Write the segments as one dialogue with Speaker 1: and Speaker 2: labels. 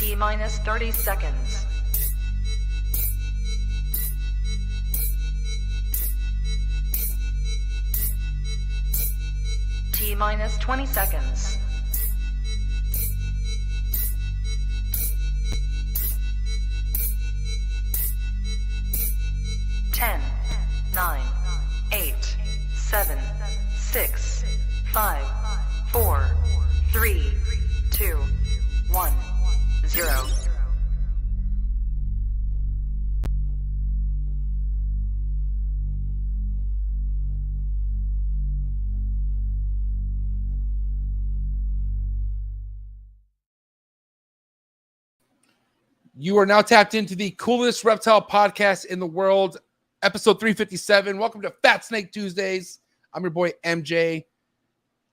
Speaker 1: T minus 30 seconds. T minus 20 seconds. 10, 9, 8, 7, 6, 5, 4, 3, 2, 1, 0.
Speaker 2: You are now tapped into the coolest reptile podcast in the world, episode 357. Welcome to Fat Snake Tuesdays. I'm your boy MJ.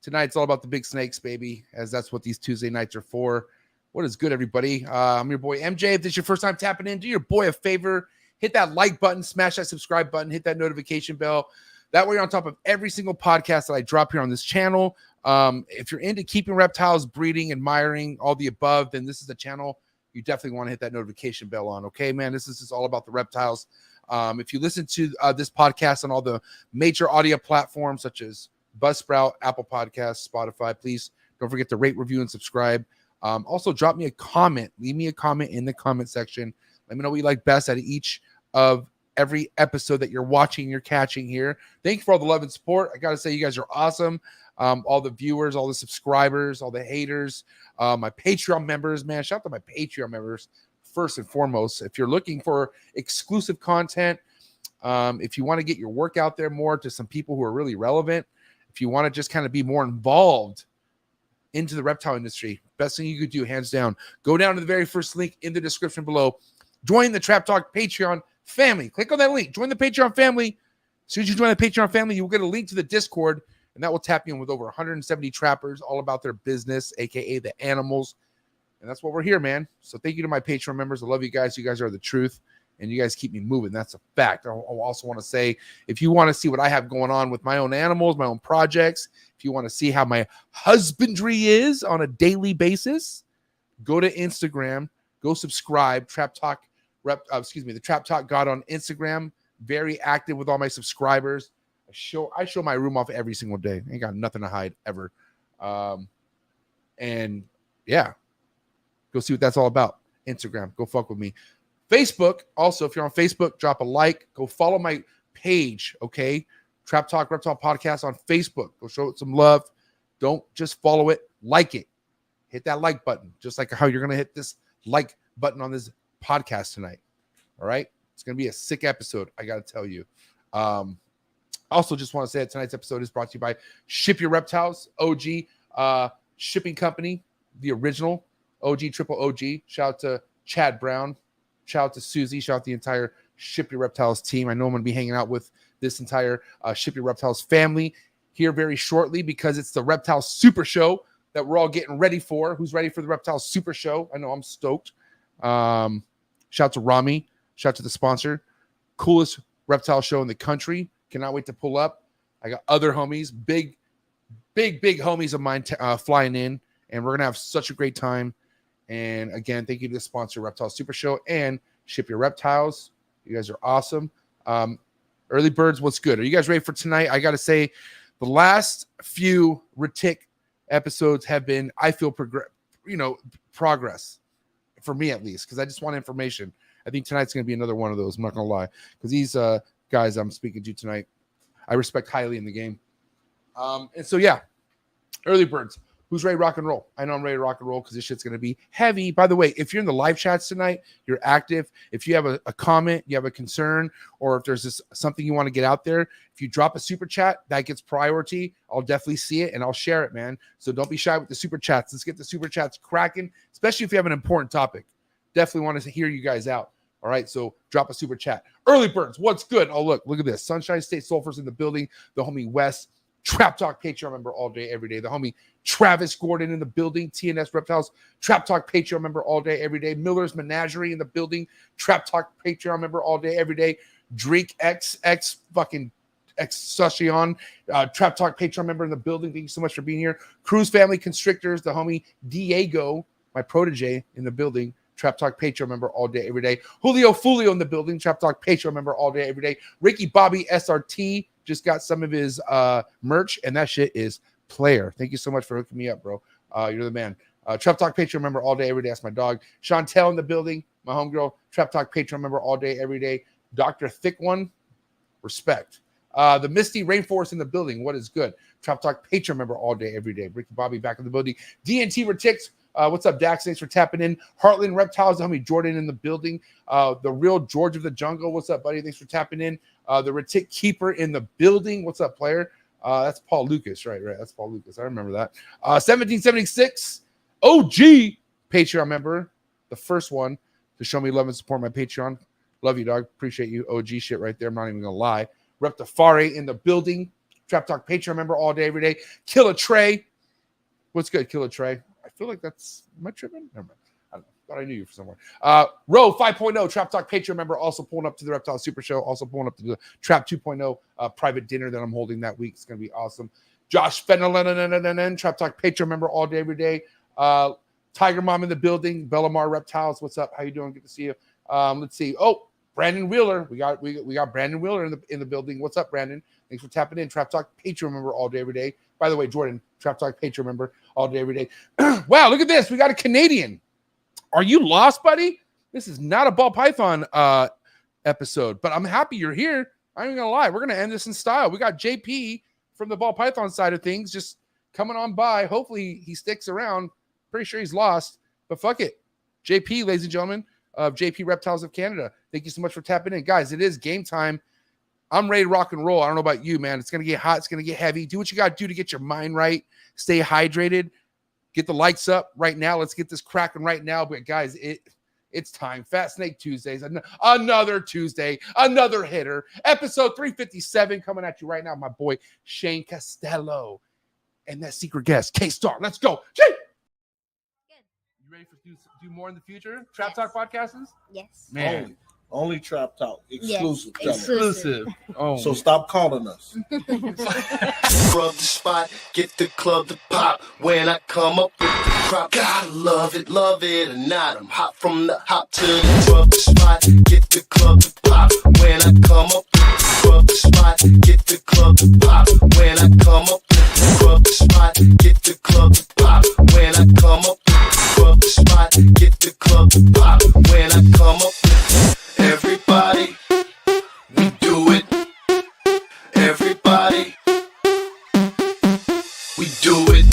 Speaker 2: Tonight it's all about the big snakes, baby, as that's what these Tuesday nights are for. What is good, everybody? I'm your boy MJ. If this is your first time tapping in, do your boy a favor. Hit that like button, smash that subscribe button, hit that notification bell. That way you're on top of every single podcast that I drop here on this channel. If you're into keeping reptiles, breeding, admiring, all the above, then this is the channel you definitely want to hit that notification bell on. Okay, man, this is just all about the reptiles. If you listen to this podcast on all the major audio platforms such as Buzzsprout, Apple Podcasts, Spotify, please don't forget to rate, review, and subscribe. Also, drop me a comment. Leave me a comment in the comment section. Let me know what you like best out of each of every episode that you're watching, you're catching here. Thank you for all the love and support. I got to say, you guys are awesome. All the viewers, all the subscribers, all the haters, my Patreon members, man, shout out to my Patreon members first and foremost. If you're looking for exclusive content, if you want to get your work out there more to some people who are really relevant, if you want to just kind of be more involved into the reptile industry, best thing you could do, hands down, go down to the very first link in the description below. Join the Trap Talk Patreon family. Click on that link. Join the Patreon family. As soon as you join the Patreon family, you'll get a link to the Discord, and that will tap you in with over 170 trappers all about their business, aka the animals. And that's what we're here, man. So thank you to my Patreon members. I love you guys. You guys are the truth, and you guys keep me moving. That's a fact. I also want to say, if you want to see what I have going on with my own animals, my own projects, if you want to see how my husbandry is on a daily basis, go to Instagram, go subscribe. The Trap Talk God on Instagram. Very active with all my subscribers. I show my room off every single day. Ain't got nothing to hide ever. And yeah, go see what that's all about. Instagram, go fuck with me. Facebook, also, if you're on Facebook, drop a like. Go follow my page, okay? Trap Talk Reptile Podcast on Facebook. Go show it some love. Don't just follow it, like it. Hit that like button, just like how you're going to hit this like button on this podcast tonight. All right? It's going to be a sick episode, I got to tell you. Also, just want to say that tonight's episode is brought to you by Ship Your Reptiles, OG shipping company, the original OG, triple OG. Shout out to Chad Brown. Shout out to Susie. Shout out to the entire Ship Your Reptiles team. I know I'm going to be hanging out with this entire Ship Your Reptiles family here very shortly because it's the Reptile Super Show that we're all getting ready for. Who's ready for the Reptile Super Show? I know I'm stoked. Shout out to Rami. Shout out to the sponsor. Coolest reptile show in the country. Cannot wait to pull up. I got other homies, big homies of mine flying in, and we're going to have such a great time. And again, thank you to the sponsor, Reptile Super Show and Ship Your Reptiles. You guys are awesome. Early birds, what's good? Are you guys ready for tonight? I got to say, the last few retic episodes have been, I feel, progress for me at least, because I just want information. I think tonight's going to be another one of those. I'm not going to lie, because these guys I'm speaking to tonight, I respect highly in the game. And so, yeah, early birds. Who's ready to rock and roll? I know I'm ready to rock and roll because this shit's going to be heavy. By the way, if you're in the live chats tonight, you're active. If you have a comment, you have a concern, or if there's something you want to get out there, if you drop a super chat, that gets priority. I'll definitely see it and I'll share it, man. So don't be shy with the super chats. Let's get the super chats cracking, especially if you have an important topic. Definitely want to hear you guys out. All right, so drop a super chat. Early birds, what's good? Oh, look at this. Sunshine State Sulphurs in the building. The homie Wes, Trap Talk Patreon member all day, every day. The homie Travis Gordon in the building. TNS Reptiles, Trap Talk Patreon member all day, every day. Miller's Menagerie in the building. Trap Talk Patreon member all day, every day. Drink X fucking X Sushion, Trap Talk Patreon member in the building. Thank you so much for being here. Cruise Family Constrictors, the homie Diego, my protege in the building, Trap Talk Patreon member all day, every day. Julio Fulio in the building, Trap Talk Patreon member all day, every day. Ricky Bobby SRT just got some of his merch, and that shit is player. Thank you so much for hooking me up, bro. You're the man. Trap Talk Patreon member all day, every day. That's my dog. Chantel in the building, my homegirl. Trap Talk Patreon member all day, every day. Dr. Thick One, respect. The Misty Rainforest in the building. What is good? Trap Talk Patreon member all day, every day. Ricky Bobby back in the building. DNT Retics. What's up, Dax? Thanks for tapping in. Heartland Reptiles, the homie Jordan in the building. The real George of the Jungle. What's up, buddy? Thanks for tapping in. The Retic Keeper in the building. What's up, player? That's Paul Lucas, right? That's Paul Lucas. I remember that. 1776 OG Patreon member, the first one to show me love and support my Patreon. Love you, dog. Appreciate you. OG shit right there. I'm not even gonna lie. Reptile in the building. Trap Talk Patreon member all day, every day. Killer Trey. What's good, Killer Trey? I feel like that's, am I tripping? Never mind. I don't know. Thought I knew you from somewhere. Row 5.0, Trap Talk Patreon member, also pulling up to the Reptile Super Show, also pulling up to the Trap 2.0 private dinner that I'm holding that week. It's going to be awesome. Josh Fenelon, Trap Talk Patreon member all day, every day. Tiger Mom in the building. Bellamar Reptiles, what's up? How you doing? Good to see you. Let's see. Oh, Brandon Wheeler. We got Brandon Wheeler in the building. What's up, Brandon? Thanks for tapping in. Trap Talk Patreon member all day, every day. By the way, Jordan, Trap Talk Patreon member all day, every day. Wow, look at this. We got a Canadian. Are you lost, buddy? This is not a ball python episode, but I'm happy you're here. I ain't gonna lie. We're gonna end this in style. We got JP from the ball python side of things just coming on by. Hopefully he sticks around. Pretty sure he's lost, but fuck it. JP, ladies and gentlemen, of JP Reptiles of Canada. Thank you so much for tapping in. Guys, it is game time. I'm ready to rock and roll. I don't know about you, man. It's going to get hot. It's going to get heavy. Do what you got to do to get your mind right. Stay hydrated. Get the lights up right now. Let's get this cracking right now. But guys, it's time. Fat Snake Tuesdays. Another Tuesday. Another hitter. Episode 357 coming at you right now. My boy, Shane Castello. And that secret guest, K-Star. Let's go. Shane! You ready for do more in the future? Trap Talk podcasts?
Speaker 3: Yes.
Speaker 2: Man.
Speaker 4: Only Trap Talk. Exclusive.
Speaker 3: Yes.
Speaker 2: Exclusive. Oh.
Speaker 4: So stop calling us.
Speaker 5: Rub the spot, get the club to pop. When I come up with the crop, gotta love it or not. I'm hot from the hop to the rub the spot, get the club to pop. When I come up with the rub the spot, get the club to pop. When I come up with the rub the spot, get the club to pop. When I come up with the rub the spot, get the club to pop. When I come up with everybody, we do it. Everybody, we do it.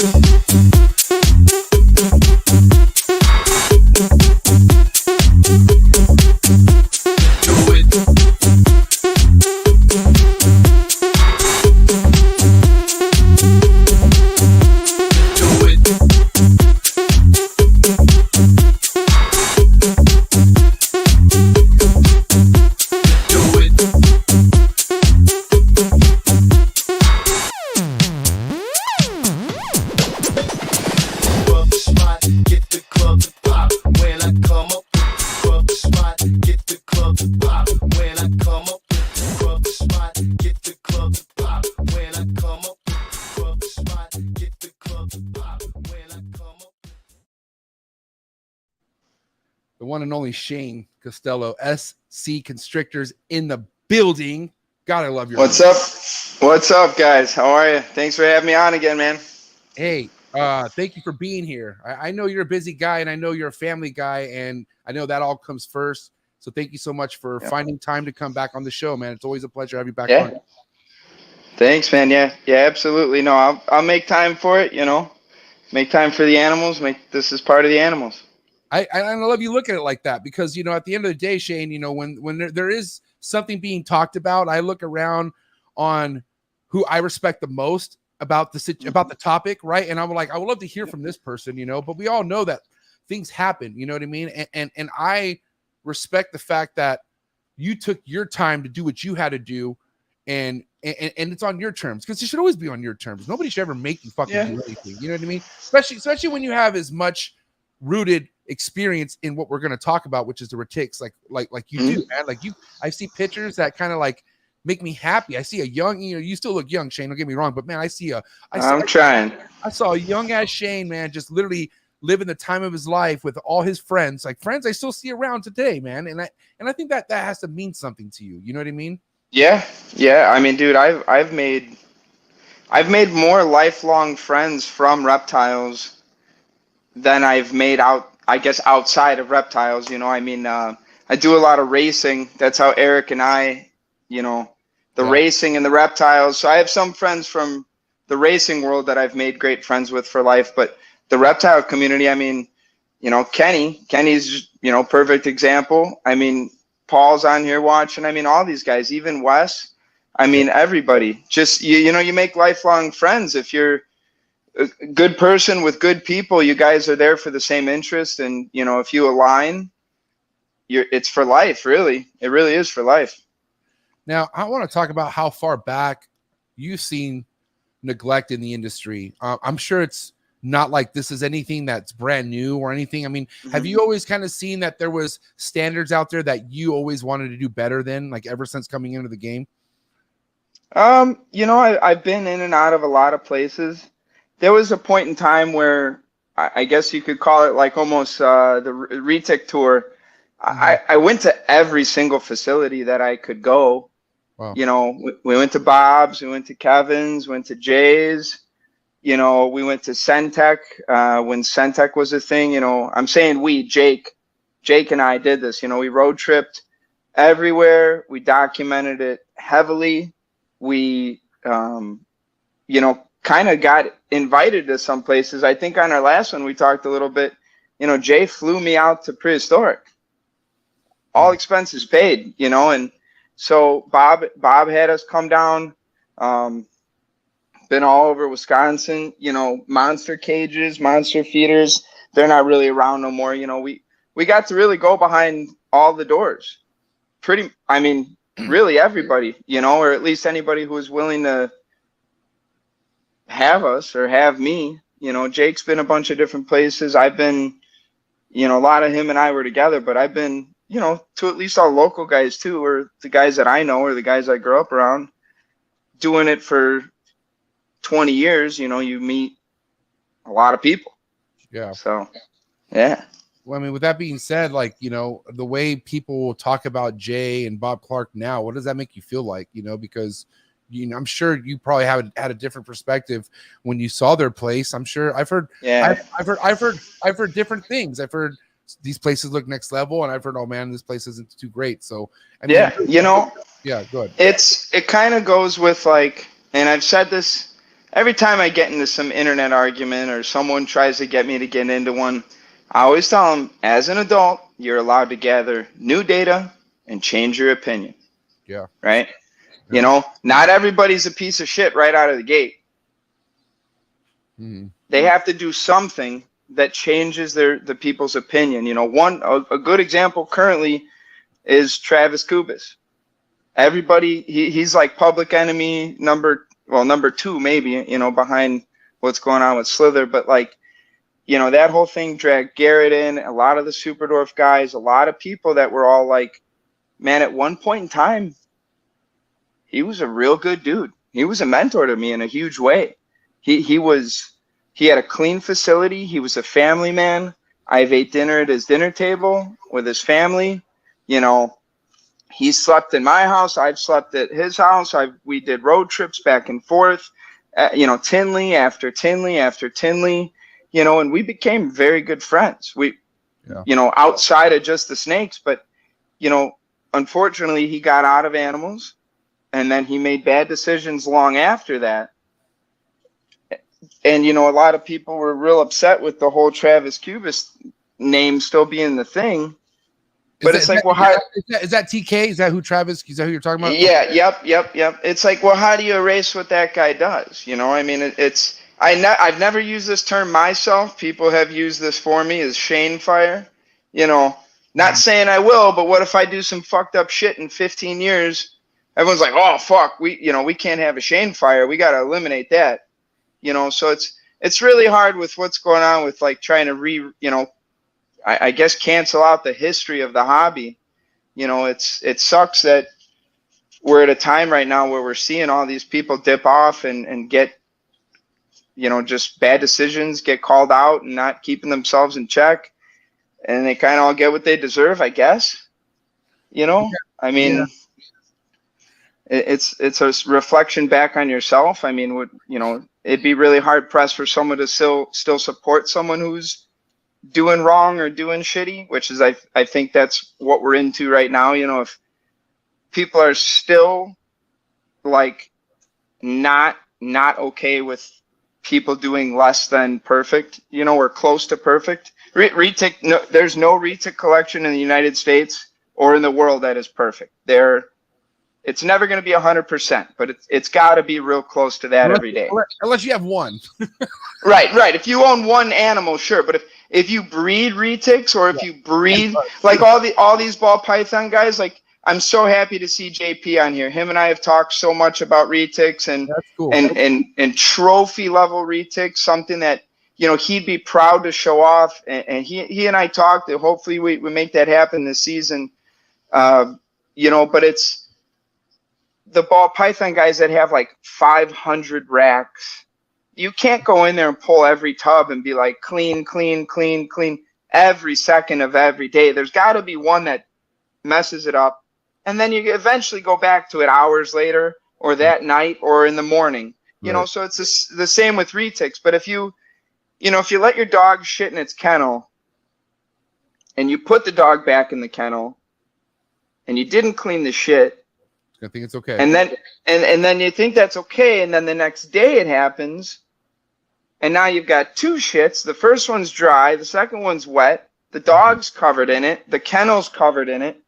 Speaker 5: Do it. Do it.
Speaker 2: The one and only Shane Castello, SC Constrictors in the building. God, I love your
Speaker 6: What's up? What's up, guys? How are you? Thanks for having me on again, man.
Speaker 2: Hey, thank you for being here. I know you're a busy guy, and I know you're a family guy, and I know that all comes first. So thank you so much for finding time to come back on the show, man. It's always a pleasure to have you back on.
Speaker 6: Thanks, man. Yeah, absolutely. No, I'll make time for it, you know. Make time for the animals. This is part of the animals.
Speaker 2: I love you look at it like that because, you know, at the end of the day, Shane, you know, when there is something being talked about, I look around on who I respect the most about the topic, right? And I'm like, I would love to hear from this person, you know, but we all know that things happen, you know what I mean? And I respect the fact that you took your time to do what you had to do, and it's on your terms, because it should always be on your terms. Nobody should ever make you fucking do anything, you know what I mean? Especially when you have as much rooted experience in what we're going to talk about, which is the retics, like you do, man. Like I see pictures that kind of like make me happy. I see a young, you know, you still look young, Shane, don't get me wrong, but man, I saw a young ass Shane, man, just literally living the time of his life with all his friends, like friends I still see around today, man. And I think that has to mean something to you. You know what I mean?
Speaker 6: Yeah. I mean, dude, I've made more lifelong friends from reptiles than I've made outside of reptiles. You know, I mean, I do a lot of racing. That's how Eric and I, the racing and the reptiles. So I have some friends from the racing world that I've made great friends with for life. But the reptile community, I mean, Kenny's, perfect example. I mean, Paul's on here watching. I mean, all these guys, even Wes. I mean, everybody. Just, you make lifelong friends. If you're a good person with good people, you guys are there for the same interest. And, if you align, it's for life, really. It really is for life.
Speaker 2: Now, I want to talk about how far back you've seen neglect in the industry. I'm sure it's not like this is anything that's brand new or anything. I mean, have you always kind of seen that there was standards out there that you always wanted to do better than, like ever since coming into the game?
Speaker 6: I've been in and out of a lot of places. There was a point in time where I guess you could call it like almost the retic tour. I went to every single facility that I could go. Wow. We went to Bob's, we went to Kevin's, went to Jay's. We went to Centec when Centec was a thing. I'm saying Jake and I did this. We road tripped everywhere. We documented it heavily. We, kind of got invited to some places. I think on our last one, we talked a little bit, Jay flew me out to Prehistoric, all expenses paid, and so Bob had us come down, been all over Wisconsin, monster cages, monster feeders. They're not really around no more. We got to really go behind all the doors. Really everybody, or at least anybody who was willing to have us or have me. Jake's been a bunch of different places. I've been, a lot of him and I were together, but I've been, to at least all local guys too, or the guys that I know or the guys I grew up around, doing it for 20 years. You meet a lot of people. Yeah. So, yeah.
Speaker 2: Well, I mean, with that being said, like, the way people talk about Jay and Bob Clark now, what does that make you feel like? Because, I'm sure you probably had a different perspective when you saw their place. I'm sure I've heard different things. I've heard these places look next level, and I've heard, oh man, this place isn't too great. So, I mean, yeah, good.
Speaker 6: It kind of goes with like, and I've said this every time I get into some internet argument or someone tries to get me to get into one. I always tell them, as an adult, you're allowed to gather new data and change your opinion.
Speaker 2: Yeah.
Speaker 6: Right? Yeah. Not everybody's a piece of shit right out of the gate. Mm-hmm. They have to do something that changes the people's opinion. A good example currently is Travis Kubis. Everybody, he's like public enemy number 2 maybe, behind what's going on with Slither. But like, that whole thing dragged Garrett in, a lot of the Superdorf guys, a lot of people that were all like, man, at one point in time, he was a real good dude. He was a mentor to me in a huge way. He had a clean facility. He was a family man. I've ate dinner at his dinner table with his family. He slept in my house. I've slept at his house. We did road trips back and forth, Tinley after Tinley after Tinley. And we became very good friends. Outside of just the snakes, but, unfortunately he got out of animals and then he made bad decisions long after that. And, a lot of people were real upset with the whole Travis Kubis name still being the thing. But it's like,
Speaker 2: is that TK? Is that who you're talking about?
Speaker 6: Yeah. Yep. It's like, well, how do you erase what that guy does? I've never used this term myself. People have used this for me as Shane fire. Not saying I will, but what if I do some fucked up shit in 15 years? Everyone's like, oh, fuck, we can't have a Shane fire. We got to eliminate that. So it's really hard with what's going on with like trying to I guess cancel out the history of the hobby. It sucks that we're at a time right now where we're seeing all these people dip off and get just bad decisions, get called out and not keeping themselves in check, and they kind of all get what they deserve, I guess. I mean, it's a reflection back on yourself. I mean, it'd be really hard pressed for someone to still support someone who's doing wrong or doing shitty, which is, I think that's what we're into right now. If people are still like not okay with people doing less than perfect, or close to perfect. Retic, no, there's no retic collection in the United States or in the world that is perfect. It's never going to be 100%, but it's got to be real close to that every day.
Speaker 2: Unless you have one.
Speaker 6: Right. If you own one animal, sure, but if you breed retics, or if you breed like all these ball python guys, like, I'm so happy to see JP on here. Him and I have talked so much about retics and
Speaker 2: cool.
Speaker 6: and trophy level retics, something that he'd be proud to show off. And he and I talked that hopefully we make that happen this season. But it's the ball python guys that have like 500 RHACS. You can't go in there and pull every tub and be like clean every second of every day. There's got to be one that messes it up. And then you eventually go back to it hours later, or that night, or in the morning. So it's the same with retics. But if you let your dog shit in its kennel, and you put the dog back in the kennel, and you didn't clean the shit,
Speaker 2: I think it's okay.
Speaker 6: And then you think that's okay, and then the next day it happens, and now you've got two shits. The first one's dry, the second one's wet, the dog's covered in it, the kennel's covered in it.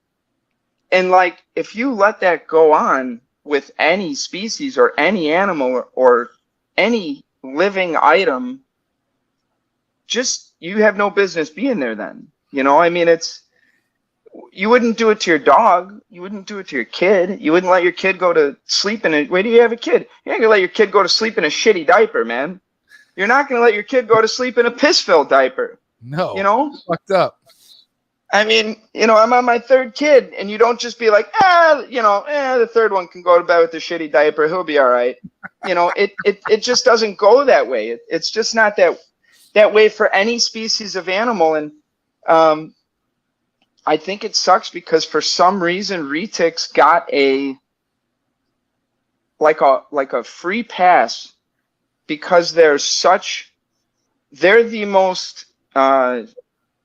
Speaker 6: And like, if you let that go on with any species or any animal or any living item, you have no business being there then. I mean, you wouldn't do it to your dog. You wouldn't do it to your kid. You wouldn't let your kid go to sleep wait till you have a kid. You're not going to let your kid go to sleep in a shitty diaper, man. You're not going to let your kid go to sleep in a piss-filled diaper.
Speaker 2: No. Fucked up.
Speaker 6: I mean, I'm on my third kid, and you don't just be like, the third one can go to bed with the shitty diaper. He'll be all right. It just doesn't go that way. It's just not that way for any species of animal. And I think it sucks because for some reason retics got a free pass because they're the most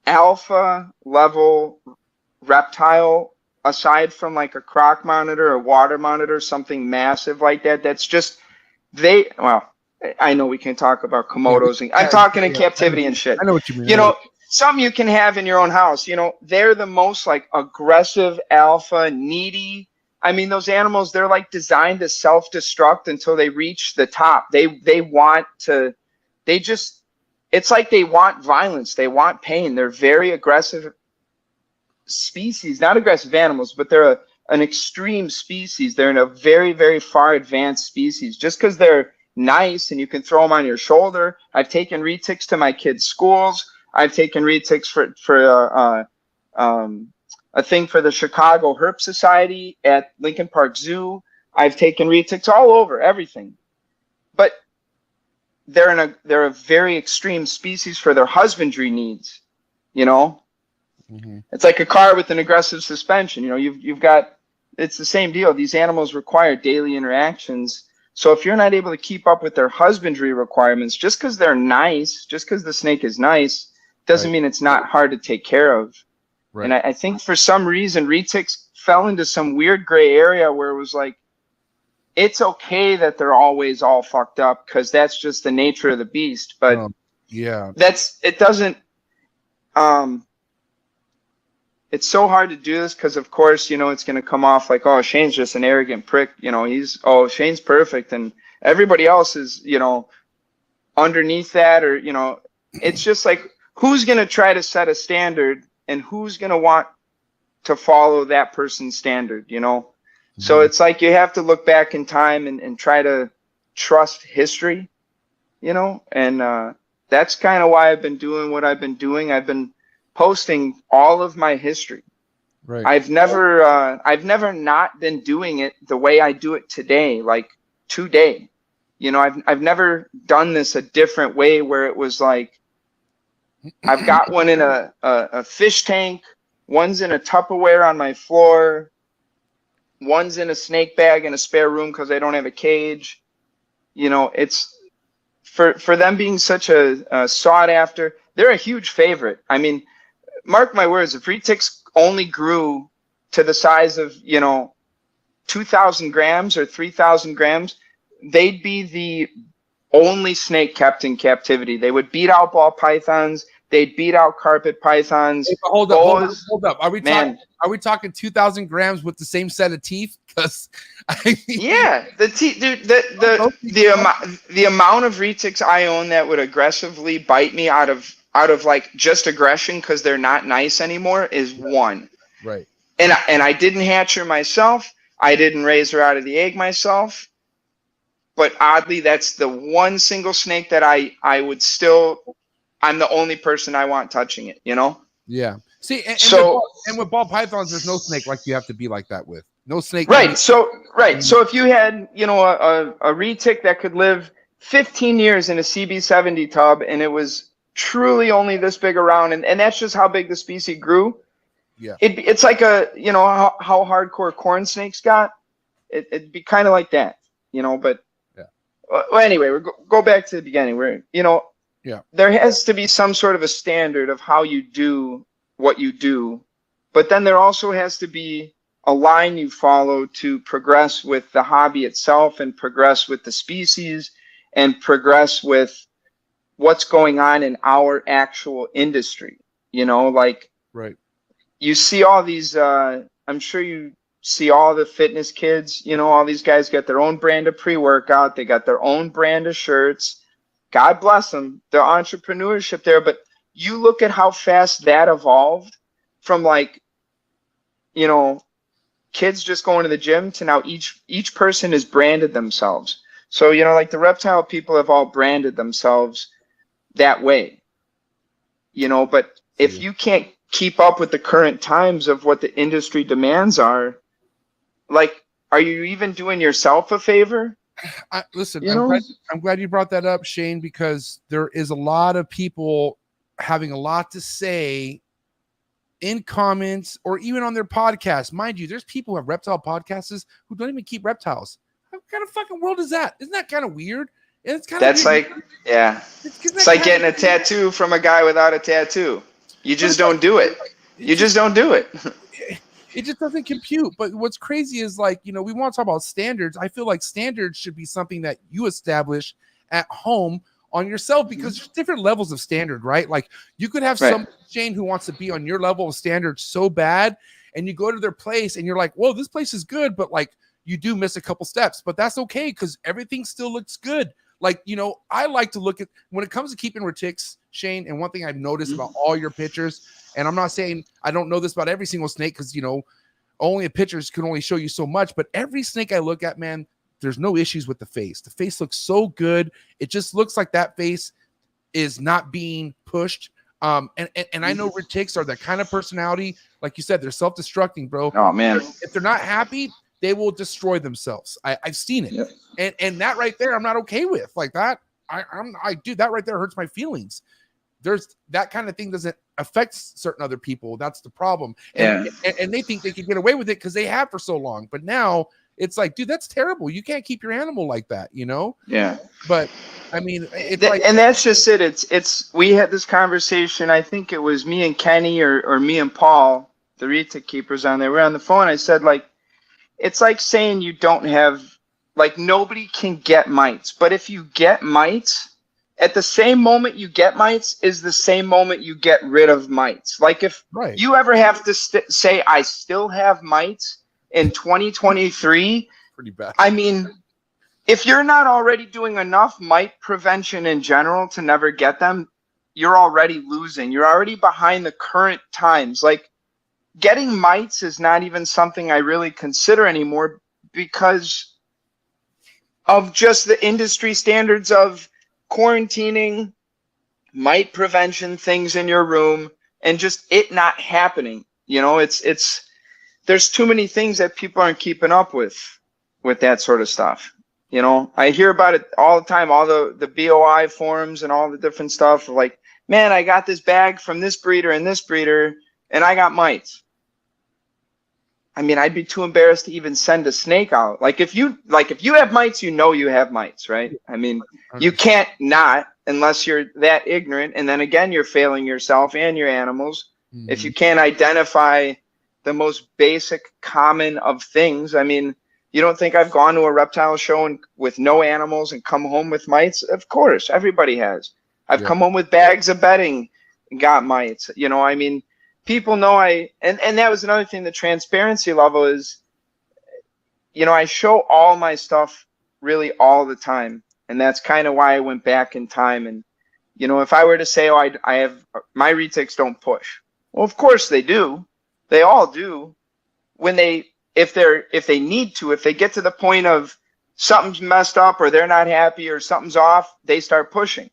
Speaker 6: alpha level reptile, aside from like a croc monitor, a water monitor, something massive like that. That's just I know we can talk about Komodos, and I'm talking in captivity and shit.
Speaker 2: I know what you mean.
Speaker 6: Some you can have in your own house. They're the most like aggressive, alpha, needy. I mean, those animals, they're like designed to self-destruct until they reach the top. It's like they want violence. They want pain. They're very aggressive species, not aggressive animals, but they're an extreme species. They're in a very, very far advanced species. Just because they're nice and you can throw them on your shoulder. I've taken retics to my kids' schools. I've taken retics for a thing for the Chicago Herp Society at Lincoln Park Zoo. I've taken retics all over, everything. But they're a very extreme species for their husbandry needs. It's like a car with an aggressive suspension. You've got, it's the same deal. These animals require daily interactions. So if you're not able to keep up with their husbandry requirements, just because they're nice, just because the snake is nice, doesn't mean it's not hard to take care of. Right. And I think for some reason, retics fell into some weird gray area where it was like, it's okay that they're always all fucked up because that's just the nature of the beast. But it doesn't. It's so hard to do this because, of course, it's going to come off like, oh, Shane's just an arrogant prick. Shane's perfect, and everybody else is, underneath that, or it's just like, who's going to try to set a standard, and who's going to want to follow that person's standard, So it's like you have to look back in time and try to trust history, and that's kind of why I've been doing what I've been doing. I've been posting all of my history. Right. I've never not been doing it the way I do it today, like today. You know, I've never done this a different way where it was like, I've got one in a fish tank, one's in a Tupperware on my floor, one's in a snake bag in a spare room because I don't have a cage. You know, it's for them being such a sought after, they're a huge favorite. I mean, mark my words, if retics only grew to the size of, you know, 2,000 grams or 3,000 grams, they'd be the only snake kept in captivity. They would beat out ball pythons. They'd beat out carpet pythons.
Speaker 2: Hey, hold up. Are we talking 2,000 grams with the same set of teeth? Because
Speaker 6: yeah, the teeth, dude. The amount of retics I own that would aggressively bite me out of like just aggression because they're not nice anymore is one.
Speaker 2: Right.
Speaker 6: And I didn't hatch her myself. I didn't raise her out of the egg myself. But oddly, that's the one single snake that I would still. I'm the only person I want touching it, you know?
Speaker 2: Yeah. See, and with ball pythons, there's no snake like you have to be like that with. No snake.
Speaker 6: Right. So if you had, you know, a retic that could live 15 years in a CB70 tub and it was truly only this big around, and that's just how big the species grew.
Speaker 2: Yeah.
Speaker 6: It's like you know, how hardcore corn snakes got. It'd be kind of like that, you know, but
Speaker 2: yeah.
Speaker 6: Well, anyway, go back to the beginning where, you know,
Speaker 2: yeah, there
Speaker 6: has to be some sort of a standard of how you do what you do, but then there also has to be a line you follow to progress with the hobby itself and progress with the species and progress with what's going on in our actual industry. You know, like,
Speaker 2: right.
Speaker 6: You see all these, I'm sure you see all the fitness kids, you know, all these guys got their own brand of pre-workout. They got their own brand of shirts. God bless them, their entrepreneurship there. But you look at how fast that evolved from, like, you know, kids just going to the gym to now each person has branded themselves. So, you know, like the reptile people have all branded themselves that way, you know, but if you can't keep up with the current times of what the industry demands are, like, are you even doing yourself a favor?
Speaker 2: Listen,
Speaker 6: You
Speaker 2: I'm
Speaker 6: know?
Speaker 2: glad you brought that up, Shane, because there is a lot of people having a lot to say in comments or even on their podcast. Mind you, there's people who have reptile podcasts who don't even keep reptiles. What kind of fucking world is that? Isn't that kind of weird? It's kind
Speaker 6: That's
Speaker 2: of weird.
Speaker 6: like, yeah. It's like getting a tattoo from a guy without a tattoo. You just don't do it. You just don't do it.
Speaker 2: It just doesn't compute. But what's crazy is, like, you know, we want to talk about standards. I feel like standards should be something that you establish at home on yourself, because there's different levels of standard, right? Like, you could have some Shane who wants to be on your level of standard so bad, and you go to their place and you're like, whoa, this place is good, but like you do miss a couple steps, but that's okay because everything still looks good. Like, you know, I like to look at when it comes to keeping retics, Shane, and one thing I've noticed about all your pictures, and I'm not saying I don't know this about every single snake because, you know, only pictures can only show you so much, but every snake I look at, man, there's no issues with the face. The face looks so good. It just looks like that face is not being pushed. And I know retics are that kind of personality. Like you said, they're self-destructing, bro.
Speaker 6: Oh, man.
Speaker 2: If they're not happy, they will destroy themselves. I've seen it. Yep. And that right there, I'm not okay with. Like that, I do that right there hurts my feelings. There's that kind of thing doesn't affect certain other people. That's the problem. And they think they can get away with it because they have for so long. But now it's like, dude, that's terrible. You can't keep your animal like that, you know?
Speaker 6: Yeah.
Speaker 2: But I mean, it's
Speaker 6: and that's just it. It's we had this conversation. I think it was me and Kenny or me and Paul, the retic keepers on there. We're on the phone. I said, like, it's like saying you don't have, like, nobody can get mites. But if you get mites, at the same moment you get mites is the same moment you get rid of mites. Like, if you ever have to say, I still have mites in 2023,
Speaker 2: pretty bad.
Speaker 6: I mean, if you're not already doing enough mite prevention in general to never get them, you're already losing. You're already behind the current times. Like, getting mites is not even something I really consider anymore because of just the industry standards of quarantining, mite prevention things in your room, and just it not happening. You know, it's there's too many things that people aren't keeping up with that sort of stuff. You know, I hear about it all the time, all the BOI forums and all the different stuff. Like, man, I got this bag from this breeder and this breeder, and I got mites. I mean, I'd be too embarrassed to even send a snake out. Like if you have mites, you know you have mites, right? I mean, you can't not unless you're that ignorant. And then again, you're failing yourself and your animals. If you can't identify the most basic common of things. I mean, you don't think I've gone to a reptile show and with no animals and come home with mites? Of course, everybody has. I've come home with bags of bedding and got mites. You know, I mean, people know and that was another thing, the transparency level is, you know, I show all my stuff really all the time. And that's kind of why I went back in time. And, you know, if I were to say, oh, I have, my retics don't push. Well, of course they do. They all do. When if they need to, if they get to the point of something's messed up or they're not happy or something's off, they start pushing.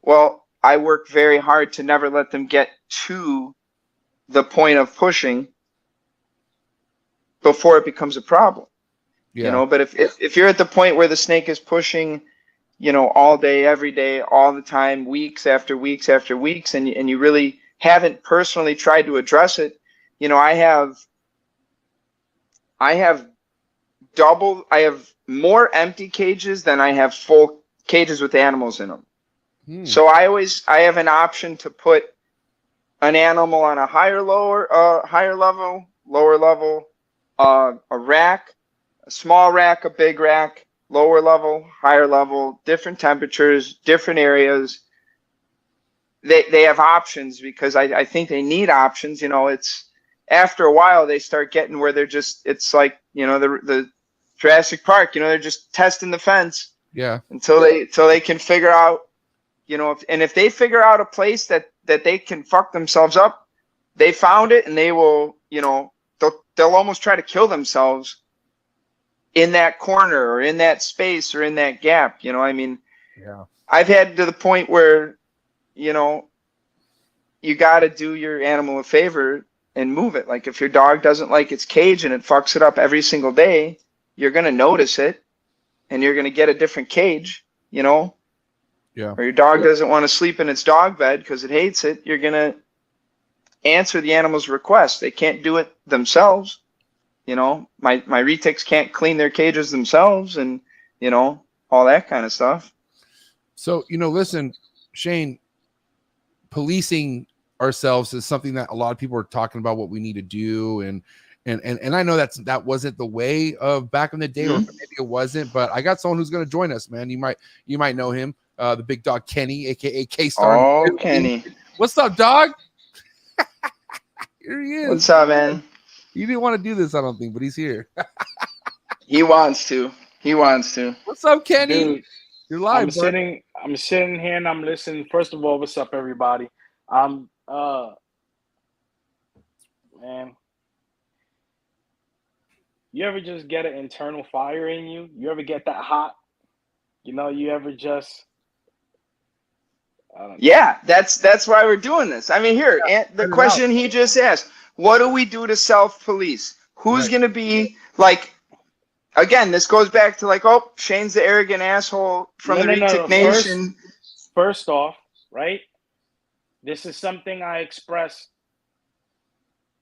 Speaker 6: Well, I work very hard to never let them get to the point of pushing before it becomes a problem. You know, but if you're at the point where the snake is pushing, you know, all day, every day, all the time, weeks after weeks after weeks, and you really haven't personally tried to address it, you know, I have more empty cages than I have full cages with animals in them. So I have an option to put an animal on a higher level, lower level, a rack, a small rack, a big rack, lower level, higher level, different temperatures, different areas. They have options because I think they need options. You know, it's after a while they start getting where they're just, it's like, you know, the Jurassic Park, you know, they're just testing the fence. Yeah. Until they can figure out, you know, if they figure out a place that they can fuck themselves up, they found it, and they will, you know, they'll almost try to kill themselves in that corner or in that space or in that gap. You know, I mean, I've had to the point where, you know, you got to do your animal a favor and move it. Like if your dog doesn't like its cage and it fucks it up every single day, you're going to notice it and you're going to get a different cage, you know? Yeah. Or your dog doesn't want to sleep in its dog bed because it hates it. You're going to answer the animal's request. They can't do it themselves. You know, my retics can't clean their cages themselves and, you know, all that kind of stuff.
Speaker 2: So, you know, listen, Shane, policing ourselves is something that a lot of people are talking about what we need to do. And I know that wasn't the way of back in the day, or maybe it wasn't, but I got someone who's going to join us, man. You might know him, the big dog, Kenny, aka K-Star.
Speaker 6: Oh, Kenny.
Speaker 2: What's up, dog? Here he is.
Speaker 6: What's up, man?
Speaker 2: You didn't want to do this, I don't think, but he's here.
Speaker 6: He wants to.
Speaker 2: What's up, Kenny?
Speaker 3: Dude,
Speaker 2: you're live.
Speaker 3: I'm sitting here and I'm listening. First of all, what's up, everybody? Man, you ever just get an internal fire in you? You ever get that hot? You know, you ever just
Speaker 6: Yeah, that's why we're doing this. I mean, here, the question he just asked, what do we do to self-police? Who's going to be, like, again, this goes back to, like, oh, Shane's the arrogant asshole from the Retic Nation.
Speaker 3: First off, right, this is something I express,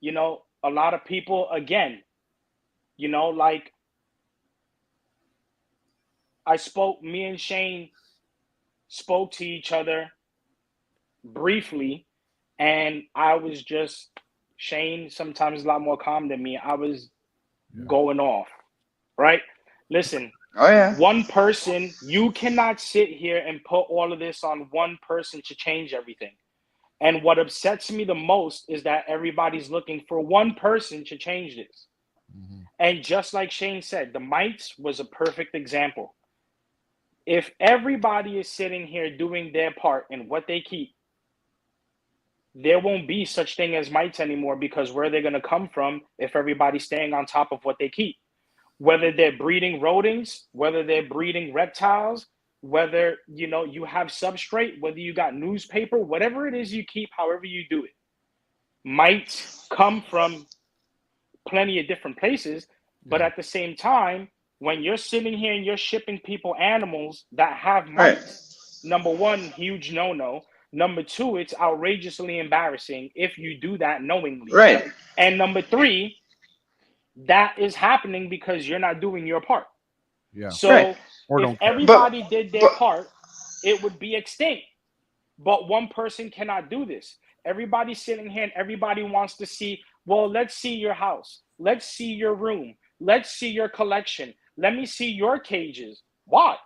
Speaker 3: you know, a lot of people, again, you know, like, me and Shane spoke to each other briefly, and I was just, Shane sometimes is a lot more calm than me. I was going off, right? Listen, one person, you cannot sit here and put all of this on one person to change everything. And what upsets me the most is that everybody's looking for one person to change this. And just like Shane said, the mites was a perfect example. If everybody is sitting here doing their part in what they keep, there won't be such thing as mites anymore, because where they're going to come from if everybody's staying on top of what they keep. Whether they're breeding rodents, whether they're breeding reptiles, whether, you know, you have substrate, whether you got newspaper, whatever it is you keep, however you do it. Mites come from plenty of different places, but at the same time, when you're sitting here and you're shipping people animals that have mites, number one, huge no-no. Number two, it's outrageously embarrassing if you do that knowingly.
Speaker 6: Right.
Speaker 3: And number three, that is happening because you're not doing your part.
Speaker 2: Yeah.
Speaker 3: So
Speaker 6: Right.
Speaker 2: Or
Speaker 3: if
Speaker 2: don't care.
Speaker 3: everybody did their part, it would be extinct. But one person cannot do this. Everybody's sitting here and everybody wants to see, well, let's see your house. Let's see your room. Let's see your collection. Let me see your cages. Why?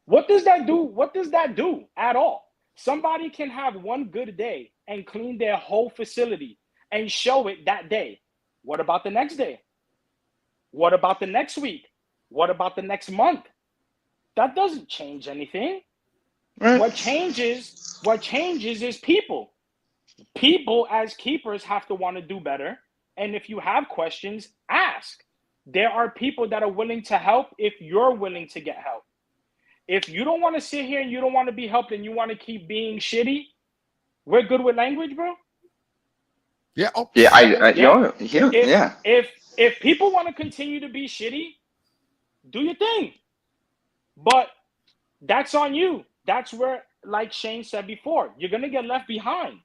Speaker 3: What does that do? What does that do at all? Somebody can have one good day and clean their whole facility and show it that day. What about the next day? What about the next week? What about the next month? That doesn't change anything.
Speaker 6: Right.
Speaker 3: What changes is people. People as keepers have to want to do better. And if you have questions, ask. There are people that are willing to help if you're willing to get help. If you don't want to sit here and you don't want to be helped and you want to keep being shitty, we're good with language, bro.
Speaker 2: Yeah. Oh.
Speaker 6: Yeah.
Speaker 3: If people want to continue to be shitty, do your thing. But that's on you. That's where, like Shane said before, you're gonna get left behind.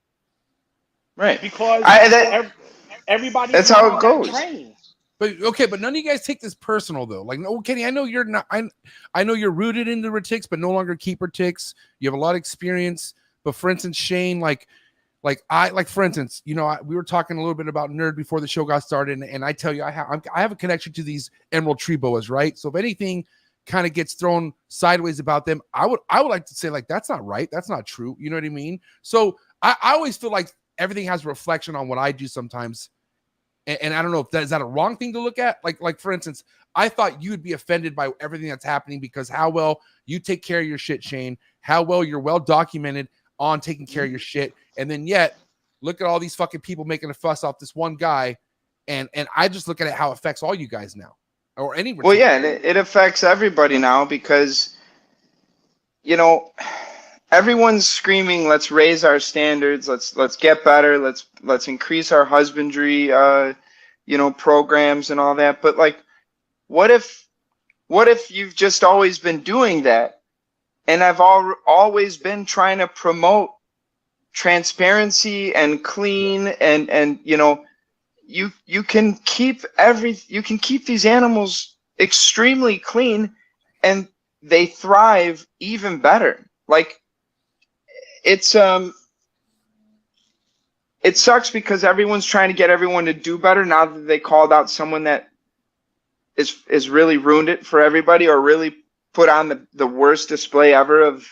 Speaker 6: Right.
Speaker 3: Because everybody's
Speaker 6: that's how it goes.
Speaker 2: But okay, but none of you guys take this personal though. Like, no, Kenny, I know you're not. I know you're rooted into retics, but no longer keeper ticks. You have a lot of experience. But for instance, Shane, for instance, you know, we were talking a little bit about nerd before the show got started, and I tell you, I have a connection to these emerald tree boas, right? So if anything kind of gets thrown sideways about them, I would like to say, like, that's not right, that's not true. You know what I mean? So I always feel like everything has a reflection on what I do sometimes. And I don't know if is that a wrong thing to look at? Like for instance, I thought you'd be offended by everything that's happening because how well you take care of your shit, Shane, how well you're well documented on taking care of your shit. And then yet look at all these fucking people making a fuss off this one guy. And I just look at it how it affects all you guys now or any.
Speaker 6: Well, yeah, and it affects everybody now because, you know, everyone's screaming, let's raise our standards. Let's get better. Let's increase our husbandry, programs and all that. But like, what if you've just always been doing that? And I've always been trying to promote transparency and clean and you can keep these animals extremely clean and they thrive even better. Like it sucks because everyone's trying to get everyone to do better now that they called out someone that is really ruined it for everybody or really put on the worst display ever of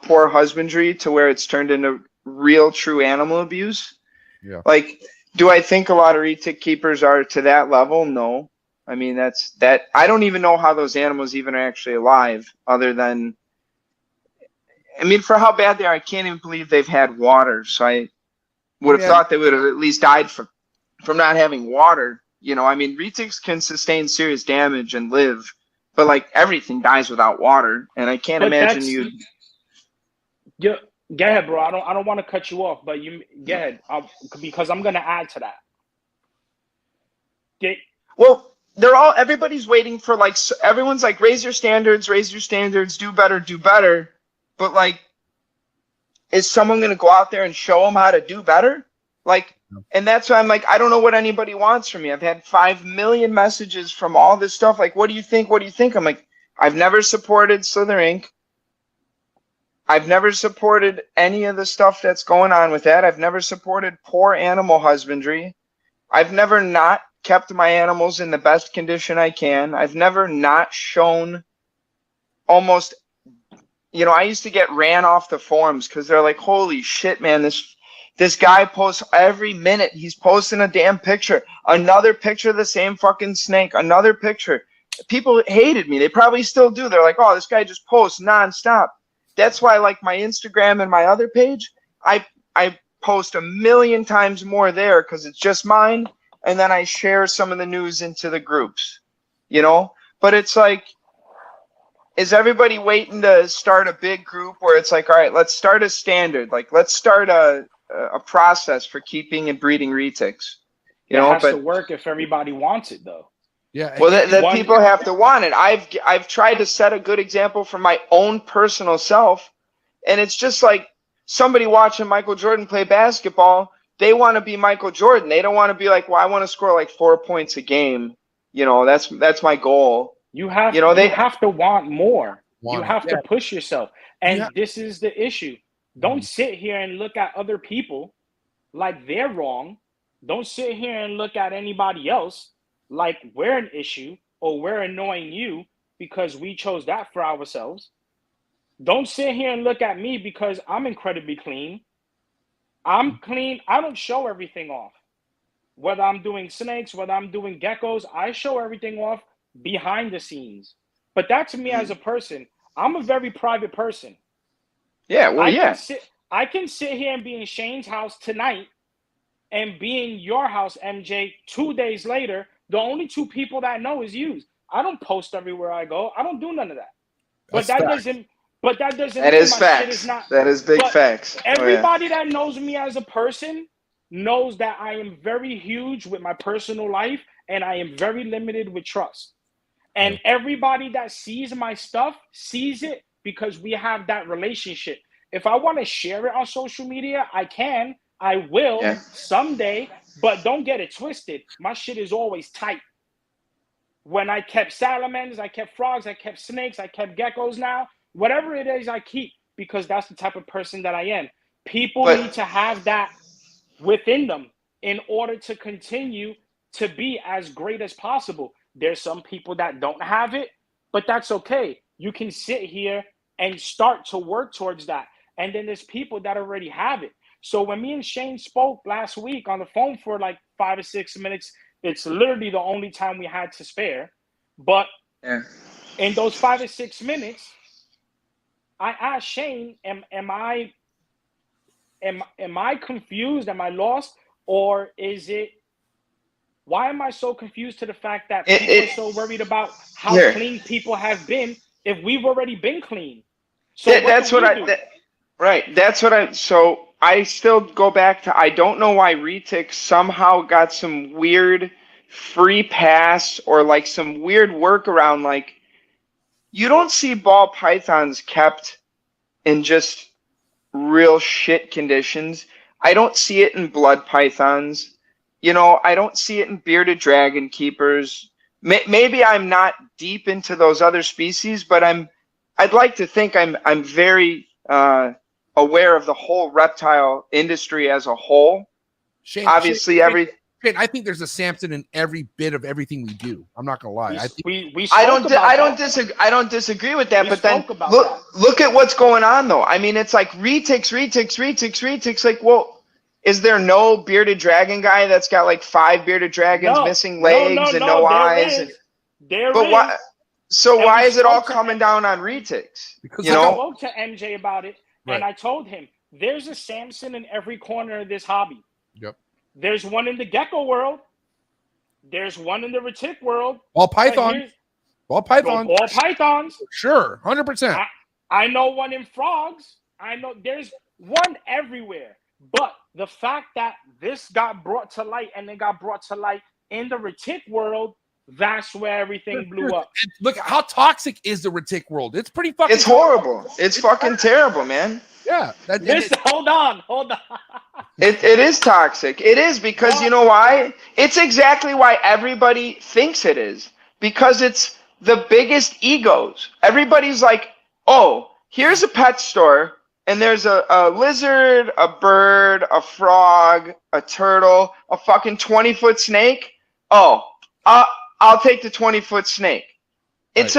Speaker 6: poor husbandry to where it's turned into real true animal abuse.
Speaker 2: Yeah.
Speaker 6: Like, do I think a lot of retic keepers are to that level? No. I mean, I don't even know how those animals even are actually alive other than, I mean, for how bad they are, I can't even believe they've had water. So I would have thought they would have at least died from not having water. You know, I mean, retics can sustain serious damage and live, but like everything dies without water. And I can't imagine you.
Speaker 3: Yeah, go ahead, bro. I don't want to cut you off, but you go ahead because I'm going to add to that.
Speaker 6: Well, everybody's waiting for everyone's like, raise your standards, do better. But like, is someone going to go out there and show them how to do better? Like, and that's why I'm like, I don't know what anybody wants from me. I've had 5 million messages from all this stuff. Like, what do you think? What do you think? I'm like, I've never supported Slither Inc. I've never supported any of the stuff that's going on with that. I've never supported poor animal husbandry. I've never not kept my animals in the best condition I can. I've never not shown almost, I used to get ran off the forums because they're like, holy shit, man, this guy posts every minute. He's posting a damn picture, another picture of the same fucking snake, another picture. People hated me. They probably still do. They're like, oh, this guy just posts nonstop. That's why, like, my Instagram and my other page, I post 1 million times more there because it's just mine. And then I share some of the news into the groups, But it's like, is everybody waiting to start a big group where it's like, all right, let's start a standard. Like, let's start a process for keeping and breeding retics.
Speaker 3: It has to work if everybody wants it, though.
Speaker 2: Yeah.
Speaker 6: Well, that people have to want it. I've tried to set a good example for my own personal self, and it's just like somebody watching Michael Jordan play basketball. They want to be Michael Jordan. They don't want to be like, well, I want to score like 4 points a game. That's my goal.
Speaker 3: You have to want more. You have to push yourself. And this is the issue. Don't sit here and look at other people like they're wrong. Don't sit here and look at anybody else like we're an issue or we're annoying you because we chose that for ourselves. Don't sit here and look at me because I'm incredibly clean. I'm clean. I don't show everything off. Whether I'm doing snakes, whether I'm doing geckos, I show everything off behind the scenes. But that's me as a person. I'm a very private person.
Speaker 6: Yeah, well,
Speaker 3: I can sit here and be in Shane's house tonight and be in your house, MJ, 2 days later. The only two people that know is you. I don't post everywhere I go. I don't do none of that. But that doesn't
Speaker 6: That is facts. That is big facts.
Speaker 3: Everybody that knows me as a person knows that I am very huge with my personal life and I am very limited with trust. And everybody that sees my stuff sees it because we have that relationship. If I want to share it on social media, I will someday, but don't get it twisted. My shit is always tight. When I kept salamanders, I kept frogs, I kept snakes, I kept geckos now. Whatever it is, I keep because that's the type of person that I am. People need to have that within them in order to continue to be as great as possible. There's some people that don't have it, but that's okay. You can sit here and start to work towards that. And then there's people that already have it. So when me and Shane spoke last week on the phone for like 5 or 6 minutes, it's literally the only time we had to spare. But in those 5 or 6 minutes, I asked Shane, am I confused? Am I lost? Or is it, why am I so confused to the fact that people are so worried about how clean people have been if we've already been clean? So
Speaker 6: so I still go back to, I don't know why Retic somehow got some weird free pass or like some weird workaround. Like, you don't see ball pythons kept in just real shit conditions. I don't see it in blood pythons. I don't see it in bearded dragon keepers. Maybe I'm not deep into those other species, but I'd like to think I'm very aware of the whole reptile industry as a whole.
Speaker 2: Shane,
Speaker 6: Obviously,
Speaker 2: Shane, I think there's a Samson in every bit of everything we do. I'm not gonna lie.
Speaker 6: I don't disagree with that. But then look at what's going on though. I mean, it's like retics. Like, well, is there no bearded dragon guy that's got like 5 bearded dragons missing legs and no eyes? Why? So why is it all coming down on retics?
Speaker 3: Because I spoke to MJ about it, and I told him there's a Samson in every corner of this hobby.
Speaker 2: Yep.
Speaker 3: There's one in the gecko world. There's one in the retic world.
Speaker 2: All python. All python.
Speaker 3: All pythons.
Speaker 2: Sure, 100%.
Speaker 3: I know one in frogs. I know there's one everywhere. But the fact that this got brought to light and it got brought to light in the retic world, that's where everything blew up.
Speaker 2: Look, how toxic is the retic world? It's pretty fucking.
Speaker 6: It's horrible. It's fucking terrible, man.
Speaker 2: Yeah.
Speaker 3: Hold on.
Speaker 6: It is toxic. It is because you know why? It's exactly why everybody thinks it is. Because it's the biggest egos. Everybody's like, oh, here's a pet store, and there's a lizard, a bird, a frog, a turtle, a fucking 20-foot snake. Oh, I'll take the 20-foot snake. It's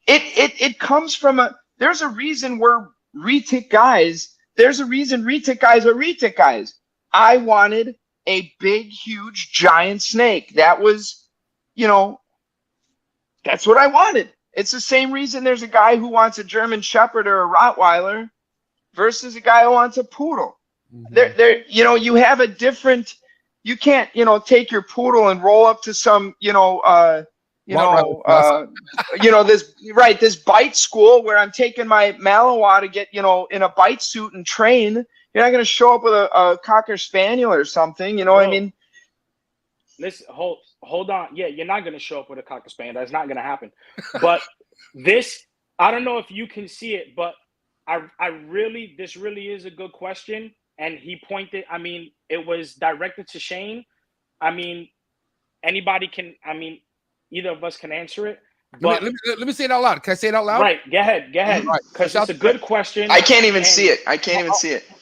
Speaker 6: it comes from there's a reason we're retic guys. There's a reason retic guys are retic guys. I wanted a big, huge, giant snake. That was, that's what I wanted. It's the same reason there's a guy who wants a German Shepherd or a Rottweiler versus a guy who wants a poodle. Mm-hmm. You have a different. You can't, take your poodle and roll up to some, this bite school where I'm taking my Malinois to get, in a bite suit and train. You're not going to show up with a Cocker Spaniel or something. What I mean?
Speaker 3: Listen, hold hold on. Yeah, you're not gonna show up with a Cocker Spaniel. That's not gonna happen. But this, I don't know if you can see it, but this really is a good question. And he pointed. I mean, it was directed to Shane. I mean, anybody can. I mean, either of us can answer it. But
Speaker 2: let me say it out loud. Can I say it out loud?
Speaker 3: Right. Go ahead. Because it's a good question.
Speaker 6: I can't even see it.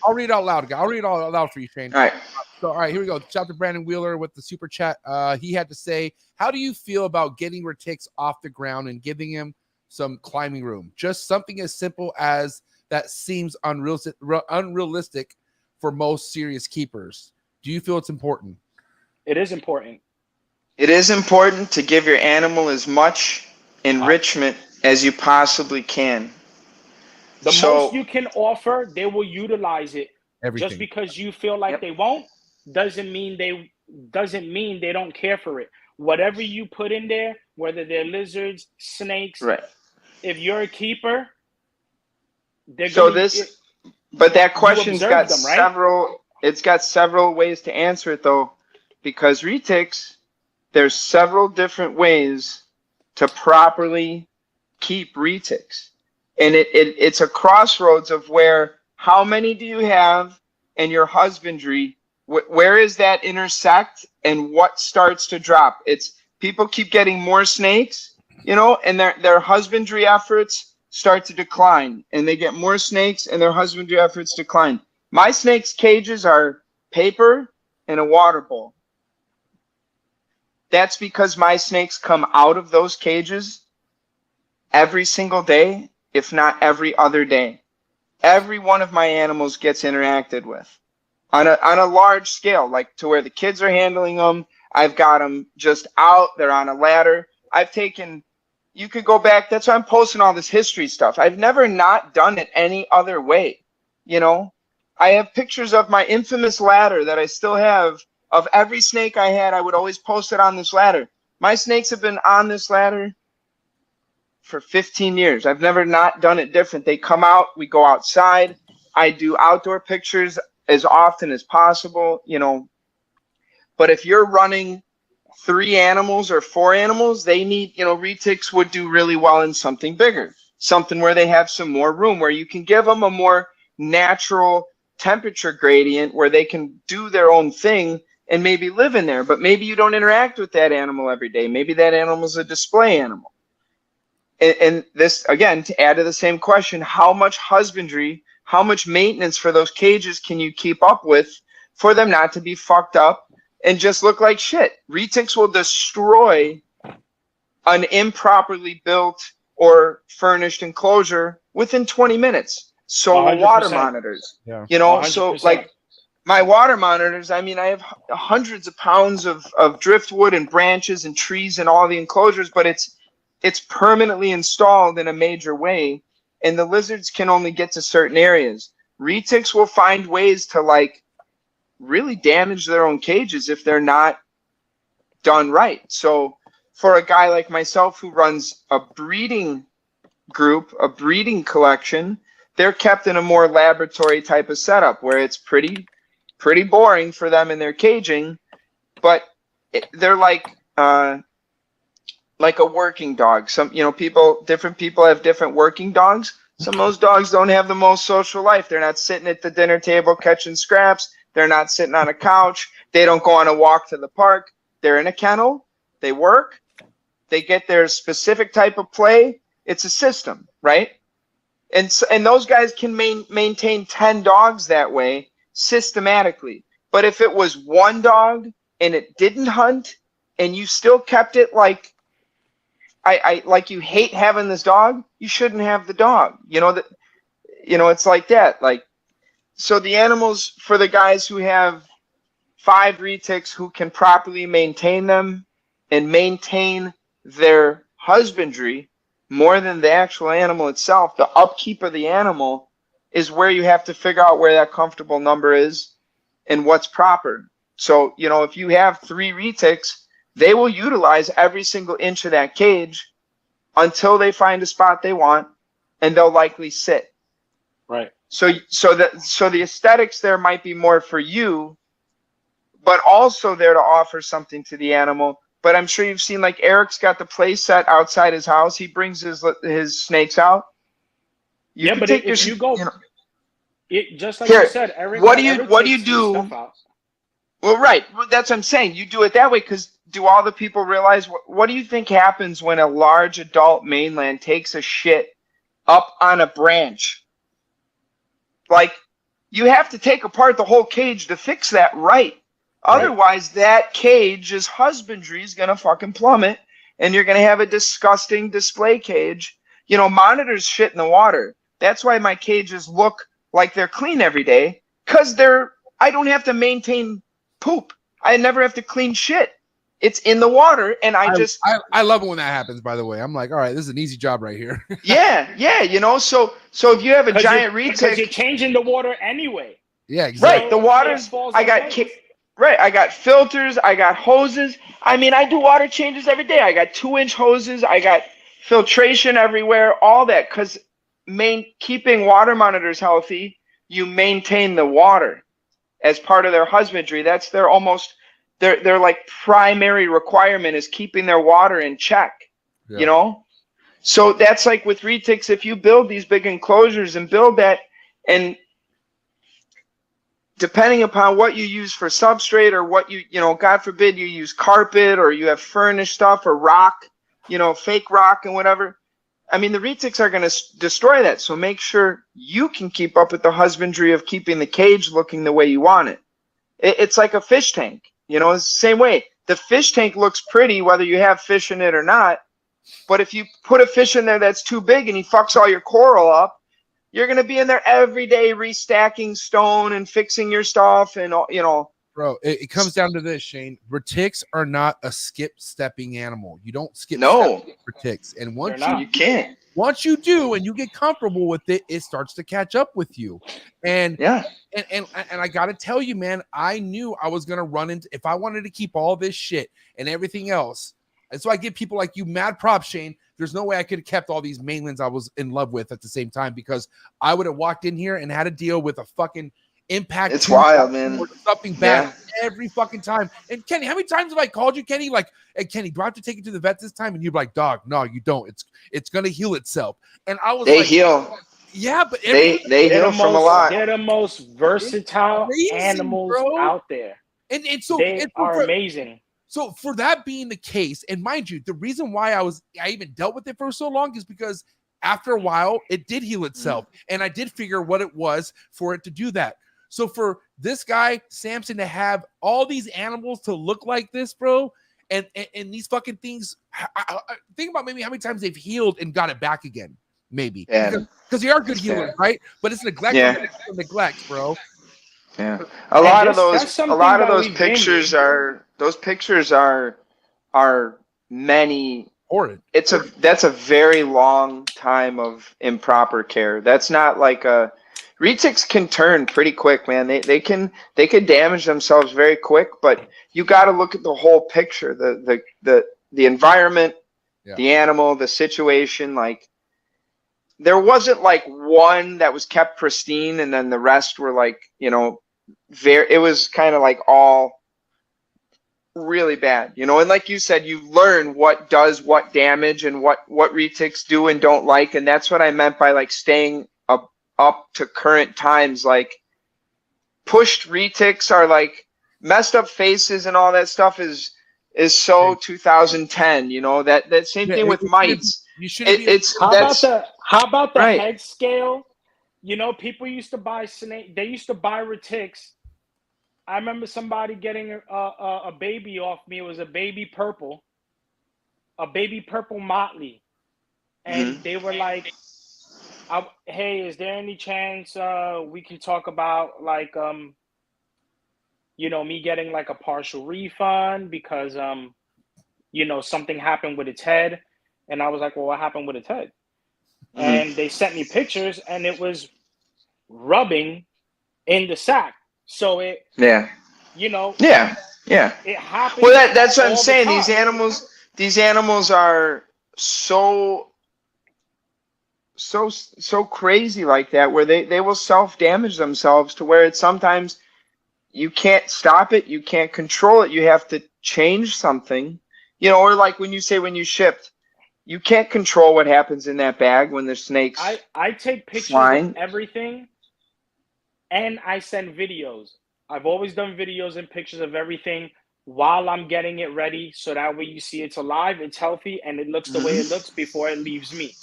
Speaker 2: I'll read it out loud, guys. I'll read it out loud for you, Shane.
Speaker 6: All right.
Speaker 2: So, all right, here we go. Shout out to Brandon Wheeler with the super chat. He had to say, how do you feel about getting retics off the ground and giving him some climbing room? Just something as simple as that seems unrealistic for most serious keepers. Do you feel it's important?
Speaker 3: It is important.
Speaker 6: It is important to give your animal as much enrichment as you possibly can.
Speaker 3: The most you can offer, they will utilize it.
Speaker 2: Everything.
Speaker 3: Just because you feel like they won't doesn't mean they don't care for it. Whatever you put in there, whether they're lizards, snakes,
Speaker 6: right.
Speaker 3: If you're a keeper,
Speaker 6: but that question's got several. It's got several ways to answer it though, because retics, there's several different ways to properly keep retics, and it's a crossroads of where how many do you have and your husbandry. Where is that intersect and what starts to drop? It's people keep getting more snakes, and their husbandry efforts start to decline, and they get more snakes and their husbandry efforts decline. My snakes' cages are paper and a water bowl. That's because my snakes come out of those cages every single day, if not every other day. Every one of my animals gets interacted with on a large scale, like to where the kids are handling them. I've got them just out. They're on a ladder. You could go back. That's why I'm posting all this history stuff. I've never not done it any other way. I have pictures of my infamous ladder that I still have of every snake I had. I would always post it on this ladder. My snakes have been on this ladder for 15 years. I've never not done it different. They come out, we go outside. I do outdoor pictures as often as possible, But if you're running 3 animals or 4 animals, they need, retics would do really well in something bigger, something where they have some more room, where you can give them a more natural temperature gradient where they can do their own thing and maybe live in there. But maybe you don't interact with that animal every day. Maybe that animal is a display animal. And this, again, to add to the same question, how much husbandry, how much maintenance for those cages can you keep up with for them not to be fucked up and just look like shit? Retics will destroy an improperly built or furnished enclosure within 20 minutes. So
Speaker 3: 100%.
Speaker 6: Water monitors,
Speaker 2: Yeah.
Speaker 3: 100%.
Speaker 6: So like my water monitors, I mean, I have hundreds of pounds of driftwood and branches and trees in all the enclosures, but it's permanently installed in a major way, and the lizards can only get to certain areas. Retics will find ways to really damage their own cages if they're not done right. So for a guy like myself who runs a breeding group, a breeding collection, they're kept in a more laboratory type of setup where it's pretty boring for them in their caging, but they're like a working dog. Some, different people have different working dogs. Some of those dogs don't have the most social life. They're not sitting at the dinner table catching scraps. They're not sitting on a couch. They don't go on a walk to the park. They're in a kennel. They work. They get their specific type of play. It's a system, right? And those guys can maintain 10 dogs that way systematically. But if it was one dog and it didn't hunt and you still kept it like you hate having this dog, you shouldn't have the dog. It's like that. So the animals, for the guys who have 5 retics who can properly maintain them and maintain their husbandry more than the actual animal itself, the upkeep of the animal is where you have to figure out where that comfortable number is and what's proper. So, if you have 3 retics, they will utilize every single inch of that cage until they find a spot they want, and they'll likely sit.
Speaker 3: Right.
Speaker 6: So the aesthetics there might be more for you, but also there to offer something to the animal but I'm sure you've seen, like, Eric's got the place set outside his house. He brings his snakes out.
Speaker 3: Yeah, but if you go, just like
Speaker 6: Here,
Speaker 3: you said, Eric.
Speaker 6: what do you
Speaker 3: takes
Speaker 6: do?
Speaker 3: stuff out.
Speaker 6: Well, right. Well, that's what I'm saying. You do it that way because do all the people realize what do you think happens when a large adult mainland takes a shit up on a branch? Like, you have to take apart the whole cage to fix that right. Otherwise, that cage's husbandry is going to fucking plummet, and you're going to have a disgusting display cage. You know, monitors shit in the water. That's why my cages look like they're clean every day, because I don't have to maintain poop. I never have to clean shit. It's in the water, and I
Speaker 2: love it when that happens, by the way. I'm like, all right, this is an easy job right here.
Speaker 6: yeah, you know, so if you have a giant retic,
Speaker 3: because you're changing the water anyway.
Speaker 2: Yeah, exactly.
Speaker 6: Right, the water's, I got filters, I got hoses. I mean, I do water changes every day. I got 2-inch hoses, I got filtration everywhere, all that, because keeping water monitors healthy, you maintain the water as part of their husbandry. That's their like primary requirement, is keeping their water in check. Yeah. You know, so that's like with retics. If you build these big enclosures and build that, and depending upon what you use for substrate, or what you know, God forbid you use carpet, or you have furnished stuff, or rock, you know, fake rock and whatever. I mean, the retics are going to destroy that. So make sure you can keep up with the husbandry of keeping the cage looking the way you want it. It's like a fish tank. You know, it's the same way. The fish tank looks pretty whether you have fish in it or not. But if you put a fish in there that's too big and he fucks all your coral up, you're going to be in there every day restacking stone and fixing your stuff and, you know.
Speaker 2: Bro, it comes down to this, Shane. Retics are not a skip-stepping animal. You don't skip retics. And
Speaker 6: you can't.
Speaker 2: Once you do and you get comfortable with it, it starts to catch up with you. And and I got to tell you, man, I knew I was going to run into, if I wanted to keep all this shit and everything else. And so I give people like you mad props, Shane. There's no way I could have kept all these mainlands I was in love with at the same time, because I would have walked in here and had to deal with a fucking impact.
Speaker 6: It's wild, man.
Speaker 2: Or something bad every fucking time. And Kenny, how many times have I called you, Kenny? Like, hey, Kenny, do I have to take it to the vet this time? And you're like, dog, no, you don't. It's gonna heal itself. And I was like,
Speaker 6: heal.
Speaker 2: Yeah, but
Speaker 6: they heal from a lot.
Speaker 3: They're the most versatile animals out there.
Speaker 2: And so
Speaker 3: they are amazing.
Speaker 2: So for that being the case, and mind you, the reason why I even dealt with it for so long is because after a while it did heal itself, and I did figure what it was for it to do that. So for this guy Samson to have all these animals to look like this, bro, and these fucking things, I think about maybe how many times they've healed and got it back again, maybe, because they are good healers, right? But it's neglect, bro.
Speaker 6: Yeah, a lot of those pictures are many.
Speaker 2: Horrid.
Speaker 6: That's a very long time of improper care. That's not like a. Retics can turn pretty quick, man. They can damage themselves very quick, but you got to look at the whole picture, the environment, the animal, the situation. Like, there wasn't like one that was kept pristine and then the rest were like, you know, it was kind of like all really bad, you know. And like you said, you learn what does what damage and what retics do and don't like, and that's what I meant by like staying up to current times. Like, pushed retics are like messed up faces and all that stuff is so 2010, you know. That same thing with mites.
Speaker 3: How about the head scale? You know, people used to buy they used to buy retics. I remember somebody getting a baby off me. It was a baby purple motley, and they were like, hey, is there any chance we can talk about like you know, me getting like a partial refund because you know, something happened with its head? And I was like, well, what happened with its head? And they sent me pictures, and it was rubbing in the sack. So it you know, it happens.
Speaker 6: Well, that's what I'm saying. These animals are so crazy like that, where they will self-damage themselves to where it's sometimes you can't stop it, you can't control it, you have to change something, You know, or like when you shipped, you can't control what happens in that bag when there's snakes.
Speaker 3: I take pictures
Speaker 6: flying.
Speaker 3: of everything, and I send videos. I've always done videos and pictures of everything while I'm getting it ready, so that way you see it's alive, it's healthy, and it looks the way it looks before it leaves me.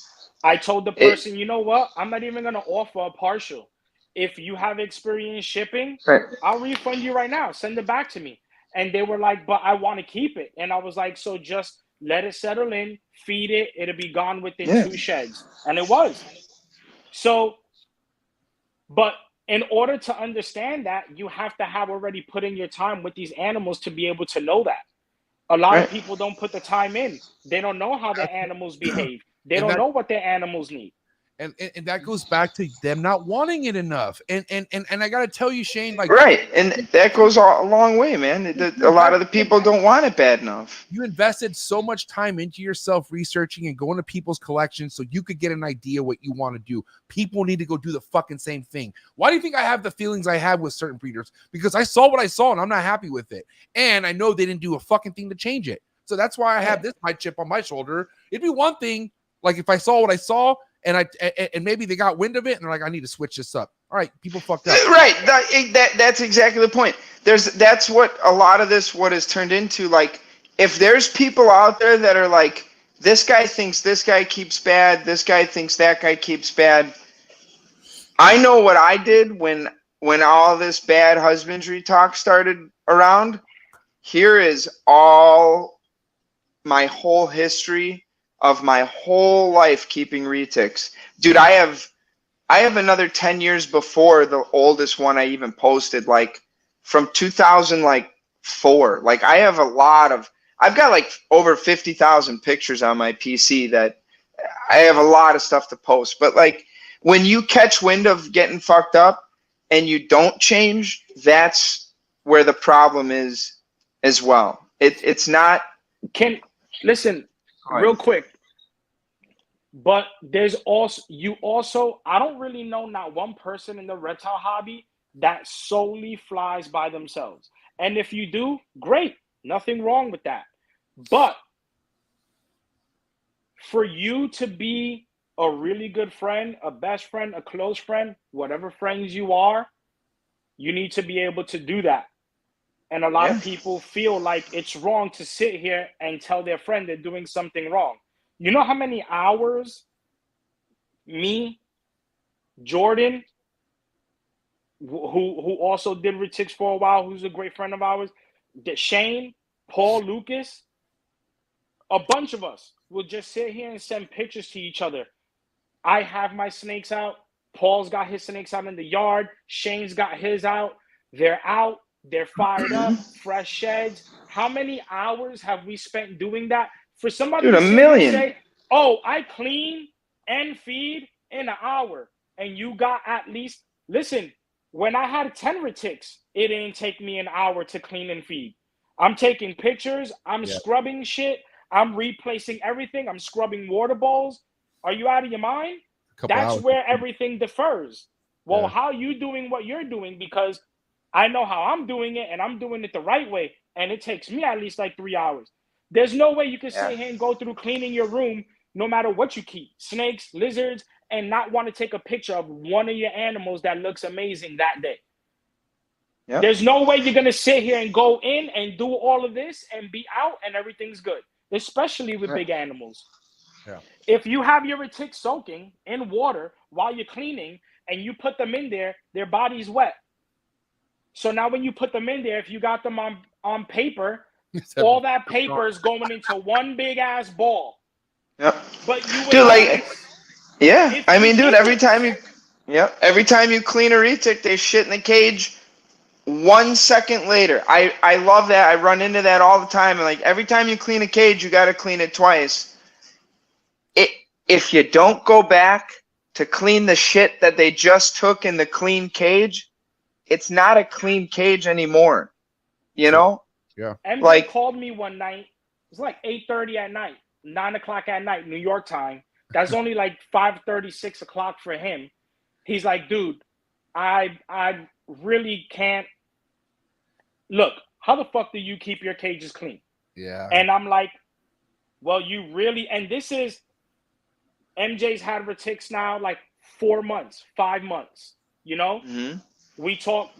Speaker 3: I told the person, you know what? I'm not even going to offer a partial. If you have experience shipping, I'll refund you right now. Send it back to me. And they were like, but I want to keep it. And I was like, so just let it settle in, feed it. It'll be gone within 2 sheds. And it was. So, but in order to understand that, you have to have already put in your time with these animals to be able to know that. A lot of people don't put the time in. They don't know how their animals behave. They don't know what their animals need.
Speaker 2: And that goes back to them not wanting it enough. And I got to tell you, Shane, like,
Speaker 6: and that goes a long way, man. A lot of the people don't want it bad enough.
Speaker 2: You invested so much time into yourself researching and going to people's collections so you could get an idea what you want to do. People need to go do the fucking same thing. Why do you think I have the feelings I have with certain breeders? Because I saw what I saw and I'm not happy with it. And I know they didn't do a fucking thing to change it. So that's why I have this my chip on my shoulder. It'd be one thing, like if I saw what I saw, and maybe they got wind of it and they're like, I need to switch this up. All right, people fucked up.
Speaker 6: Right. That's exactly the point. That's what a lot of this what is turned into. Like, if there's people out there that are like, this guy thinks this guy keeps bad, this guy thinks that guy keeps bad. I know what I did when all this bad husbandry talk started around. Here is all my whole history of my whole life keeping retics. Dude, I have another 10 years before the oldest one I even posted, like from 2004. Like I've got like over 50,000 pictures on my PC that I have a lot of stuff to post. But like when you catch wind of getting fucked up and you don't change, that's where the problem is as well. It's not.
Speaker 3: Listen, real quick. But there's also, I don't really know not one person in the reptile hobby that solely flies by themselves. And if you do, great. Nothing wrong with that. But for you to be a really good friend, a best friend, a close friend, whatever friends you are, you need to be able to do that. And a lot of people feel like it's wrong to sit here and tell their friend they're doing something wrong. You know how many hours me, Jordan, who also did retics for a while, who's a great friend of ours, Shane, Paul, Lucas, a bunch of us will just sit here and send pictures to each other. I have my snakes out. Paul's got his snakes out in the yard. Shane's got his out. They're out. They're fired up. Fresh sheds. How many hours have we spent doing that? For somebody to say, oh, I clean and feed in an hour, and you got at least, listen, when I had 10 retics, it didn't take me an hour to clean and feed. I'm taking pictures. I'm scrubbing shit. I'm replacing everything. I'm scrubbing water bowls. Are you out of your mind? That's where everything differs. Well, how you doing what you're doing? Because I know how I'm doing it, and I'm doing it the right way, and it takes me at least like 3 hours. There's no way you can sit here and go through cleaning your room, no matter what you keep, snakes, lizards, and not want to take a picture of one of your animals that looks amazing that day. Yep. There's no way you're going to sit here and go in and do all of this and be out and everything's good, especially with big animals. Yeah. If you have your retics soaking in water while you're cleaning and you put them in there, their body's wet. So now when you put them in there, if you got them on paper, all that paper is going into one big ass ball. Yep. But you would
Speaker 6: I mean, dude, every time you clean a retic, they shit in the cage 1 second later. I love that. I run into that all the time. And like every time you clean a cage, you got to clean it twice. If you don't go back to clean the shit that they just took in the clean cage, it's not a clean cage anymore. You know?
Speaker 3: Yeah. MJ called me one night. It was like 8:30 at night, 9 o'clock at night, New York time. That's only like 5:30, 6 o'clock for him. He's like, dude, I really can't. Look, how the fuck do you keep your cages clean?
Speaker 2: Yeah.
Speaker 3: And I'm like, well, you really, and this is, MJ's had retics now like 4 months, 5 months, you know?
Speaker 6: Mm-hmm.
Speaker 3: We talk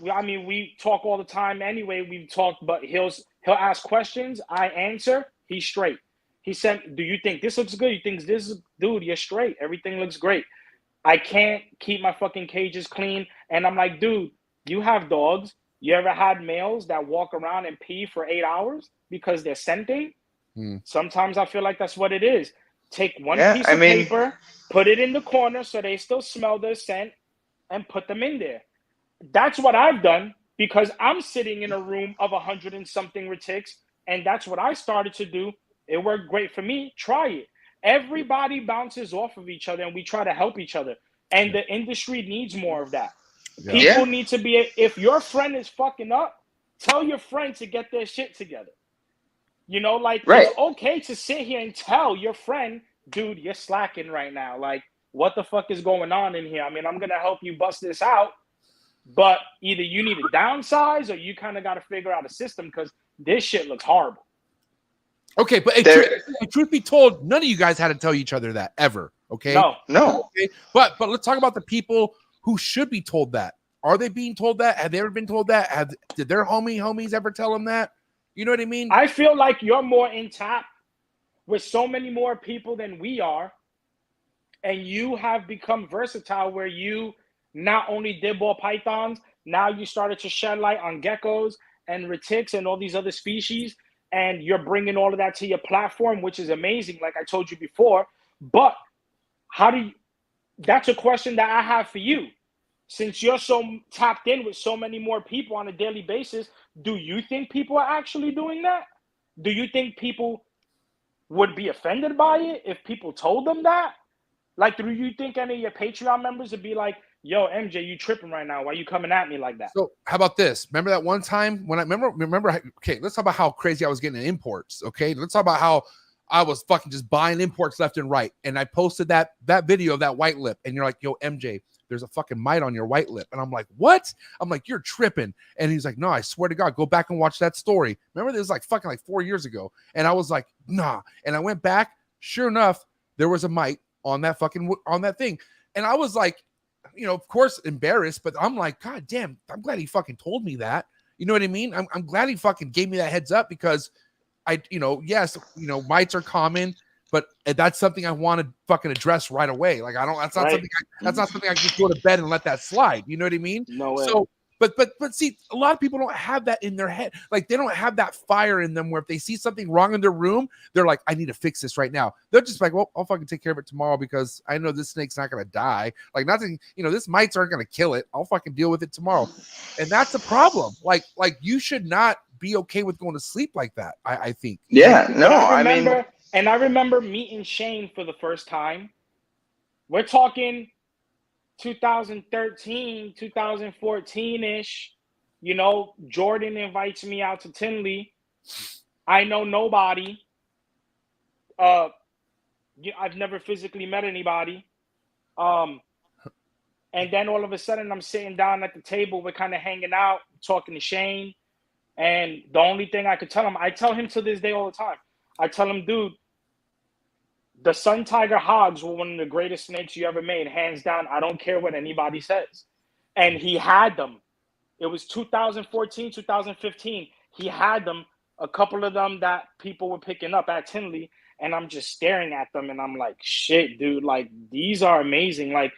Speaker 3: all the time anyway. We've talked, but he'll ask questions. I answer. He's straight. He said, do you think this looks good? You think this, dude, you're straight. Everything looks great. I can't keep my fucking cages clean. And I'm like, dude, you have dogs. You ever had males that walk around and pee for 8 hours because they're scenting? Sometimes I feel like that's what it is. Take one piece of paper, put it in the corner so they still smell the scent, and put them in there. That's what I've done because I'm sitting in a room of 100 and something retics, and that's what I started to do. It worked great for me. Try it. Everybody bounces off of each other, and we try to help each other. And the industry needs more of that.
Speaker 2: Yeah.
Speaker 3: People need to be, if your friend is fucking up, tell your friend to get their shit together. You know, like, it's okay to sit here and tell your friend, dude, you're slacking right now. Like, what the fuck is going on in here? I mean, I'm going to help you bust this out, but either you need to downsize or you kind of got to figure out a system because this shit looks horrible.
Speaker 2: Okay, but truth be told, none of you guys had to tell each other that ever, okay?
Speaker 6: No.
Speaker 2: Okay? But let's talk about the people who should be told that. Are they being told that? Have they ever been told that? Did their homies ever tell them that? You know what I mean?
Speaker 3: I feel like you're more in tap with so many more people than we are, and you have become versatile where you not only did ball pythons, now you started to shed light on geckos and retics and all these other species, and you're bringing all of that to your platform, which is amazing, like I told you before. But that's a question that I have for you. Since you're so tapped in with so many more people on a daily basis, do you think people are actually doing that? Do you think people would be offended by it if people told them that? Like, do you think any of your Patreon members would be like, yo, MJ, you tripping right now? Why you coming at me like that?
Speaker 2: So how about this? Remember that one time when okay, let's talk about how crazy I was getting imports. Okay, let's talk about how I was fucking just buying imports left and right. And I posted that video of that white lip, and you're like, yo, MJ, there's a fucking mite on your white lip. And I'm like, what? I'm like, you're tripping. And he's like, no, I swear to God, go back and watch that story. Remember, this was like fucking like 4 years ago. And I was like, nah. And I went back. Sure enough, there was a mite on that thing. And I was like, you know, of course, embarrassed, but I'm like, God damn, I'm glad he fucking told me that. You know what I mean? I'm glad he fucking gave me that heads up because yes, mites are common, but that's something I want to fucking address right away. Like, that's not something I can just go to bed and let that slide. You know what I mean?
Speaker 3: No way.
Speaker 2: So, but see, a lot of people don't have that in their head. Like, they don't have that fire in them where if they see something wrong in their room, they're like, I need to fix this right now. They're just like, well, I'll fucking take care of it tomorrow because I know this snake's not going to die. Like, nothing, this mites aren't going to kill it. I'll fucking deal with it tomorrow. And that's a problem. Like you should not be okay with going to sleep like that. I think.
Speaker 6: Yeah, no,
Speaker 3: I remember meeting Shane for the first time. We're talking 2013, 2014-ish. Jordan invites me out to Tinley. I know nobody. I've never physically met anybody. And then all of a sudden I'm sitting down at the table. We're kind of hanging out, talking to Shane. And the only thing I could tell him, I tell him to this day all the time. I tell him, dude, the Sun Tiger hogs were one of the greatest snakes you ever made, hands down. I don't care what anybody says. And he had them. It was 2014, 2015. He had them, a couple of them that people were picking up at Tinley. And I'm just staring at them. And I'm like, shit, dude, like, these are amazing. Like,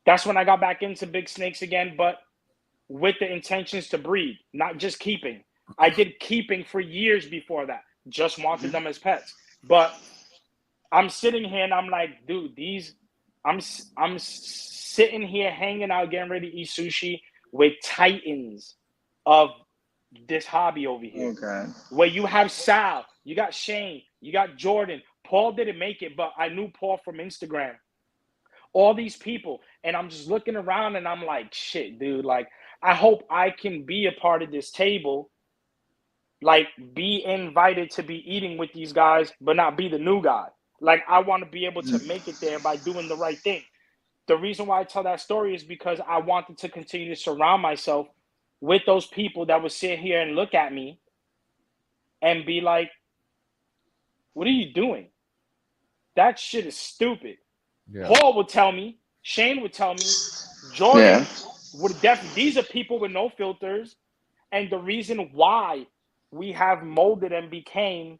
Speaker 3: that's when I got back into big snakes again, but with the intentions to breed, not just keeping. I did keeping for years before that. Just wanted them as pets. But I'm sitting here and I'm like, dude, I'm sitting here hanging out, getting ready to eat sushi with titans of this hobby over here.
Speaker 6: Okay.
Speaker 3: Where you have Sal, you got Shane, you got Jordan. Paul didn't make it, but I knew Paul from Instagram. All these people. And I'm just looking around and I'm like, shit, dude, like, I hope I can be a part of this table, like be invited to be eating with these guys, but not be the new guy. Like, I want to be able to make it there by doing the right thing. The reason why I tell that story is because I wanted to continue to surround myself with those people that would sit here and look at me and be like, what are you doing? that shit is stupid.
Speaker 2: Yeah.
Speaker 3: Paul would tell me, Shane would tell me, Jordan would definitely. These are people with no filters, and the reason why we have molded and became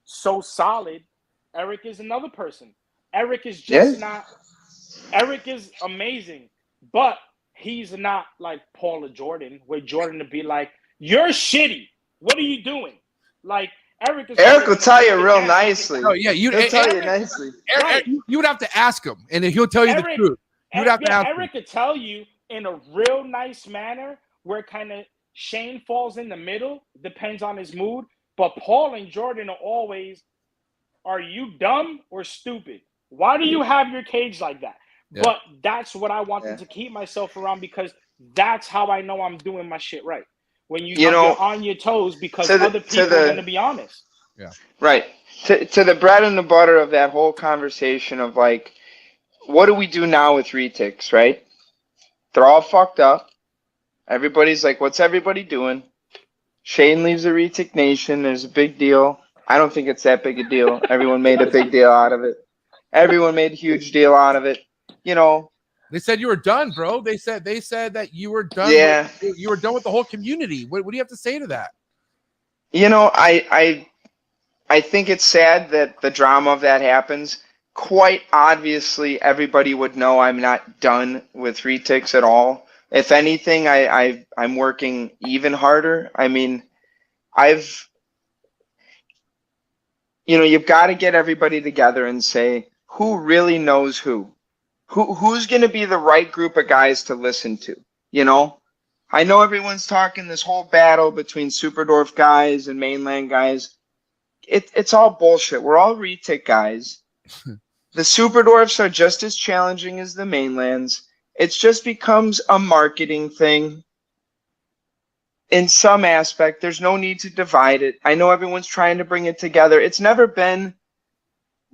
Speaker 3: so solid. Eric is another person. Eric is just not. Eric is amazing, but he's not like Paul or Jordan, where Jordan would be like, "You're shitty. What are you doing?" Like Eric
Speaker 6: will tell you real nicely.
Speaker 2: Oh yeah,
Speaker 6: he'll tell you nicely.
Speaker 2: Eric, you would have to ask him, and he'll tell you the truth. You'd have to ask
Speaker 3: Eric could tell you in a real nice manner where kind of Shane falls in the middle, depends on his mood. But Paul and Jordan are always, are you dumb or stupid? Why do you have your cage like that? Yeah. But that's what I wanted to keep myself around, because that's how I know I'm doing my shit right. When you're on your toes, because other people are going to be honest.
Speaker 2: Yeah.
Speaker 6: Right. To the bread and the butter of that whole conversation of like, what do we do now with retics, right? They're all fucked up. Everybody's like, what's everybody doing? Shane leaves the retic nation. There's a big deal. I don't think it's that big a deal. Everyone made a big deal out of it. Everyone made a huge deal out of it. You know,
Speaker 2: they said you were done, bro. They said that you were done.
Speaker 6: Yeah.
Speaker 2: You were done with the whole community. What do you have to say to that?
Speaker 6: You know, I think it's sad that the drama of that happens. Quite obviously, everybody would know I'm not done with retics at all. If anything, I'm working even harder. I mean, you've got to get everybody together and say, who really knows who? Who's going to be the right group of guys to listen to? You know, I know everyone's talking this whole battle between Superdorf guys and mainland guys. It's all bullshit. We're all retic guys. The Superdorfs are just as challenging as the mainlands. It just becomes a marketing thing. In some aspect, there's no need to divide it. I know everyone's trying to bring it together. It's never been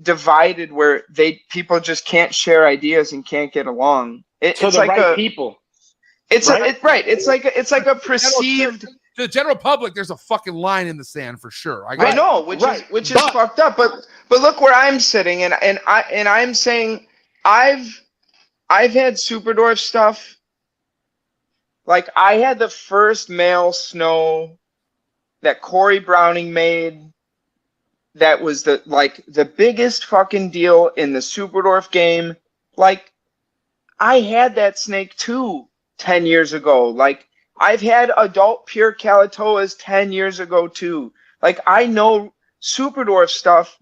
Speaker 6: divided where people just can't share ideas and can't get along. It's like
Speaker 3: people.
Speaker 6: It's right. It's like a perceived.
Speaker 2: To the general public, there's a fucking line in the sand for sure.
Speaker 6: I know, which is fucked up. But look where I'm sitting, and I'm saying I've had Superdorf stuff. Like I had the first male snow that Corey Browning made. That was the biggest fucking deal in the Superdorf game. Like I had that snake too 10 years ago. Like I've had adult pure Calatoas 10 years ago too. Like I know Superdorf stuff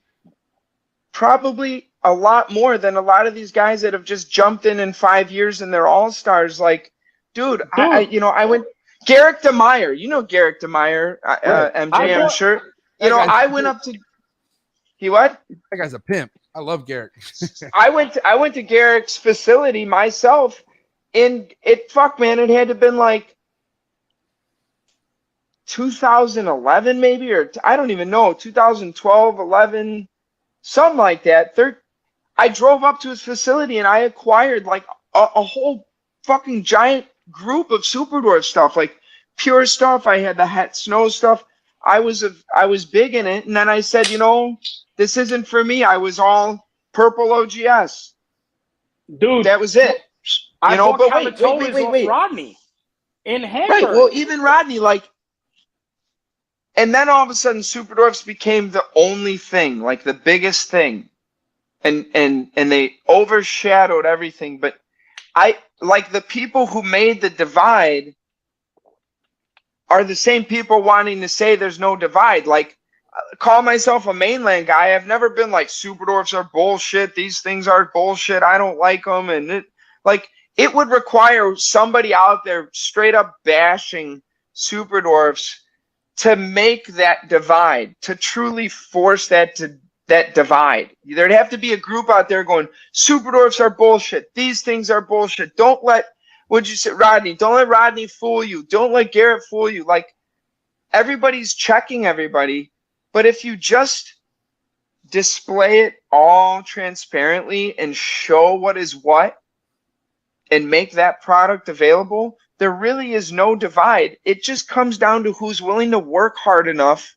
Speaker 6: probably a lot more than a lot of these guys that have just jumped in 5 years and they're all stars. Like, dude. I went Garrick DeMeyer. You know Garrick DeMeyer, MJ. I'm sure. I went up to. He what?
Speaker 2: That guy's a pimp. I love Garrick.
Speaker 6: I went to Garrick's facility myself, and it had to been like 2011 maybe, or I don't even know, 2012, 11, something like that. I drove up to his facility and I acquired like a whole fucking giant group of Superdorf stuff, like pure stuff. I had the Het Snow stuff. I was big in it, and then I said, this isn't for me. I was all purple OGS.
Speaker 3: Dude,
Speaker 6: that was it.
Speaker 3: But wait. Rodney in Hamburg.
Speaker 6: Right. Well, even Rodney, and then all of a sudden, Superdorfs became the only thing, like the biggest thing, and they overshadowed everything. But the people who made the divide are the same people wanting to say there's no divide. Like, call myself a mainland guy. I've never been like Superdorfs are bullshit. These things are bullshit. I don't like them. And it would require somebody out there straight up bashing Superdorfs to make that divide, to truly force that divide. There'd have to be a group out there going, Superdorfs are bullshit. These things are bullshit. Don't let, what'd you say, Rodney? Don't let Rodney fool you. Don't let Garrett fool you. Like, everybody's checking everybody. But if you just display it all transparently and show what is what and make that product available, there really is no divide. It just comes down to who's willing to work hard enough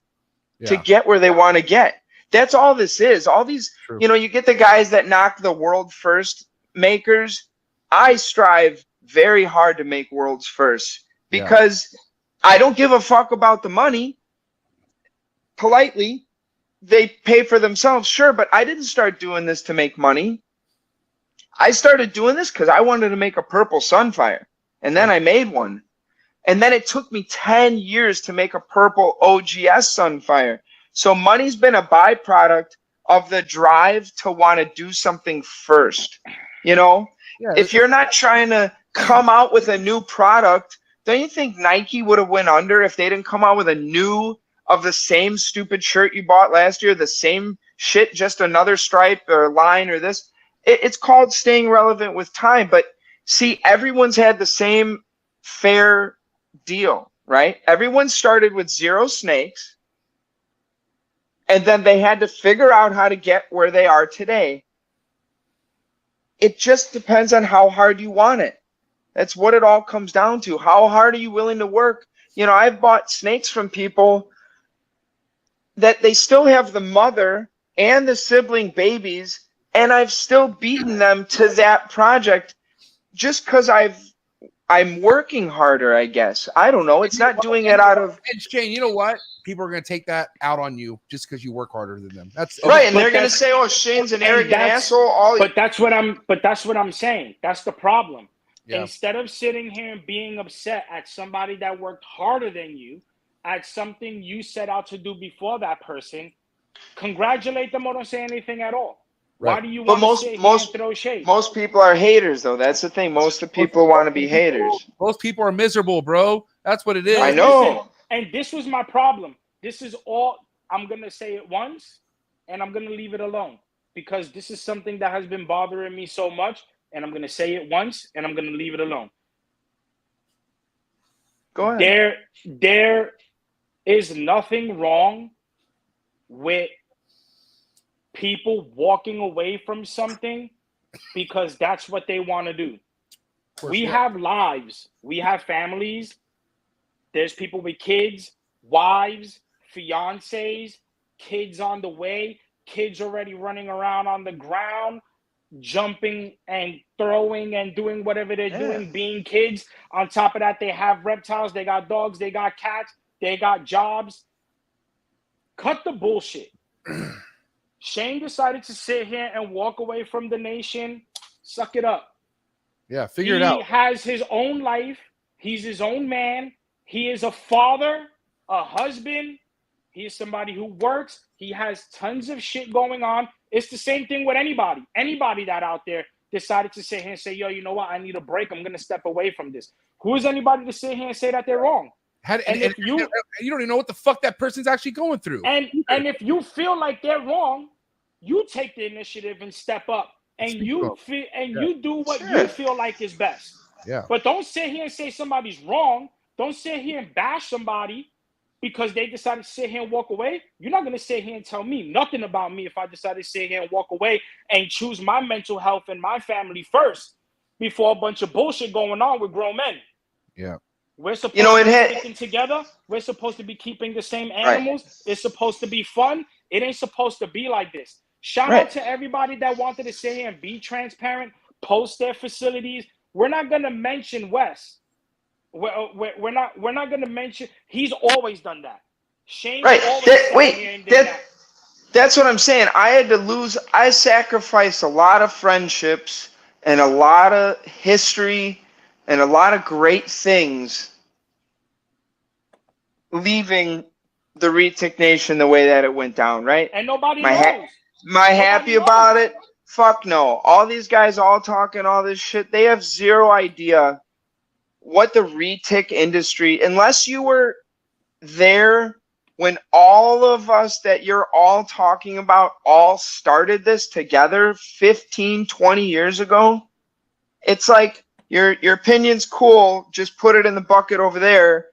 Speaker 6: to get where they want to get. That's all this is. All these,
Speaker 2: True.
Speaker 6: you know, you get the guys that knock the world first makers. I strive very hard to make worlds first because I don't give a fuck about the money. Politely, they pay for themselves, sure, but I didn't start doing this to make money. I started doing this because I wanted to make a purple Sunfire, and then I made one. And then it took me 10 years to make a purple OGS Sunfire. So money's been a byproduct of the drive to want to do something first. You know, if you're not trying to come out with a new product, don't you think Nike would have went under if they didn't come out with a new of the same stupid shirt you bought last year, the same shit, just another stripe or line or this? It's called staying relevant with time. But see, everyone's had the same fair deal, right? Everyone started with 0 snakes, and then they had to figure out how to get where they are today. It just depends on how hard you want it. That's what it all comes down to. How hard are you willing to work? You know, I've bought snakes from people that they still have the mother and the sibling babies, and I've still beaten them to that project just because I'm working harder, I guess. I don't know. It's not doing it out of...
Speaker 2: And Shane, you know what? People are going to take that out on you just because you work harder than them. That's
Speaker 6: right, and they're going to say, "Oh, Shane's an arrogant asshole."
Speaker 3: But that's what I'm saying. That's the problem. Yeah. Instead of sitting here and being upset at somebody that worked harder than you, at something you set out to do before that person, congratulate them or don't say anything at all. Right. Why do you want to sit here and throw shade?
Speaker 6: Most people are haters, though. That's the thing. Most of the people want to be haters.
Speaker 2: Most people are miserable, bro. That's what it is.
Speaker 6: I know.
Speaker 3: Listen, and this was my problem. This is all. I'm going to say it once, and I'm going to leave it alone. Because this is something that has been bothering me so much, and I'm going to say it once, and I'm going to leave it alone.
Speaker 6: Go ahead.
Speaker 3: There is nothing wrong with people walking away from something because that's what they want to do. We have lives. We have families. There's people with kids, wives, fiancés, kids on the way, kids already running around on the ground, jumping and throwing and doing whatever they're doing, being kids. On top of that, they have reptiles, they got dogs, they got cats, they got jobs. Cut the bullshit. Shane decided to sit here and walk away from the nation. Suck it up.
Speaker 2: Yeah, figure it out.
Speaker 3: He has his own life. He's his own man. He is a father, a husband. He is somebody who works. He has tons of shit going on. It's the same thing with anybody. Anybody that out there decided to sit here and say, yo, you know what? I need a break. I'm going to step away from this. Who is anybody to sit here and say that they're wrong?
Speaker 2: You don't even know what the fuck that person's actually going through.
Speaker 3: And if you feel like they're wrong, you take the initiative and step up, and you do what you feel like is best.
Speaker 2: Yeah.
Speaker 3: But don't sit here and say somebody's wrong. Don't sit here and bash somebody because they decided to sit here and walk away. You're not going to sit here and tell me nothing about me if I decided to sit here and walk away and choose my mental health and my family first before a bunch of bullshit going on with grown men.
Speaker 2: Yeah.
Speaker 3: We're supposed to be sticking together. We're supposed to be keeping the same animals. Right. It's supposed to be fun. It ain't supposed to be like this. Shout out to everybody that wanted to sit here and be transparent, post their facilities. We're not going to mention Wes. We're not going to mention. He's always done that. Shane always
Speaker 6: that's what I'm saying. I sacrificed a lot of friendships and a lot of history and a lot of great things leaving the Retic Nation the way that it went down, right?
Speaker 3: And nobody knows.
Speaker 6: Am I happy about it? Fuck no. All these guys all talking all this shit, they have zero idea what the Retic industry, unless you were there when all of us that you're all talking about all started this together 15, 20 years ago. It's like your opinion's cool, just put it in the bucket over there.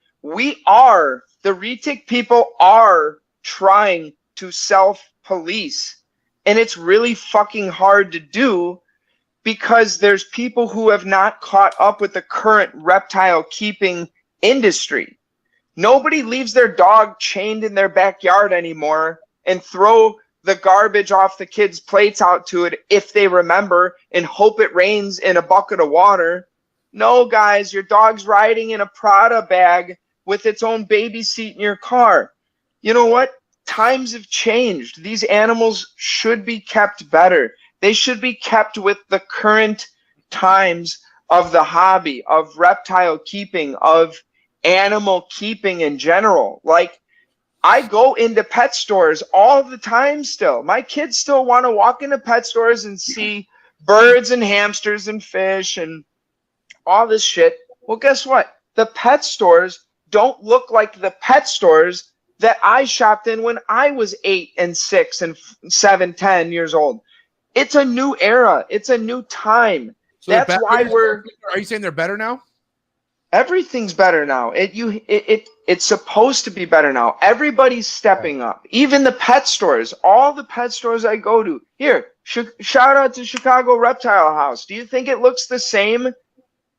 Speaker 6: The Retic people are trying to self-police. And it's really fucking hard to do because there's people who have not caught up with the current reptile keeping industry. Nobody leaves their dog chained in their backyard anymore and throw the garbage off the kids' plates out to it if they remember and hope it rains in a bucket of water. No, guys, your dog's riding in a Prada bag with its own baby seat in your car. You know what? Times have changed. These animals should be kept better. They should be kept with the current times of the hobby, of reptile keeping, of animal keeping in general. Like, I go into pet stores all the time still. My kids still want to walk into pet stores and see birds and hamsters and fish and all this shit. Well, guess what? The pet stores don't look like the pet stores that I shopped in when I was 8 and 6 and 7, 10 years old. It's a new era. It's a new time.
Speaker 2: So
Speaker 6: that's why we're.
Speaker 2: Are you saying they're better now?
Speaker 6: Everything's better now. It's supposed to be better now. Everybody's stepping up. Even the pet stores. All the pet stores I go to. Here, shout out to Chicago Reptile House. Do you think it looks the same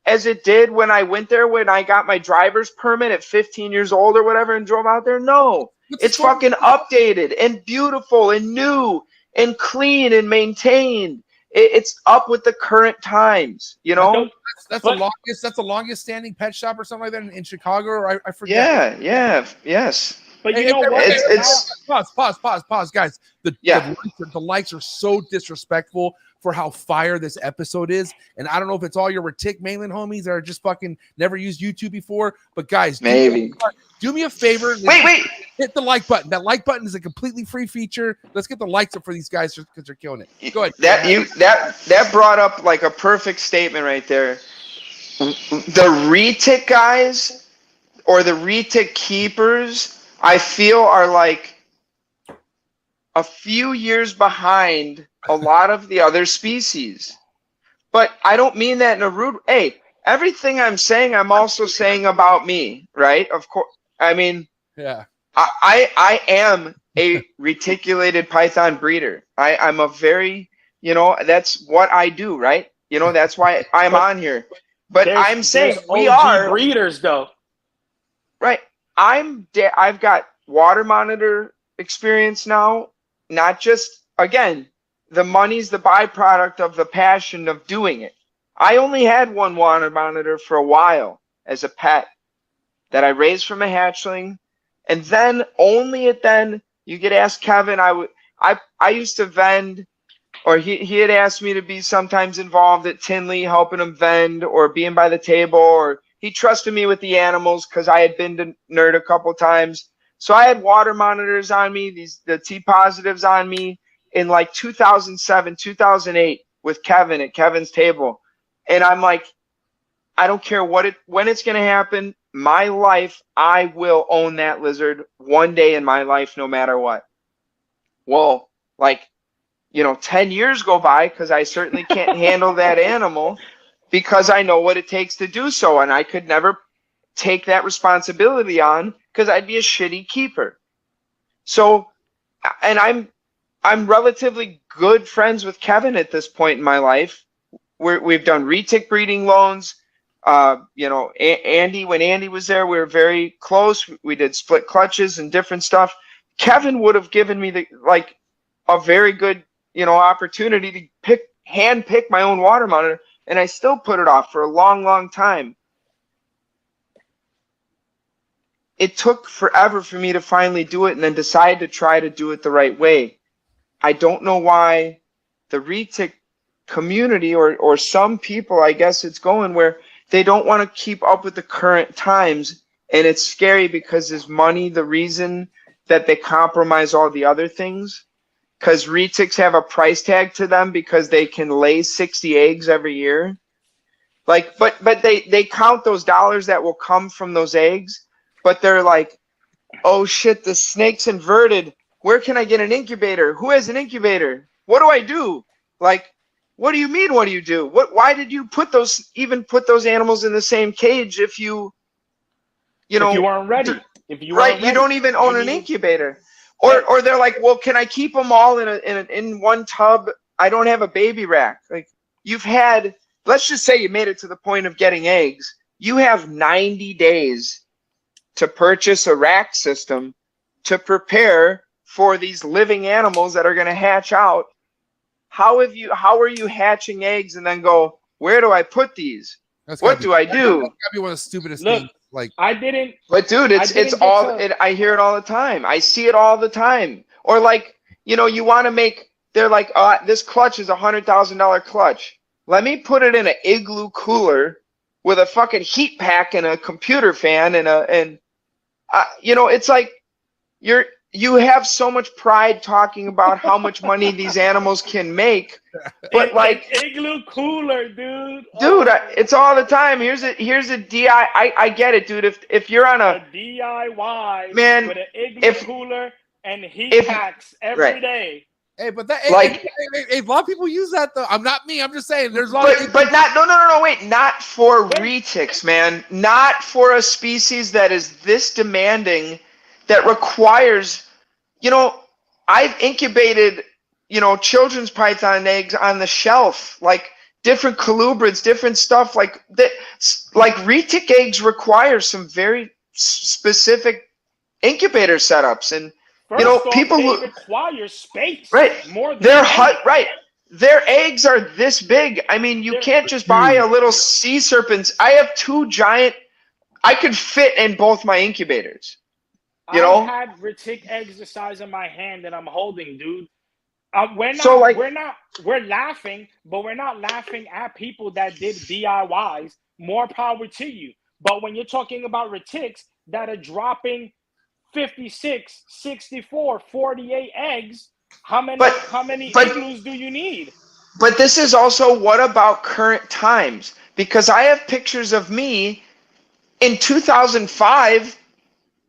Speaker 6: as it did when I went there when I got my driver's permit at 15 years old or whatever and drove out there? No. It's fucking updated and beautiful and new and clean and maintained. It's up with the current times, you know.
Speaker 2: That's the longest standing pet shop or something like that in Chicago. Or I forget.
Speaker 6: Yes.
Speaker 3: But you know what?
Speaker 6: It's
Speaker 2: pause, guys. The likes are so disrespectful for how fire this episode is, and I don't know if it's all your Retic mainland homies that are just fucking never used YouTube before. But guys, do me a favor.
Speaker 6: Wait.
Speaker 2: Hit the like button. That like button is a completely free feature. Let's get the likes up for these guys just because they're killing it. Go ahead.
Speaker 6: That brought up like a perfect statement right there. The retic guys or the retic keepers, I feel, are like a few years behind a lot of the other species. But I don't mean that in a rude. Hey, everything I'm saying, I'm also saying about me, right? Of course. I mean,
Speaker 2: yeah.
Speaker 6: I am a reticulated python breeder. I'm a very, that's what I do, right? That's why I'm on here. But I'm saying we are
Speaker 3: breeders, though.
Speaker 6: Right. I've got water monitor experience now. Not just, again, the money's the byproduct of the passion of doing it. I only had one water monitor for a while as a pet that I raised from a hatchling. And then you get asked Kevin, I used to vend, or he had asked me to be sometimes involved at Tinley, helping him vend or being by the table, or he trusted me with the animals because I had been to Nerd a couple times. So I had water monitors on me, the T positives on me in like 2007, 2008 with Kevin at Kevin's table. And I'm like, I don't care when it's going to happen. My life, I will own that lizard one day in my life, no matter what. Well, 10 years go by because I certainly can't handle that animal because I know what it takes to do so. And I could never take that responsibility on because I'd be a shitty keeper. So, and I'm relatively good friends with Kevin at this point in my life. We've done retic breeding loans. Andy, when Andy was there, we were very close. We did split clutches and different stuff. Kevin would have given me a very good, opportunity to hand pick my own water monitor, and I still put it off for a long, long time. It took forever for me to finally do it and then decide to try to do it the right way. I don't know why the retic community or some people, I guess it's going where they don't want to keep up with the current times, and it's scary because is money the reason that they compromise all the other things? Because retics have a price tag to them because they can lay 60 eggs every year. But they count those dollars that will come from those eggs, but they're like, oh shit, the snake's inverted. Where can I get an incubator? Who has an incubator? What do I do? What do you mean? What do you do? Why did you put those animals in the same cage if you
Speaker 3: weren't ready?
Speaker 6: You don't even own an incubator. Or they're like, well, can I keep them all in one tub? I don't have a baby rack. Let's just say you made it to the point of getting eggs. You have 90 days to purchase a rack system to prepare for these living animals that are going to hatch out. How are you hatching eggs and then go, where do I put these? What do I do?
Speaker 2: That's gotta be one of the stupidest
Speaker 3: Look,
Speaker 2: things. Like,
Speaker 3: I didn't.
Speaker 6: But dude, it's all. I hear it all the time. I see it all the time. Or like, you know, you want to make. They're like, this clutch is $100,000 clutch. Let me put it in an igloo cooler with a fucking heat pack and a computer fan and you know, it's like you have so much pride talking about how much money these animals can make, but like
Speaker 3: igloo cooler, dude.
Speaker 6: It's all the time. Here's a DIY. I get it, dude. If you're on a
Speaker 3: DIY
Speaker 6: man
Speaker 3: with an igloo cooler and heat packs every day.
Speaker 2: Hey, but that
Speaker 6: like
Speaker 2: a lot of people use that though. I'm not me. I'm just saying there's a lot of
Speaker 6: but not no wait, not for retics, man. Not for a species that is this demanding, that requires, you know, I've incubated, you know, children's python eggs on the shelf, like different colubrids, different stuff like that. Like retic eggs require some very specific incubator setups, and
Speaker 3: First
Speaker 6: you know,
Speaker 3: off,
Speaker 6: people
Speaker 3: they require space.
Speaker 6: Right.
Speaker 3: More than
Speaker 6: their right. Their eggs are this big. I mean, you can't just buy a little sea serpents. I have two giant. I could fit in both my incubators. You know,
Speaker 3: I had retic eggs the size of my hand that I'm holding, dude. We're laughing, but we're not laughing at people that did DIYs. More power to you. But when you're talking about retics that are dropping 56, 64, 48 eggs, how many igloos do you need?
Speaker 6: But this is also, what about current times? Because I have pictures of me in 2005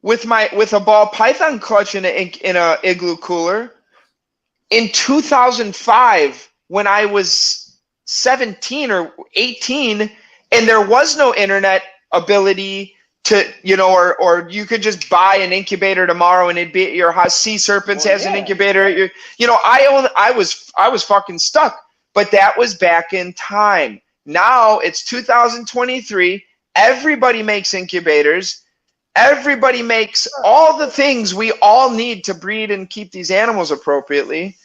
Speaker 6: with a ball python clutch in a igloo cooler. In 2005, when I was 17 or 18, and there was no internet ability to, you know, or you could just buy an incubator tomorrow and it'd be at your house. Sea Serpents has an incubator at your, you know, I was fucking stuck, but that was back in time. Now it's 2023. Everybody makes incubators. Everybody makes all the things we all need to breed and keep these animals appropriately.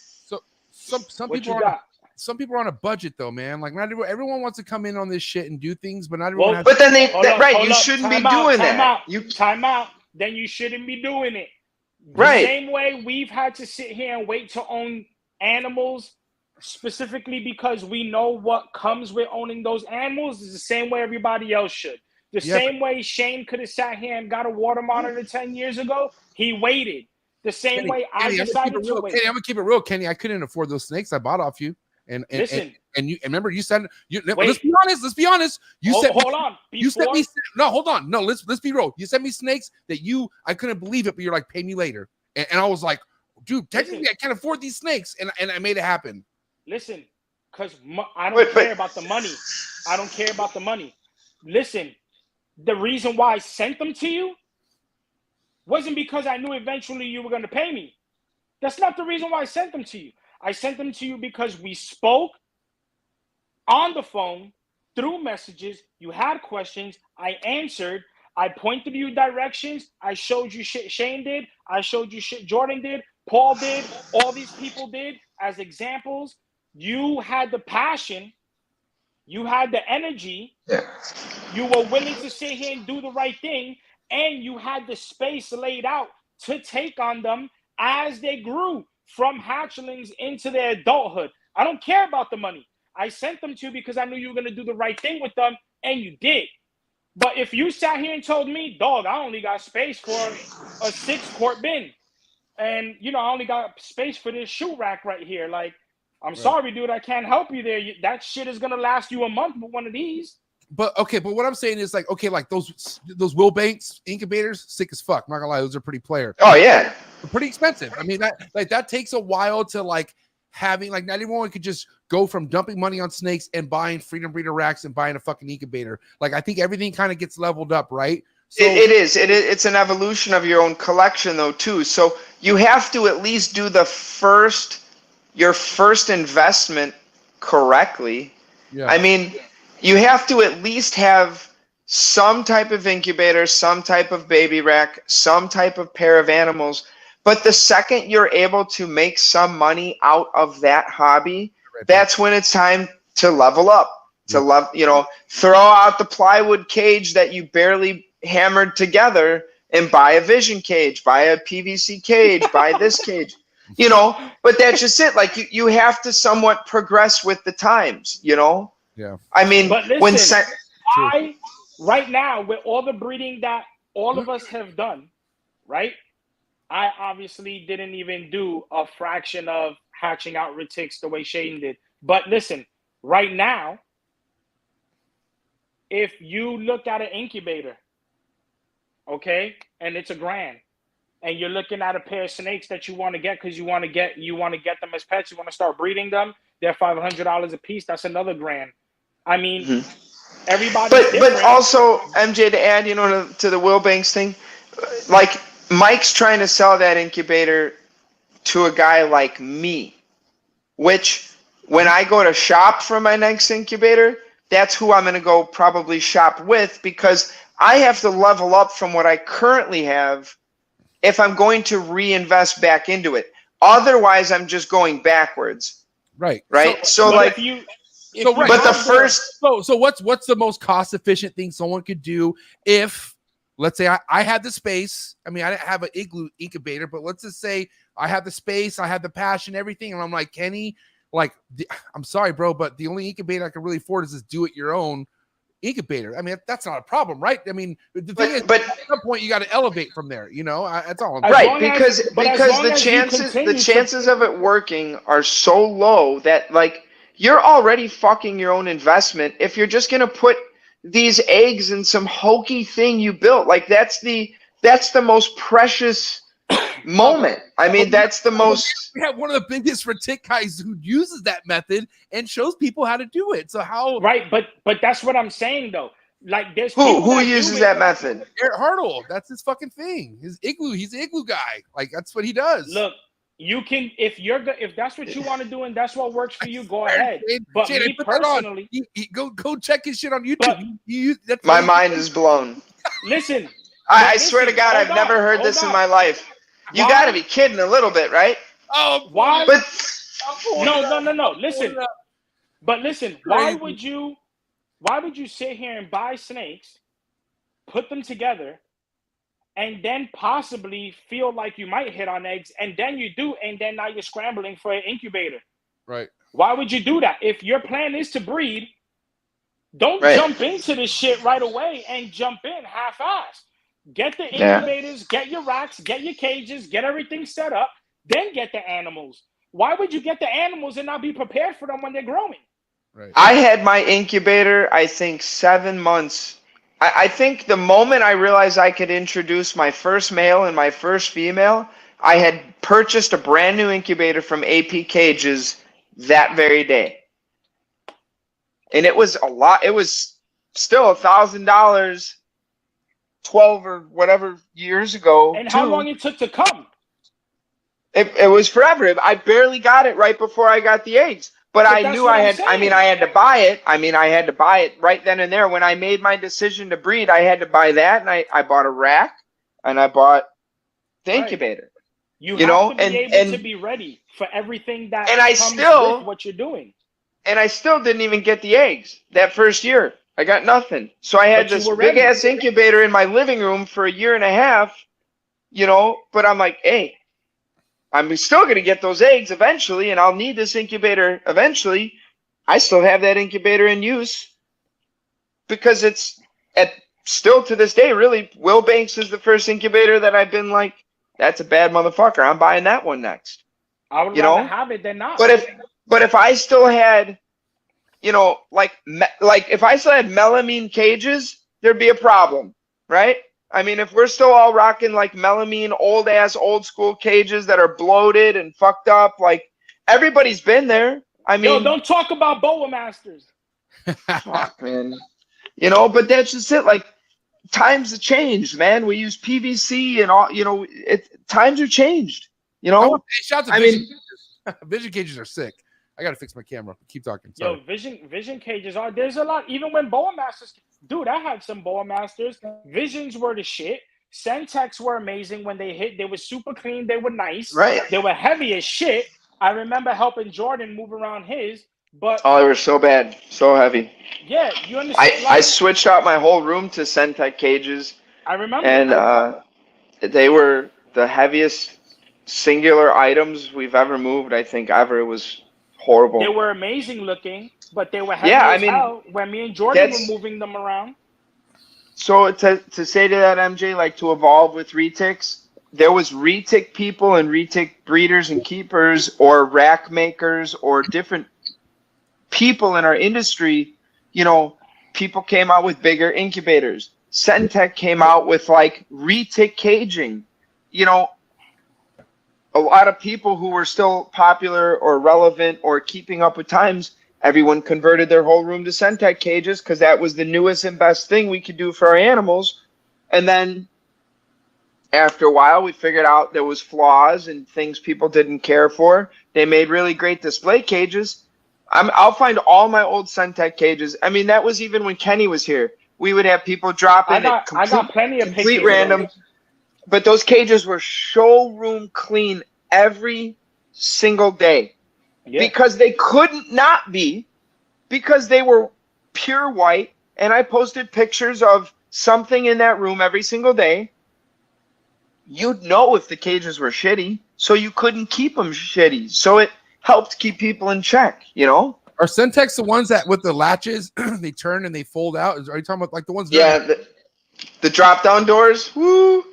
Speaker 2: So some people are on a budget though, man. Like not everyone wants to come in on this shit and do things, but not everyone.
Speaker 6: Well, but then you shouldn't be doing that.
Speaker 3: Time out. Then you shouldn't be doing it.
Speaker 6: Right.
Speaker 3: The same way we've had to sit here and wait to own animals, specifically because we know what comes with owning those animals, is the same way everybody else should. The same way Shane could have sat here and got a water monitor 10 years ago, he waited. The same way I decided to wait.
Speaker 2: Kenny, I'm gonna keep it real, Kenny. I couldn't afford those snakes I bought off you. And listen, and you remember you said let's be honest. Hold on. You sent me hold on. No, let's be real. You sent me snakes that I couldn't believe it, but you're like, pay me later. And I was like, dude, technically I can't afford these snakes, and I made it happen.
Speaker 3: Listen, because I don't care about the money. I don't care about the money. Listen, the reason why I sent them to you wasn't because I knew eventually you were going to pay me. That's not the reason why I sent them to you. I sent them to you because we spoke on the phone, through messages. You had questions. I answered. I pointed you directions. I showed you shit Shane did. I showed you shit Jordan did. Paul did. All these people did as examples. You had the passion. You had the energy. You were willing to sit here and do the right thing. And you had the space laid out to take on them as they grew from hatchlings into their adulthood. I don't care about the money. I sent them to you because I knew you were going to do the right thing with them, and you did. But if you sat here and told me, dog, I only got space for a 6-quart bin, and, you know, I only got space for this shoe rack right here, like, I'm sorry, dude, I can't help you there. That shit is going to last you a month with one of these.
Speaker 2: But what I'm saying is like, okay, like those Will Banks incubators, sick as fuck. Not gonna lie, those are pretty player.
Speaker 6: Oh yeah,
Speaker 2: they're pretty expensive. I mean, that takes a while to like having, like, not everyone could just go from dumping money on snakes and buying Freedom Breeder racks and buying a fucking incubator. Like, I think everything kind of gets leveled up, right? So,
Speaker 6: it's an evolution of your own collection though too. So you have to at least do your first investment correctly.
Speaker 2: Yeah.
Speaker 6: I mean, you have to at least have some type of incubator, some type of baby rack, some type of pair of animals. But the second you're able to make some money out of that hobby, that's when it's time to level up. Throw out the plywood cage that you barely hammered together and buy a vision cage, buy a PVC cage, buy this cage. But that's just it. Like you have to somewhat progress with the times,
Speaker 2: Yeah.
Speaker 6: I mean,
Speaker 3: but listen, right now, with all the breeding that all of us have done, right? I obviously didn't even do a fraction of hatching out retics the way Shane did. But listen, right now, if you look at an incubator, okay, and it's $1,000, and you're looking at a pair of snakes that you want to get because you want to get them as pets, you want to start breeding them, they're $500 a piece. That's another $1,000. I mean, everybody.
Speaker 6: But also, MJ, to add, to the Will Banks thing, like Mike's trying to sell that incubator to a guy like me, which when I go to shop for my next incubator, that's who I'm going to go probably shop with, because I have to level up from what I currently have if I'm going to reinvest back into it. Otherwise, I'm just going backwards.
Speaker 2: Right.
Speaker 6: So what's
Speaker 2: the most cost efficient thing someone could do if, let's say I had the space. I mean, I didn't have an igloo incubator, but let's just say I have the space, I have the passion, everything. And I'm like, Kenny, I'm sorry, bro, but the only incubator I can really afford is this do-it-your-own incubator. I mean, that's not a problem, right? I mean, the thing is, at some point you got to elevate from there. That's all.
Speaker 6: Right, because the chances of it working are so low that you're already fucking your own investment if you're just gonna put these eggs in some hokey thing you built. That's the most precious moment. I mean, that's the most.
Speaker 2: We have one of the biggest retic guys who uses that method and shows people how to do it. So how?
Speaker 3: Right, but that's what I'm saying though. There's
Speaker 6: who uses that method?
Speaker 2: Eric Hartle. That's his fucking thing. His igloo. He's the igloo guy. That's what he does.
Speaker 3: Look, you can if that's what you want to do and that's what works for you, go ahead. But me personally,
Speaker 2: go check his shit on YouTube.
Speaker 6: My mind is blown.
Speaker 3: Listen,
Speaker 6: I swear to God, I've never heard this in my life. You got to be kidding a little bit, right?
Speaker 2: Oh,
Speaker 3: why?
Speaker 6: But
Speaker 3: no. Listen, but listen. Why would you sit here and buy snakes, put them together, and then possibly feel like you might hit on eggs, and then you do, and then now you're scrambling for an incubator?
Speaker 2: Right.
Speaker 3: Why would you do that? If your plan is to breed, don't jump into this shit right away and jump in half-assed. Get the incubators, get your racks, get your cages, get everything set up, then get the animals. Why would you get the animals and not be prepared for them when they're growing?
Speaker 2: Right.
Speaker 6: I had my incubator, I think, 7 months. I think the moment I realized I could introduce my first male and my first female, I had purchased a brand new incubator from AP Cages that very day. And it was a lot. It was still $1,000. 12 or whatever years ago.
Speaker 3: And how long it took to come?
Speaker 6: It was forever. I barely got it right before I got the eggs. But I knew I had to buy it. I had to buy it right then and there. When I made my decision to breed, I had to buy that, and I bought a rack and I bought the incubator.
Speaker 3: You have to be able to be ready for everything that comes with what you're doing.
Speaker 6: And I still didn't even get the eggs that first year. I got nothing. So I had this big ass incubator in my living room for 1.5 years, but I'm like, hey, I'm still going to get those eggs eventually, and I'll need this incubator eventually. I still have that incubator in use because it's still to this day, really, Will Banks is the first incubator that I've been like, that's a bad motherfucker. I'm buying that one next.
Speaker 3: I would rather have it than not.
Speaker 6: But if I still had, if I still had melamine cages, there'd be a problem, right? I mean, if we're still all rocking melamine, old school cages that are bloated and fucked up, everybody's been there. I mean,
Speaker 3: don't talk about boa masters.
Speaker 6: Fuck, man. But that's just it. Times have changed, man. We use PVC and all. Times are changed.
Speaker 2: Shout out to Vision cages are sick. I gotta fix my camera. Keep talking. Sorry.
Speaker 3: Yo, vision cages there's a lot. Even when boa masters, dude, I had some boa masters. Visions were the shit. Centex were amazing when they hit. They were super clean. They were nice.
Speaker 6: Right.
Speaker 3: They were heavy as shit. I remember helping Jordan move around his, but
Speaker 6: Oh, they were so bad, so heavy.
Speaker 3: yeah, you understand.
Speaker 6: I switched out my whole room to Centec cages,
Speaker 3: I remember.
Speaker 6: and they were the heaviest singular items we've ever moved. I think ever. It was horrible.
Speaker 3: They were amazing looking, but they were heavy
Speaker 6: Yeah, I
Speaker 3: as
Speaker 6: mean,
Speaker 3: hell when me and Jordan were
Speaker 6: that's-
Speaker 3: moving them around.
Speaker 6: So to say to that, MJ, like to evolve with retics, there was retic people and retic breeders and keepers or rack makers or different people in our industry. You know, people came out with bigger incubators. Centec came out with like retic caging. You know, a lot of people who were still popular or relevant or keeping up with times, everyone converted their whole room to Centec cages because that was the newest and best thing we could do for our animals. And then after a while, we figured out there was flaws and things people didn't care for. They made really great display cages. I'll find all my old Centec cages. I mean, that was even when Kenny was here. We would have people drop in
Speaker 3: I got plenty of
Speaker 6: complete
Speaker 3: pictures.
Speaker 6: random. But those cages were showroom clean every single day.
Speaker 3: Yeah.
Speaker 6: Because they couldn't not be, because they were pure white, and I posted pictures of something in that room every single day. You'd know if the cages were shitty, so you couldn't keep them shitty. So it helped keep people in check, you know?
Speaker 2: Are Centex the ones that with the latches they turn and they fold out? Are you talking about like the ones?
Speaker 6: Yeah, the drop down doors. Woo!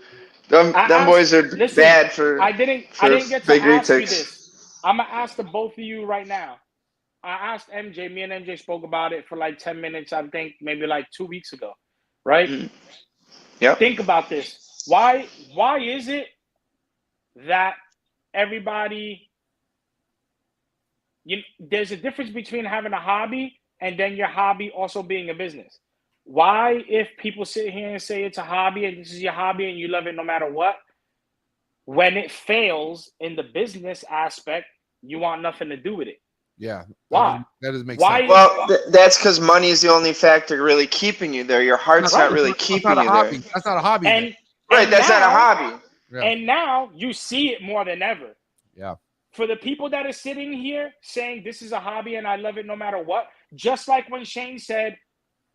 Speaker 6: Them boys are bad for.
Speaker 3: I didn't get to
Speaker 6: big
Speaker 3: ask you
Speaker 6: retics.
Speaker 3: this. I'm gonna ask the both of you right now. I asked MJ. Me and MJ spoke about it for like 10 minutes. I think maybe like 2 weeks ago, right?
Speaker 6: Mm. Yep.
Speaker 3: Think about this. Why is it that everybody? There's a difference between having a hobby and then your hobby also being a business. Why, if people sit here and say it's a hobby and this is your hobby and you love it no matter what, when it fails in the business aspect, you want nothing to do with it?
Speaker 2: Yeah.
Speaker 3: Why?
Speaker 2: That doesn't make
Speaker 3: Why?
Speaker 2: sense.
Speaker 6: Well, that's because money is the only factor really keeping you there. Your heart's not really keeping you there.
Speaker 2: That's not a hobby.
Speaker 6: Right, that's not a hobby.
Speaker 2: Yeah.
Speaker 3: And now you see it more than ever.
Speaker 2: Yeah.
Speaker 3: For the people that are sitting here saying this is a hobby and I love it no matter what, just like when Shane said,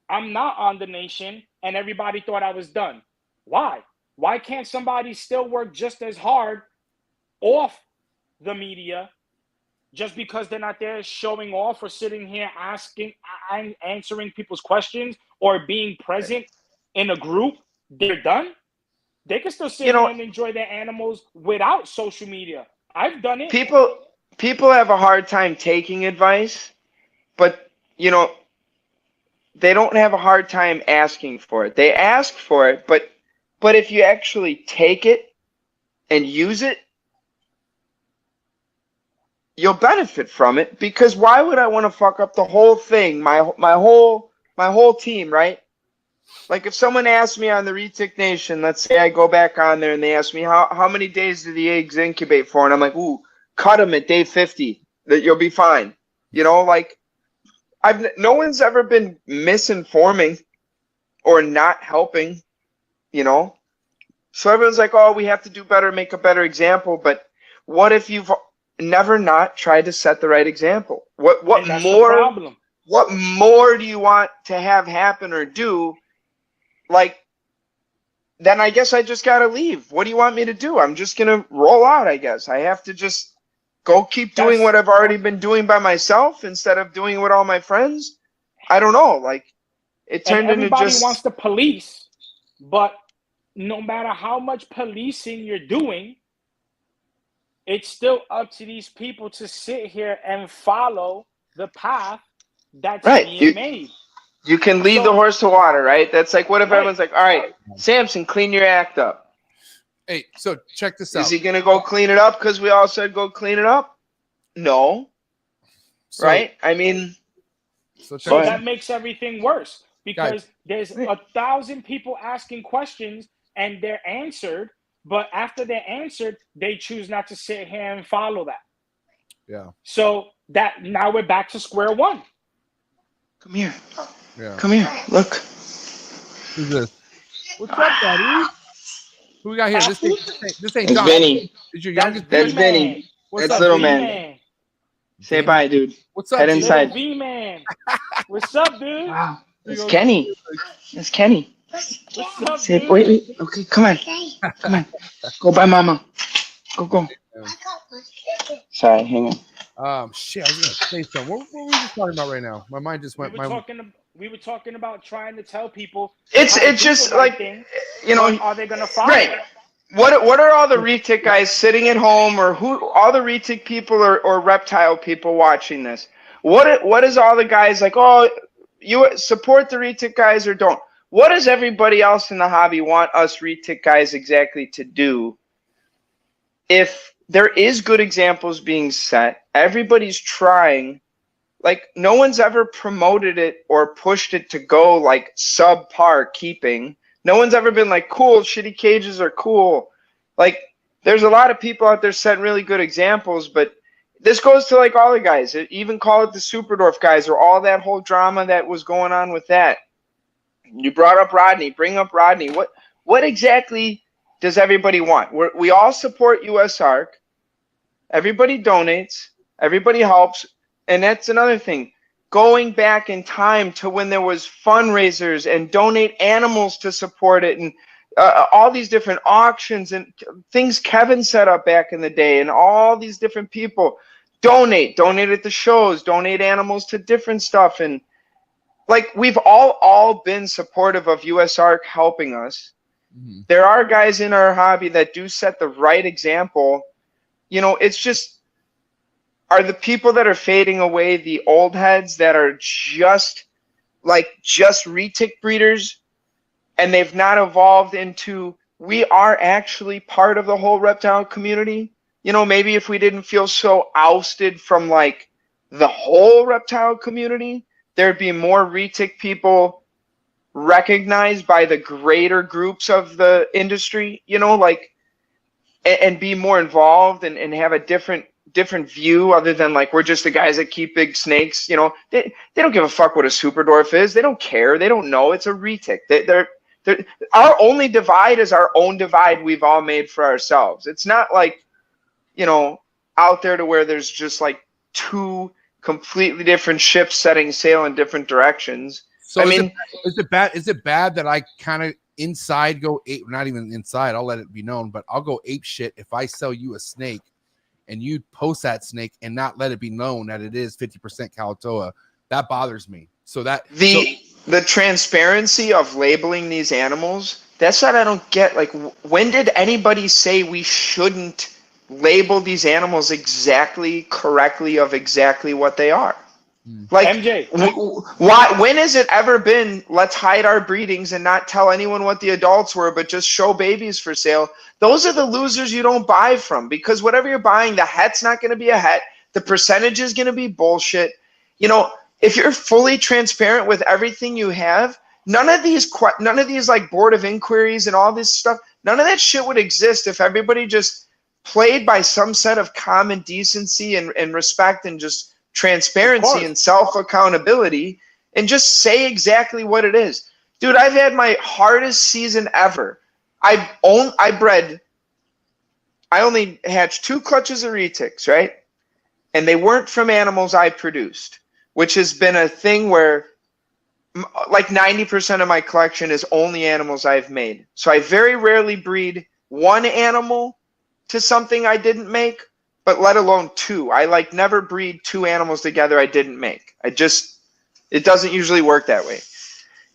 Speaker 3: I'm not on the nation and everybody thought I was done. Why? Why can't somebody still work just as hard off the media just because they're not there showing off or sitting here asking and answering people's questions or being present in a group? They're done. They can still sit here and enjoy their animals without social media. I've done it.
Speaker 6: People have a hard time taking advice, but they don't have a hard time asking for it. They ask for it, but if you actually take it and use it, you'll benefit from it. Because why would I want to fuck up the whole thing, my whole team, right? Like if someone asked me on the Retic Nation, let's say I go back on there and they ask me how many days do the eggs incubate for, and I'm like, ooh, cut them at day 50, that you'll be fine. Like no one's ever been misinforming or not helping, So everyone's like, oh, we have to do better, make a better example. But what if you've never not tried to set the right example? What more do you want to have happen or do? Like, then I guess I just got to leave. What do you want me to do? I'm just going to roll out, I guess. I have to just go keep doing what I've already been doing by myself instead of doing it with all my friends. I don't know. Like, it turned into just...
Speaker 3: Everybody wants to police, but no matter how much policing you're doing, it's still up to these people to sit here and follow the path that's being made.
Speaker 6: You can lead the horse to water, right? That's like, what if everyone's like, all right, Samson, clean your act up.
Speaker 2: Hey, so check this out.
Speaker 6: Is he going to go clean it up because we all said go clean it up? No. Right? I mean...
Speaker 3: So that makes everything worse because there's 1,000 people asking questions and they're answered, but after they're answered, they choose not to sit here and follow that.
Speaker 2: Yeah.
Speaker 3: So that now we're back to square one.
Speaker 6: Come here.
Speaker 2: Yeah.
Speaker 6: Come here. Look.
Speaker 2: Who's this?
Speaker 3: What's up, Daddy?
Speaker 2: Who we got here? This ain't
Speaker 6: It's
Speaker 2: John.
Speaker 6: Vinny.
Speaker 2: Is your youngest?
Speaker 6: That's
Speaker 2: man?
Speaker 6: Vinny.
Speaker 2: What's
Speaker 6: That's
Speaker 2: up,
Speaker 6: little
Speaker 2: Vinny?
Speaker 6: man. Say bye, dude.
Speaker 2: What's up,
Speaker 6: Head
Speaker 2: dude?
Speaker 6: inside.
Speaker 3: Little V-Man. What's up, dude?
Speaker 6: Wow. It's Kenny. It's Kenny.
Speaker 3: What's up,
Speaker 6: Say,
Speaker 3: dude?
Speaker 6: wait. Okay, come on. Come on. Go by mama. Go. Sorry, hang on.
Speaker 2: Shit, I was gonna say something. What were we just talking about right now? My mind just went.
Speaker 3: We were talking about trying to tell people.
Speaker 6: It's
Speaker 3: how to do
Speaker 6: just
Speaker 3: the right
Speaker 6: like,
Speaker 3: thing,
Speaker 6: you know,
Speaker 3: but are they gonna follow?
Speaker 6: right. What are all the retic guys sitting at home, or who? All the retic people or reptile people watching this? What is all the guys like? Oh, you support the retic guys or don't? What does everybody else in the hobby want us retic guys exactly to do? If there is good examples being set, everybody's trying. Like, no one's ever promoted it or pushed it to go like subpar keeping. No one's ever been like, cool, shitty cages are cool. Like, there's a lot of people out there setting really good examples, but this goes to like all the guys. Even call it the Superdorf guys or all that whole drama that was going on with that. You brought up Rodney. Bring up Rodney. What exactly does everybody want? We all support USARC. Everybody donates. Everybody helps. And that's another thing. Going back in time to when there was fundraisers and donate animals to support it, and all these different auctions and things Kevin set up back in the day, and all these different people donate at the shows, donate animals to different stuff. And like, we've all been supportive of USARC helping us. Mm-hmm. There are guys in our hobby that do set the right example. You know, it's just, are the people that are fading away the old heads that are just retic breeders, and they've not evolved into, we are actually part of the whole reptile community? You know, maybe if we didn't feel so ousted from like the whole reptile community, there'd be more retic people recognized by the greater groups of the industry, you know, like, and be more involved and have a different view other than like, we're just the guys that keep big snakes. You know, they don't give a fuck what a Superdorf is. They don't care. They don't know. It's a retic. They're our only divide is our own divide we've all made for ourselves. It's not like, you know, out there to where there's just like two completely different ships setting sail in different directions.
Speaker 2: So
Speaker 6: I mean,
Speaker 2: is it bad? Is it bad that I kind of inside go ape? Not even inside. I'll let it be known, but I'll go ape shit if I sell you a snake and you post that snake and not let it be known that it is 50% Kalatoa. That bothers me. So that
Speaker 6: the transparency of labeling these animals, that's what I don't get. Like, when did anybody say we shouldn't label these animals exactly correctly of exactly what they are? Like,
Speaker 3: MJ,
Speaker 6: why? When has it ever been, let's hide our breedings and not tell anyone what the adults were, but just show babies for sale? Those are the losers you don't buy from, because whatever you're buying, the het's not going to be a het. The percentage is going to be bullshit. You know, if you're fully transparent with everything you have, none of these like board of inquiries and all this stuff, none of that shit would exist if everybody just played by some set of common decency and respect and just transparency and self-accountability, and just say exactly what it is. Dude, I've had my hardest season ever. I only hatched 2 clutches of retics, right? And they weren't from animals I produced, which has been a thing where like 90% of my collection is only animals I've made. So I very rarely breed one animal to something I didn't make, but let alone 2. I like never breed 2 animals together I didn't make. It doesn't usually work that way.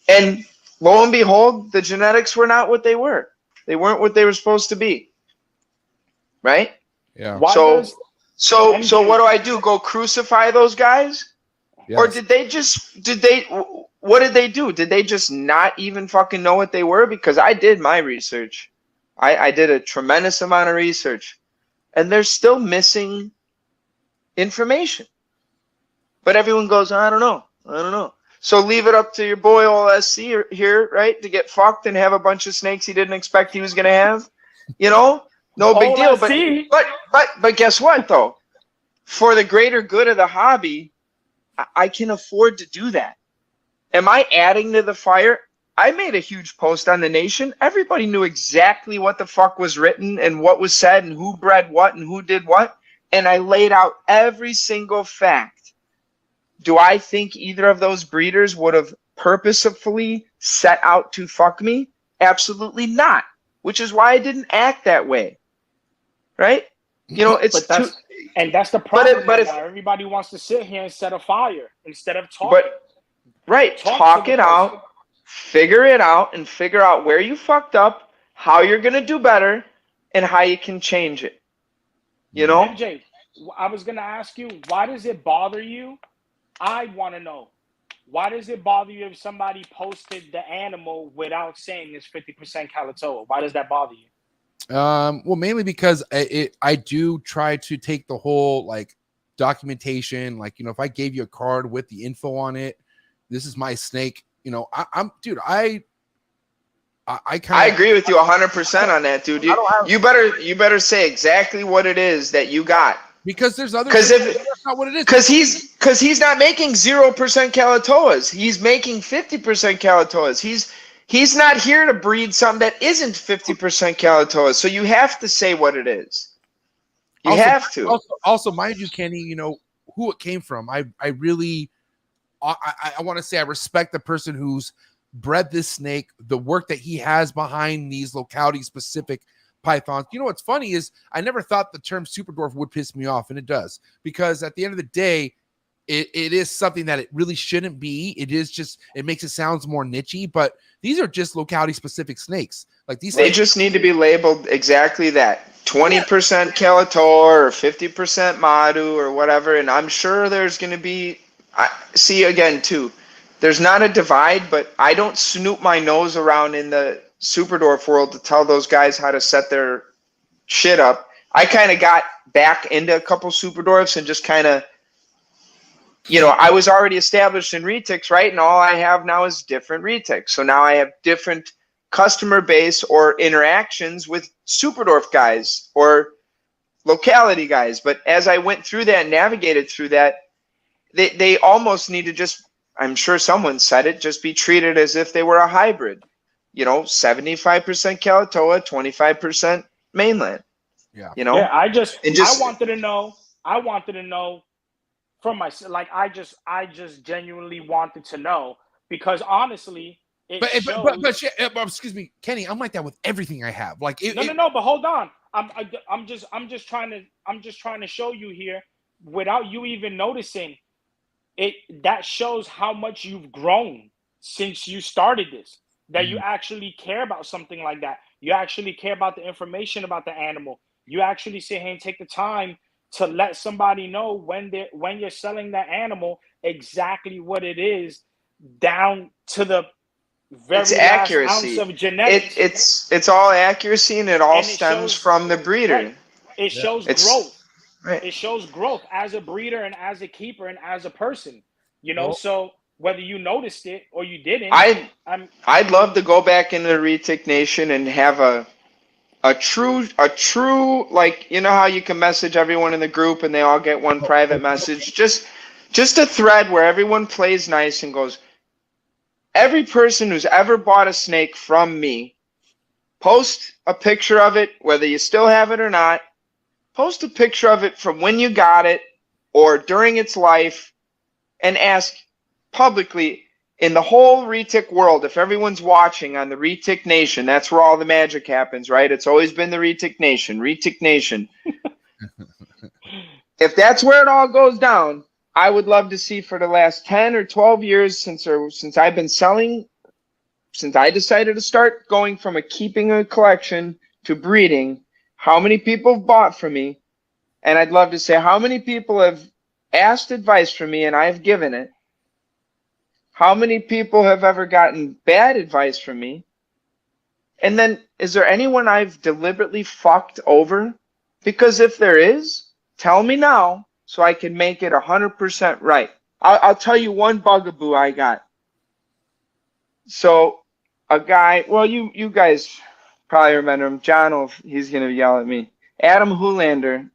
Speaker 6: And lo and behold, the genetics were not what they were. They weren't what they were supposed to be. Right?
Speaker 2: Yeah.
Speaker 6: So what do? Go crucify those guys? Yes. Or what did they do? Did they just not even fucking know what they were? Because I did my research. I did a tremendous amount of research. And they're still missing information. But everyone goes, I don't know. So leave it up to your boy old SC here, right, to get fucked and have a bunch of snakes he didn't expect he was going to have. You know, no big deal. But guess what, though? For the greater good of the hobby, I can afford to do that. Am I adding to the fire? I made a huge post on the Nation. Everybody knew exactly what the fuck was written and what was said and who bred what and who did what. And I laid out every single fact. Do I think either of those breeders would have purposefully set out to fuck me? Absolutely not. Which is why I didn't act that way. Right? You know, it's
Speaker 3: that's the problem.
Speaker 6: But if
Speaker 3: everybody wants to sit here and set a fire instead of talking.
Speaker 6: Right. Talk it out. Figure it out and figure out where you fucked up, how you're going to do better, and how you can change it. You know?
Speaker 3: MJ, I was going to ask you, why does it bother you? I want to know. Why does it bother you if somebody posted the animal without saying it's 50% Calicoa? Why does that bother you?
Speaker 2: Well, mainly because I do try to take the whole like documentation. Like, you know, if I gave you a card with the info on it, this is my snake. You know, I
Speaker 6: agree with you 100% on that, dude. You better say exactly what it is that you got.
Speaker 2: Because there's other.
Speaker 6: Because
Speaker 2: that's not what it is.
Speaker 6: Because he's not making 0% Calitoas. He's making 50% Calitoas. He's not here to breed something that isn't 50% Calitoas. So you have to say what it is. You have to.
Speaker 2: Also, mind you, Kenny, you know who it came from. I really. I want to say I respect the person who's bred this snake, the work that he has behind these locality-specific pythons. You know what's funny is I never thought the term super dwarf would piss me off, and it does. Because at the end of the day, it is something that it really shouldn't be. It is just, it makes it sound more niche-y, but these are just locality-specific snakes. Like these,
Speaker 6: they just need to be labeled exactly that. 20% Calitoa or 50% Madu or whatever, and I'm sure there's going to be. See, again, too, there's not a divide, but I don't snoop my nose around in the super dwarf world to tell those guys how to set their shit up. I kind of got back into a couple super dwarfs and just kind of, you know, I was already established in retics, right? And all I have now is different retics. So now I have different customer base or interactions with super dwarf guys or locality guys. But as I went through that and navigated through that, they almost need to just, I'm sure someone said it, just be treated as if they were a hybrid. You know, 75% Calitoa, 25% mainland.
Speaker 2: Yeah.
Speaker 6: You know?
Speaker 3: Yeah, I wanted to know from myself. Like I just genuinely wanted to know because honestly, but
Speaker 2: excuse me, Kenny, I'm like that with everything I have. Like
Speaker 3: no, but hold on. I'm just trying to show you here without you even noticing. That shows how much you've grown since you started this, that you actually care about something like that. You actually care about the information about the animal. You actually sit here and take the time to let somebody know when you're selling that animal exactly what it is, down to the very last
Speaker 6: accuracy.
Speaker 3: ounce of genetics.
Speaker 6: It's all accuracy, and it all stems from the breeder.
Speaker 3: Right. It shows growth.
Speaker 6: Right.
Speaker 3: It shows growth as a breeder and as a keeper and as a person, you know. So whether you noticed it or you didn't,
Speaker 6: I'd love to go back into the Retic Nation and have a true like, you know how you can message everyone in the group and they all get one private message, just a thread where everyone plays nice and goes, every person who's ever bought a snake from me, post a picture of it, whether you still have it or not. Post a picture of it from when you got it or during its life and ask publicly in the whole retic world, if everyone's watching on the Retic Nation, that's where all the magic happens, right? It's always been the Retic Nation, Retic Nation. If that's where it all goes down, I would love to see for the last 10 or 12 years since I've been selling, since I decided to start going from keeping a collection to breeding, how many people have bought from me, and I'd love to say how many people have asked advice from me and I've given it. How many people have ever gotten bad advice from me? And then, is there anyone I've deliberately fucked over? Because if there is, tell me now so I can make it 100% right. I'll tell you one bugaboo I got. So, a guy, well, you guys probably remember him. John, he's going to yell at me. Adam Hoolander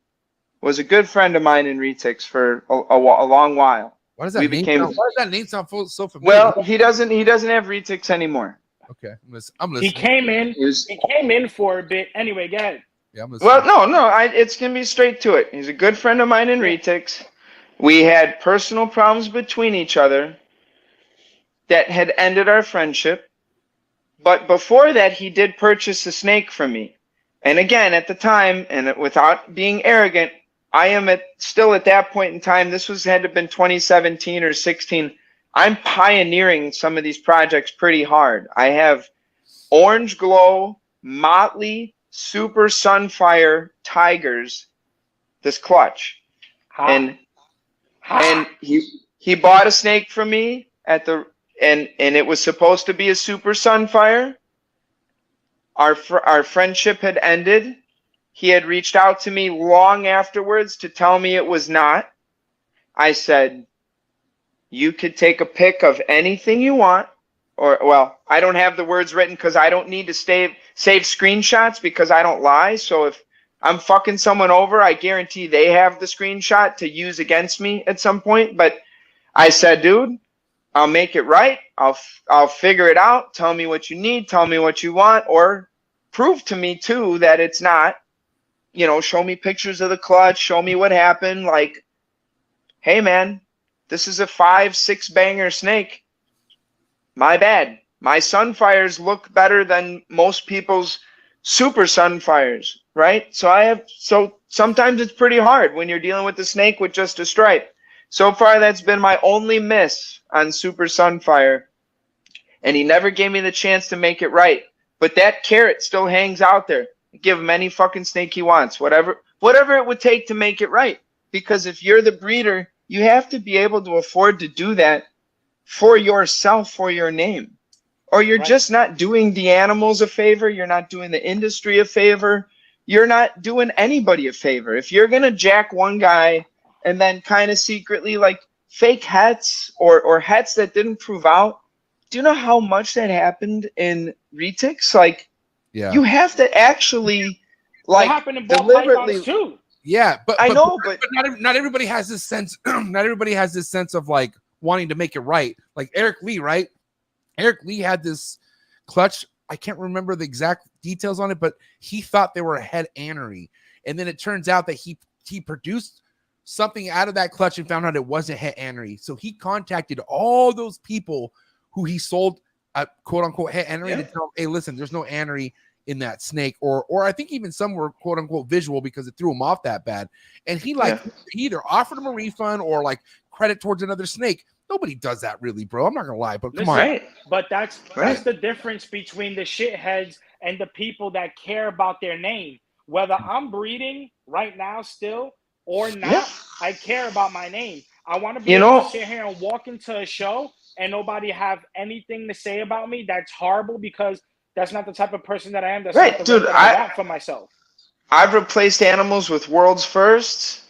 Speaker 6: was a good friend of mine in Retics for a long while.
Speaker 2: Why does that name sound so familiar?
Speaker 6: Well, he doesn't have Retics anymore.
Speaker 2: Okay, I'm listening.
Speaker 3: He came in for a bit. Anyway, go ahead.
Speaker 2: Yeah, I'm listening.
Speaker 6: Well, no, it's gonna be straight to it. He's a good friend of mine in Retics. We had personal problems between each other that had ended our friendship. But before that, he did purchase a snake from me. And again, at the time, and without being arrogant, I am still at that point in time. This had to have been 2017 or 16. I'm pioneering some of these projects pretty hard. I have Orange Glow, Motley, Super Sunfire, Tigers, this clutch. And he bought a snake from me at the and it was supposed to be a Super Sunfire. Our friendship had ended. He had reached out to me long afterwards to tell me it was not. I said, you could take a pic of anything you want. Or, well, I don't have the words written because I don't need to save screenshots because I don't lie. So if I'm fucking someone over, I guarantee they have the screenshot to use against me at some point. But I said, dude, I'll make it right. I'll figure it out. Tell me what you need. Tell me what you want. Or prove to me, too, that it's not. You know, show me pictures of the clutch. Show me what happened. Like, hey, man, this is a 5-6 banger snake. My bad. My Sunfires look better than most people's Super Sunfires, right? So sometimes it's pretty hard when you're dealing with the snake with just a stripe. So far, that's been my only miss on Super Sunfire. And he never gave me the chance to make it right. But that carrot still hangs out there. Give him any fucking snake he wants, whatever it would take to make it right. Because if you're the breeder, you have to be able to afford to do that for yourself, for your name. Or you're just not doing the animals a favor. You're not doing the industry a favor. You're not doing anybody a favor. If you're going to jack one guy and then kind of secretly like fake hets or hets that didn't prove out, do you know how much that happened in Retics? Like, you have to actually like
Speaker 3: happened in
Speaker 6: deliberately
Speaker 3: too.
Speaker 2: Yeah, but
Speaker 6: I know, but
Speaker 2: not everybody has this sense. Not everybody has this sense of like wanting to make it right. Like Eric Lee, right? Eric Lee had this clutch. I can't remember the exact details on it, but he thought they were a head anery, and then it turns out that he produced something out of that clutch and found out it wasn't head anery. So he contacted all those people who he sold a quote unquote head anery to tell, hey, listen, there's no anery in that snake, or I think even some were quote unquote visual because it threw him off that bad. And he he either offered him a refund or like credit towards another snake. Nobody does that really, bro. I'm not gonna lie, but come on.
Speaker 3: But that's the difference between the shitheads and the people that care about their name. Whether I'm breeding right now still or not, I care about my name. I want to be able to sit here and walk into a show and nobody have anything to say about me. That's horrible because that's not the type of person that I am. That's not the
Speaker 6: dude.
Speaker 3: that I want for myself.
Speaker 6: I've replaced animals with world's firsts.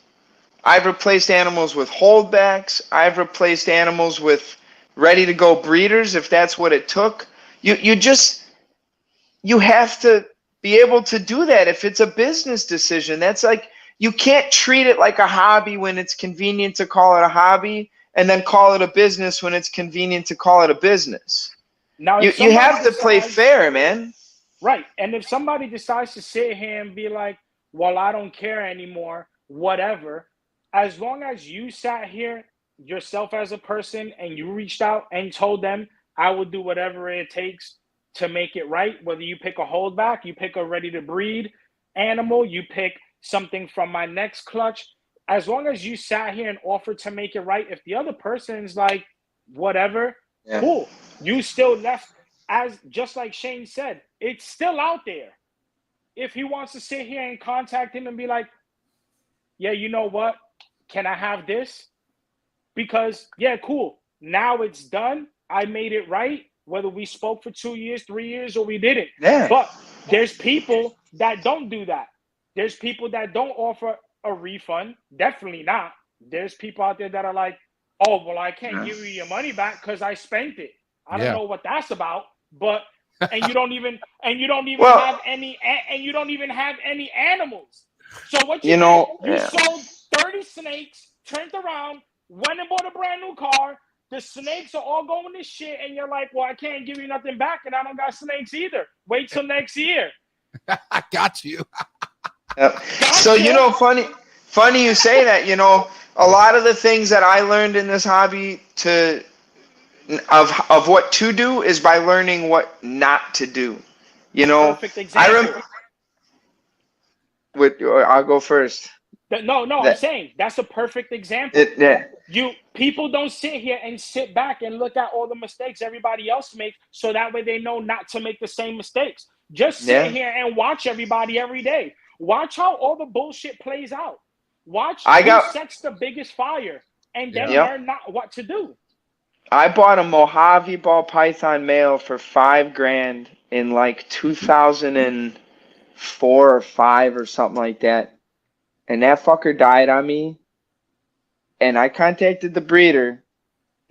Speaker 6: I've replaced animals with holdbacks. I've replaced animals with ready to go breeders if that's what it took. You have to be able to do that if it's a business decision. That's like, you can't treat it like a hobby when it's convenient to call it a hobby and then call it a business when it's convenient to call it a business.
Speaker 3: Now,
Speaker 6: you have to play fair, man.
Speaker 3: Right. And if somebody decides to sit here and be like, well, I don't care anymore, whatever, as long as you sat here yourself as a person and you reached out and told them, I will do whatever it takes to make it right, whether you pick a holdback, you pick a ready to breed animal, you pick something from my next clutch, as long as you sat here and offered to make it right, if the other person's like, whatever, cool. You still left, as just like Shane said, it's still out there. If he wants to sit here and contact him and be like, yeah, you know what? Can I have this? Because, yeah, cool. Now it's done. I made it right, whether we spoke for 2 years, 3 years, or we didn't. But there's people that don't do that. There's people that don't offer a refund. Definitely not. There's people out there that are like, oh, well, I can't give you your money back because I spent it. I don't know what that's about. But and you don't even have any animals. So what you did, you sold 30 snakes, turned around, went and bought a brand new car, The snakes are all going to shit, and you're like, well, I can't give you nothing back, and I don't got snakes either. Wait till next year.
Speaker 2: I got you.
Speaker 6: So, you know, funny you say that. You know, a lot of the things that I learned in this hobby of what to do is by learning what not to do. You know,
Speaker 3: Perfect example.
Speaker 6: I'll go first.
Speaker 3: I'm saying that's a perfect example. People don't sit here and sit back and look at all the mistakes everybody else makes, so that way they know not to make the same mistakes. Just sit here and watch everybody every day. Watch how all the bullshit plays out. Watch who sets the biggest fire, and then learn what to do.
Speaker 6: I bought a Mojave ball python male for $5,000 in like 2004 or 5 or something like that, and that fucker died on me. And I contacted the breeder,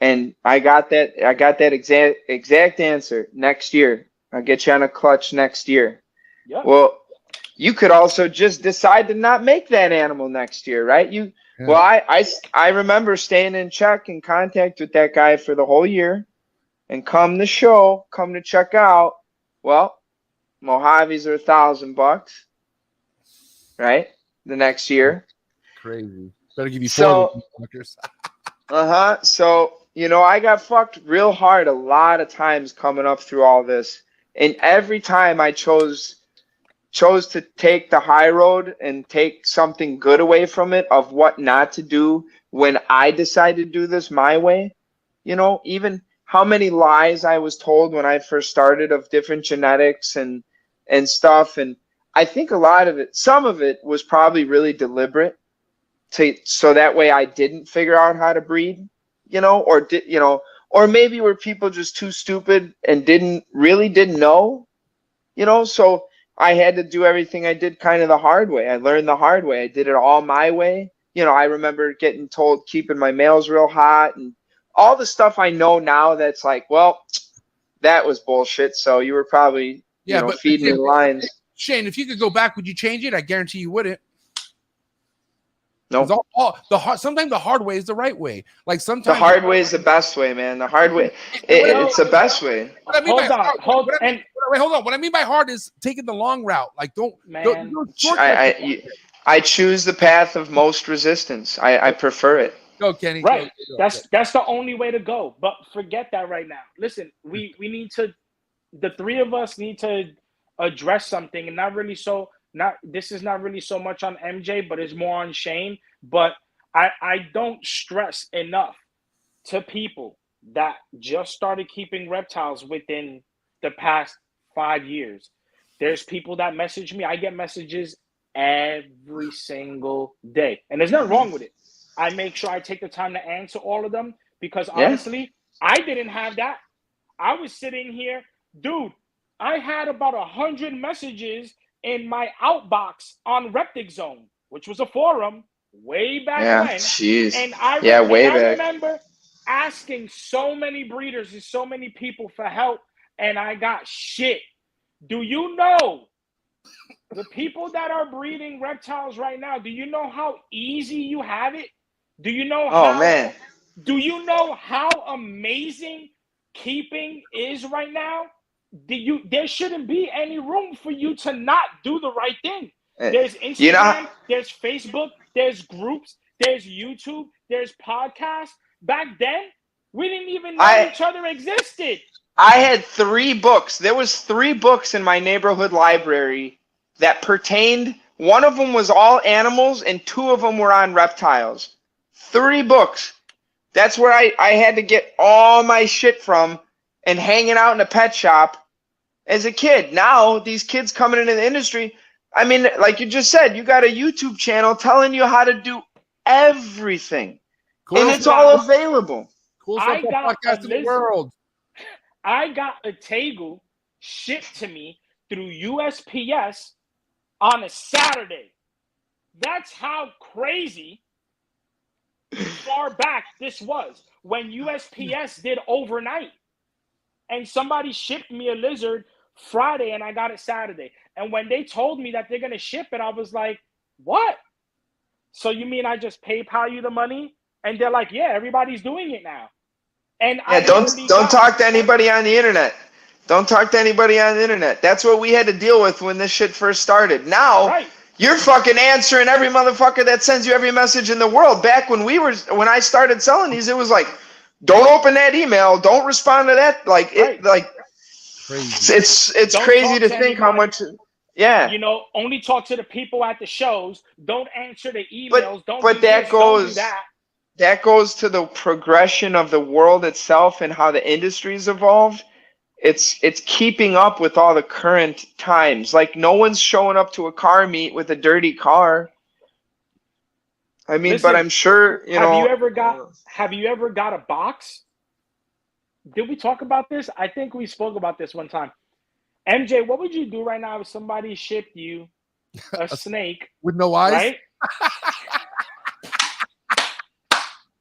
Speaker 6: and I got that exact answer next year. I'll get you on a clutch next year.
Speaker 3: Yep.
Speaker 6: Well, you could also just decide to not make that animal next year, right? Well, I remember staying in contact with that guy for the whole year, and come to check out. Well, Mojaves are $1,000, right? The next year.
Speaker 2: Crazy. Better give you 4 fuckers.
Speaker 6: So, you know, I got fucked real hard a lot of times coming up through all this. And every time I chose to take the high road and take something good away from it of what not to do when I decided to do this my way. You know, even how many lies I was told when I first started of different genetics and stuff. And I think some of it was probably really deliberate. So that way I didn't figure out how to breed, you know, or maybe were people just too stupid and didn't know, you know, so I had to do everything I did kind of the hard way. I learned the hard way. I did it all my way. You know, I remember getting told keeping my males real hot and all the stuff I know now that's like, well, that was bullshit. So you were probably, feeding me lines.
Speaker 2: Shane, if you could go back, would you change it? I guarantee you wouldn't.
Speaker 6: No.
Speaker 2: Sometimes the hard way is the right way. Like sometimes
Speaker 6: the hard way is the best way, man. The hard way, it's the best way.
Speaker 2: Hold on. What I mean by hard is taking the long route. Like don't
Speaker 6: I choose the path of most resistance. I prefer it.
Speaker 2: Go, Kenny.
Speaker 3: Right.
Speaker 2: Go.
Speaker 3: That's the only way to go. But forget that right now. Listen, we need to. The three of us need to address something, and this is not really so much on MJ, but it's more on Shane. But I don't stress enough to people that just started keeping reptiles within the past 5 years. There's people that message me. I get messages every single day, and there's nothing wrong with it. I make sure I take the time to answer all of them because honestly, I didn't have that. I was sitting here, dude, I had about 100 messages in my outbox on Reptic Zone, which was a forum way back when.
Speaker 6: Jeez.
Speaker 3: And I remember asking so many breeders and so many people for help, and I got shit. Do you know the people that are breeding reptiles right now? Do you know how easy you have it? Do you know Do you know how amazing keeping is right now? There shouldn't be any room for you to not do the right thing. There's Instagram, there's Facebook, there's groups, there's YouTube, there's podcasts. Back then, we didn't even know each other existed.
Speaker 6: I had 3 books. There was 3 books in my neighborhood library that pertained. One of them was all animals, and 2 of them were on reptiles. 3 books. That's where I had to get all my shit from and hanging out in a pet shop as a kid. Now, these kids coming into the industry, I mean, like you just said, you got a YouTube channel telling you how to do everything. And it's all available.
Speaker 2: Coolest podcast in the world.
Speaker 3: I got a Tegu shipped to me through USPS on a Saturday. That's how crazy far back this was when USPS did overnight. And somebody shipped me a lizard Friday and I got it Saturday. And when they told me that they're going to ship it, I was like, what? So you mean I just PayPal you the money? And they're like, yeah, everybody's doing it now. And
Speaker 6: Yeah, don't talk to anybody on the internet. Don't talk to anybody on the internet. That's what we had to deal with when this shit first started. Now, you're fucking answering every motherfucker that sends you every message in the world. Back when I started selling these, it was like, don't open that email, don't respond to that. Like
Speaker 2: crazy.
Speaker 6: It's crazy to think how much. Yeah.
Speaker 3: You know, only talk to the people at the shows. Don't answer the emails. Don't do that.
Speaker 6: That goes to the progression of the world itself and how the industry's evolved. It's keeping up with all the current times. Like, no one's showing up to a car meet with a dirty car. I mean, listen, but I'm sure,
Speaker 3: have you ever got a box? Did we talk about this? I think we spoke about this one time. MJ, what would you do right now if somebody shipped you a snake
Speaker 2: with no eyes?
Speaker 3: Right?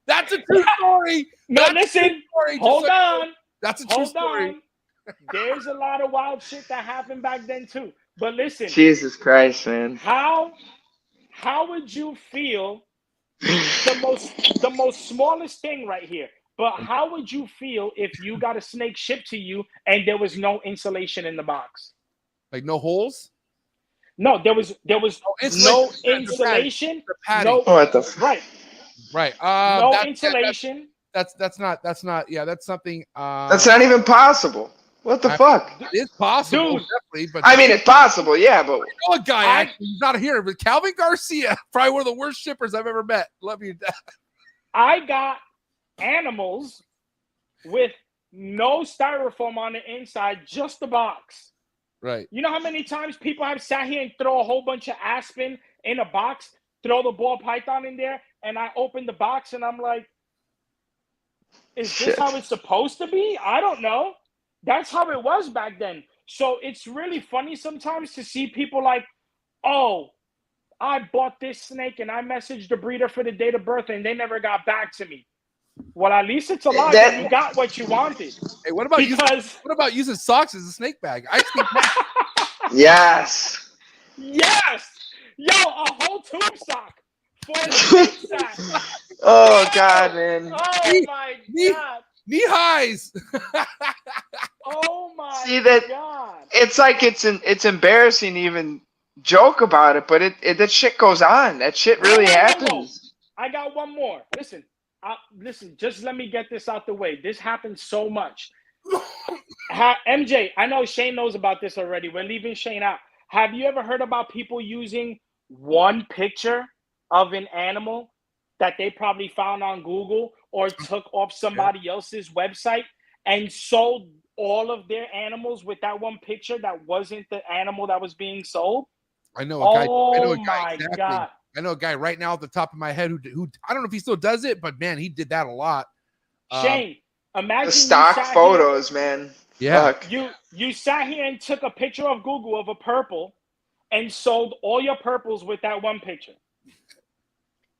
Speaker 2: That's a true story.
Speaker 3: No, listen. Hold on.
Speaker 2: That's a true story.
Speaker 3: There's a lot of wild shit that happened back then too. But listen.
Speaker 6: Jesus Christ, man.
Speaker 3: How would you feel? The most smallest thing right here. But how would you feel if you got a snake shipped to you and there was no insulation in the box?
Speaker 2: Like no holes?
Speaker 3: No, there was no insulation.
Speaker 6: No, what the
Speaker 3: right.
Speaker 2: Right.
Speaker 3: No insulation.
Speaker 2: That's not. Yeah, that's something.
Speaker 6: That's not even possible. What the fuck?
Speaker 2: It is possible, definitely. But
Speaker 6: I mean, it's possible, yeah. But
Speaker 2: I know a guy actually, he's not here, but Calvin Garcia, probably one of the worst shippers I've ever met. Love you.
Speaker 3: I got animals with no styrofoam on the inside, just the box.
Speaker 2: Right.
Speaker 3: You know how many times people have sat here and throw a whole bunch of aspen in a box, throw the ball python in there, and I open the box and I'm like, is this how it's supposed to be? I don't know. That's how it was back then. So it's really funny sometimes to see people like, oh, I bought this snake and I messaged the breeder for the date of birth and they never got back to me. Well, at least it's a lot that you got what you wanted.
Speaker 2: Hey, what about using socks as a snake bag?
Speaker 6: Yes.
Speaker 3: Yes. Yo, a whole tube sock for a snake sack.
Speaker 6: Oh God, man.
Speaker 3: Oh my God.
Speaker 2: Knee highs.
Speaker 3: Oh my God.
Speaker 6: It's like it's embarrassing to even joke about it, but that shit goes on. That shit really happens.
Speaker 3: I got one more. Listen, just let me get this out the way. This happens so much. MJ, I know Shane knows about this already. We're leaving Shane out. Have you ever heard about people using one picture of an animal that they probably found on Google or took off somebody else's website and sold all of their animals with that one picture that wasn't the animal that was being sold?
Speaker 2: I know a guy.
Speaker 3: God.
Speaker 2: I know a guy right now at the top of my head who I don't know if he still does it, but man, he did that a lot.
Speaker 3: Shane, imagine
Speaker 6: the stock photos, man.
Speaker 2: Yeah.
Speaker 6: Fuck.
Speaker 3: You sat here and took a picture of Google of a purple and sold all your purples with that one picture.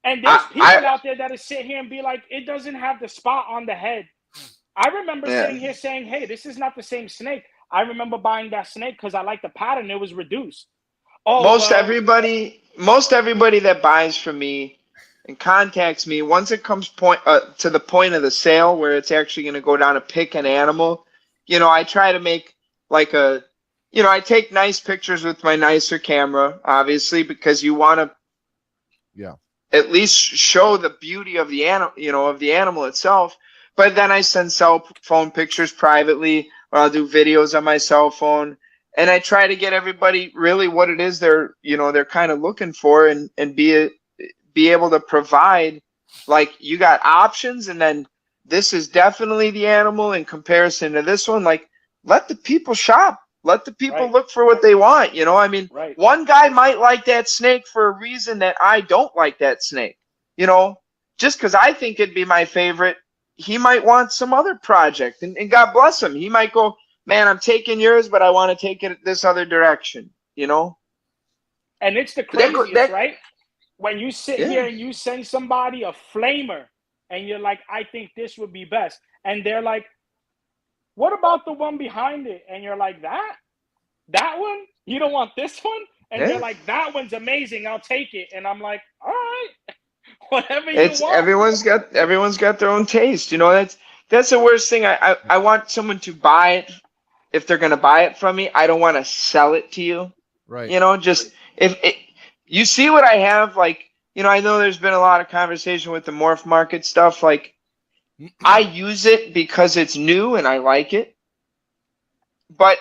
Speaker 3: And there's people out there that sit here and be like, it doesn't have the spot on the head. I remember sitting here saying, hey, this is not the same snake. I remember buying that snake because I like the pattern. It was reduced. Most
Speaker 6: everybody that buys from me and contacts me, once it comes to the point of the sale where it's actually going to go down to pick an animal, you know, I try to make like I take nice pictures with my nicer camera, obviously, because you want to at least show the beauty of the animal itself. But then I send cell phone pictures privately, or I'll do videos on my cell phone. And I try to get everybody really what it is they're kind of looking for and be able to provide, like, you got options, and then this is definitely the animal in comparison to this one. Like, let the people shop. Let the people look for what they want. You know, I mean, one guy might like that snake for a reason that I don't like that snake. You know, just because I think it'd be my favorite, he might want some other project. And God bless him. He might go, man, I'm taking yours, but I want to take it this other direction, you know?
Speaker 3: And it's the craziest, right? When you sit here and you send somebody a flamer and you're like, I think this would be best. And they're like, what about the one behind it? And you're like, that one? You don't want this one? And they're like, that one's amazing. I'll take it. And I'm like, all right, whatever you want.
Speaker 6: Everyone's got their own taste. You know, That's the worst thing. I want someone to buy it if they're going to buy it from me. I don't want to sell it to you.
Speaker 2: Right.
Speaker 6: You know, just if you see what I have, like, you know, I know there's been a lot of conversation with the morph market stuff. Like, I use it because it's new and I like it. But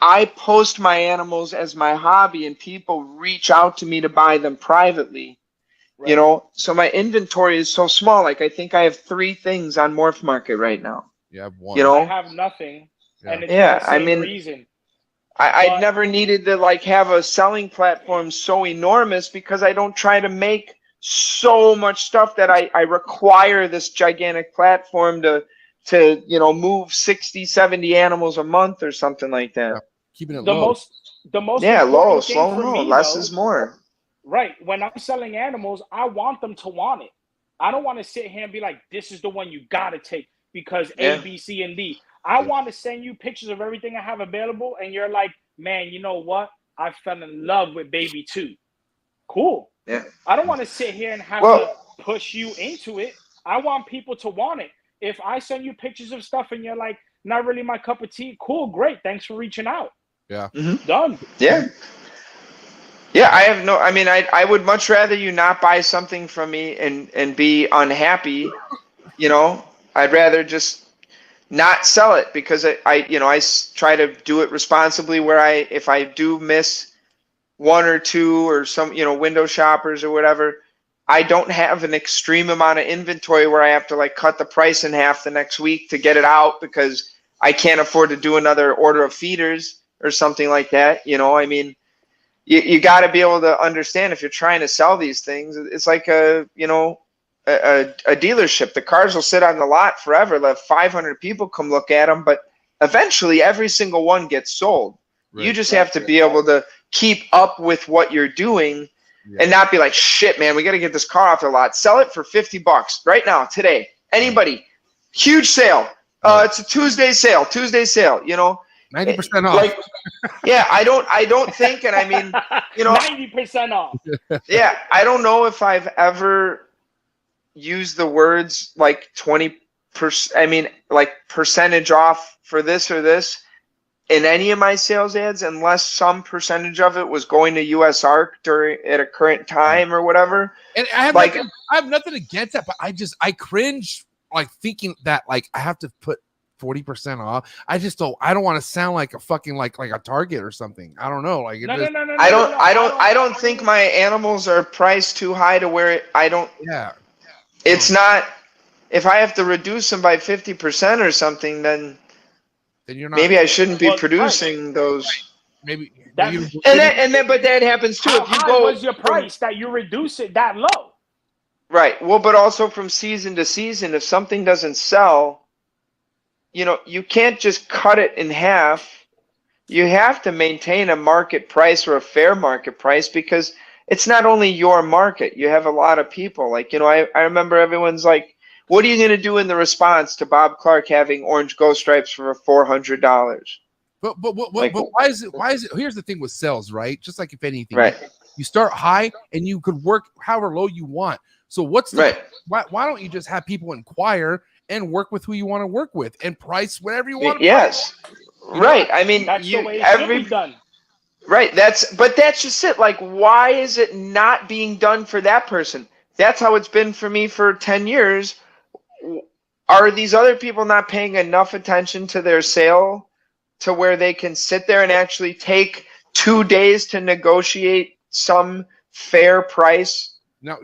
Speaker 6: I post my animals as my hobby and people reach out to me to buy them privately. Right. You know, so my inventory is so small. Like, I think I have 3 things on Morph Market right now.
Speaker 2: You have 1.
Speaker 6: You know,
Speaker 3: I have nothing.
Speaker 2: Yeah.
Speaker 3: And it's the same reason.
Speaker 6: I never needed to like have a selling platform so enormous because I don't try to make so much stuff that I require this gigantic platform to you know, move 60, 70 animals a month or something like that.
Speaker 2: Yeah. Keeping it low.
Speaker 3: The most
Speaker 6: low,
Speaker 3: slow,
Speaker 6: low, less is more.
Speaker 3: Right. When I'm selling animals, I want them to want it. I don't want to sit here and be like, this is the one you got to take because A, B, C, and D. I want to send you pictures of everything I have available, and you're like, man, you know what? I fell in love with baby 2. Cool.
Speaker 6: Yeah.
Speaker 3: I don't want to sit here and have to push you into it. I want people to want it. If I send you pictures of stuff and you're like, not really my cup of tea, cool, great. Thanks for reaching out.
Speaker 2: Yeah.
Speaker 3: Done.
Speaker 6: Yeah. Yeah, I would much rather you not buy something from me and be unhappy. You know, I'd rather just not sell it because I try to do it responsibly where if I do miss 1 or 2 or some, you know, window shoppers or whatever, I don't have an extreme amount of inventory where I have to like cut the price in half the next week to get it out because I can't afford to do another order of feeders or something like that. You know, I mean, you got to be able to understand if you're trying to sell these things, it's like a dealership. The cars will sit on the lot forever. Let 500 people come look at them, but eventually every single one gets sold. Right. You just have to be able to keep up with what you're doing and not be like, shit, man, we got to get this car off the lot. Sell it for $50 right now, today. Anybody, huge sale. It's a Tuesday sale, you know.
Speaker 2: 90% off.
Speaker 6: Like, yeah, I don't think, and I mean, you know,
Speaker 3: 90% off.
Speaker 6: Yeah, I don't know if I've ever used the words like 20%. I mean, like percentage off for this or this in any of my sales ads, unless some percentage of it was going to US ARC at a current time or whatever.
Speaker 2: And I have nothing against that, but I cringe like thinking that like I have to put 40% off. I don't want to sound like a fucking like a Target or something. I don't know. Like
Speaker 3: no.
Speaker 6: I don't think my animals are priced too high to where it's not. If I have to reduce them by 50% or something, then you're not. Maybe I shouldn't be producing those.
Speaker 2: Maybe.
Speaker 6: But that happens too.
Speaker 3: If you go, was your price that you reduce it that low?
Speaker 6: Right. Well, but also from season to season, if something doesn't sell, you know, you can't just cut it in half. You have to maintain a market price or a fair market price because it's not only your market. You have a lot of people. Like, you know, I remember everyone's like, what are you going to do in the response to Bob Clark having orange ghost stripes for $400?
Speaker 2: But why is it? Here's the thing with sales, right? Just like if anything,
Speaker 6: right?
Speaker 2: You start high and you could work however low you want. So what's the why don't you just have people inquire and work with who you want to work with and price whatever you want?
Speaker 6: Yes, right. I mean,
Speaker 3: that's the way it should be done.
Speaker 6: Right. That's just it. Like, why is it not being done for that person? That's how it's been for me for 10 years. Are these other people not paying enough attention to their sale to where they can sit there and actually take 2 days to negotiate some fair price?
Speaker 2: Now,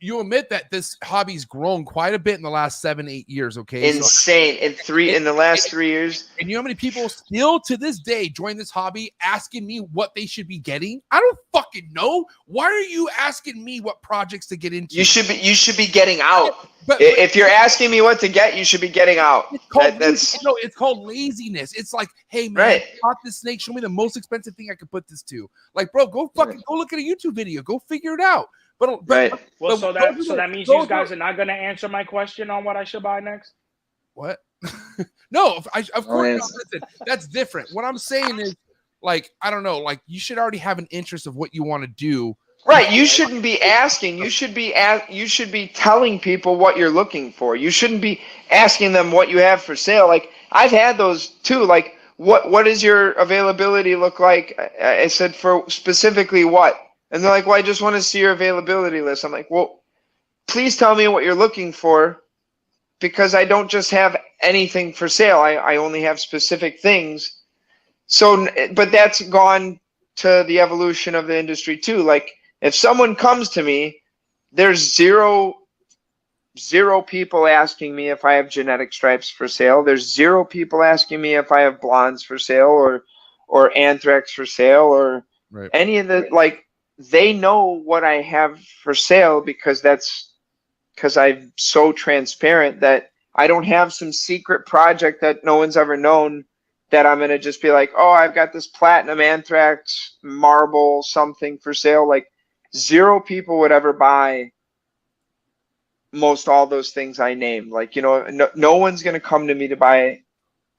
Speaker 2: you admit that this hobby's grown quite a bit in the last 7-8 years, okay?
Speaker 6: Insane. In the last 3 years.
Speaker 2: And you know how many people still to this day join this hobby asking me what they should be getting? I don't fucking know. Why are you asking me what projects to get into?
Speaker 6: You should be getting out. But if you're asking me what to get, you should be getting out.
Speaker 2: It's called laziness. It's like, hey man, caught this snake. Show me the most expensive thing I could put this to. Like, bro, go look at a YouTube video. Go figure it out. So
Speaker 3: that means you guys are not going to answer my question on what I should buy next?
Speaker 2: What? No, of course. Listen, that's different. What I'm saying is, like, I don't know, like, you should already have an interest of what you want to do
Speaker 6: Right, you shouldn't be asking. You should be telling people what you're looking for. You shouldn't be asking them what you have for sale. Like I've had those too. Like what does your availability look like? I said for specifically what, and they're like, well, I just want to see your availability list. I'm like, well, please tell me what you're looking for, because I don't just have anything for sale. I only have specific things. So, but that's gone to the evolution of the industry too. Like if someone comes to me, there's zero people asking me if I have genetic stripes for sale. There's zero people asking me if I have blondes for sale or anthrax for sale or any of the, like, they know what I have for sale because I'm so transparent that I don't have some secret project that no one's ever known that I'm going to just be like, oh, I've got this platinum anthrax marble something for sale. Like zero people would ever buy most all those things I named. Like, you know, no one's going to come to me to buy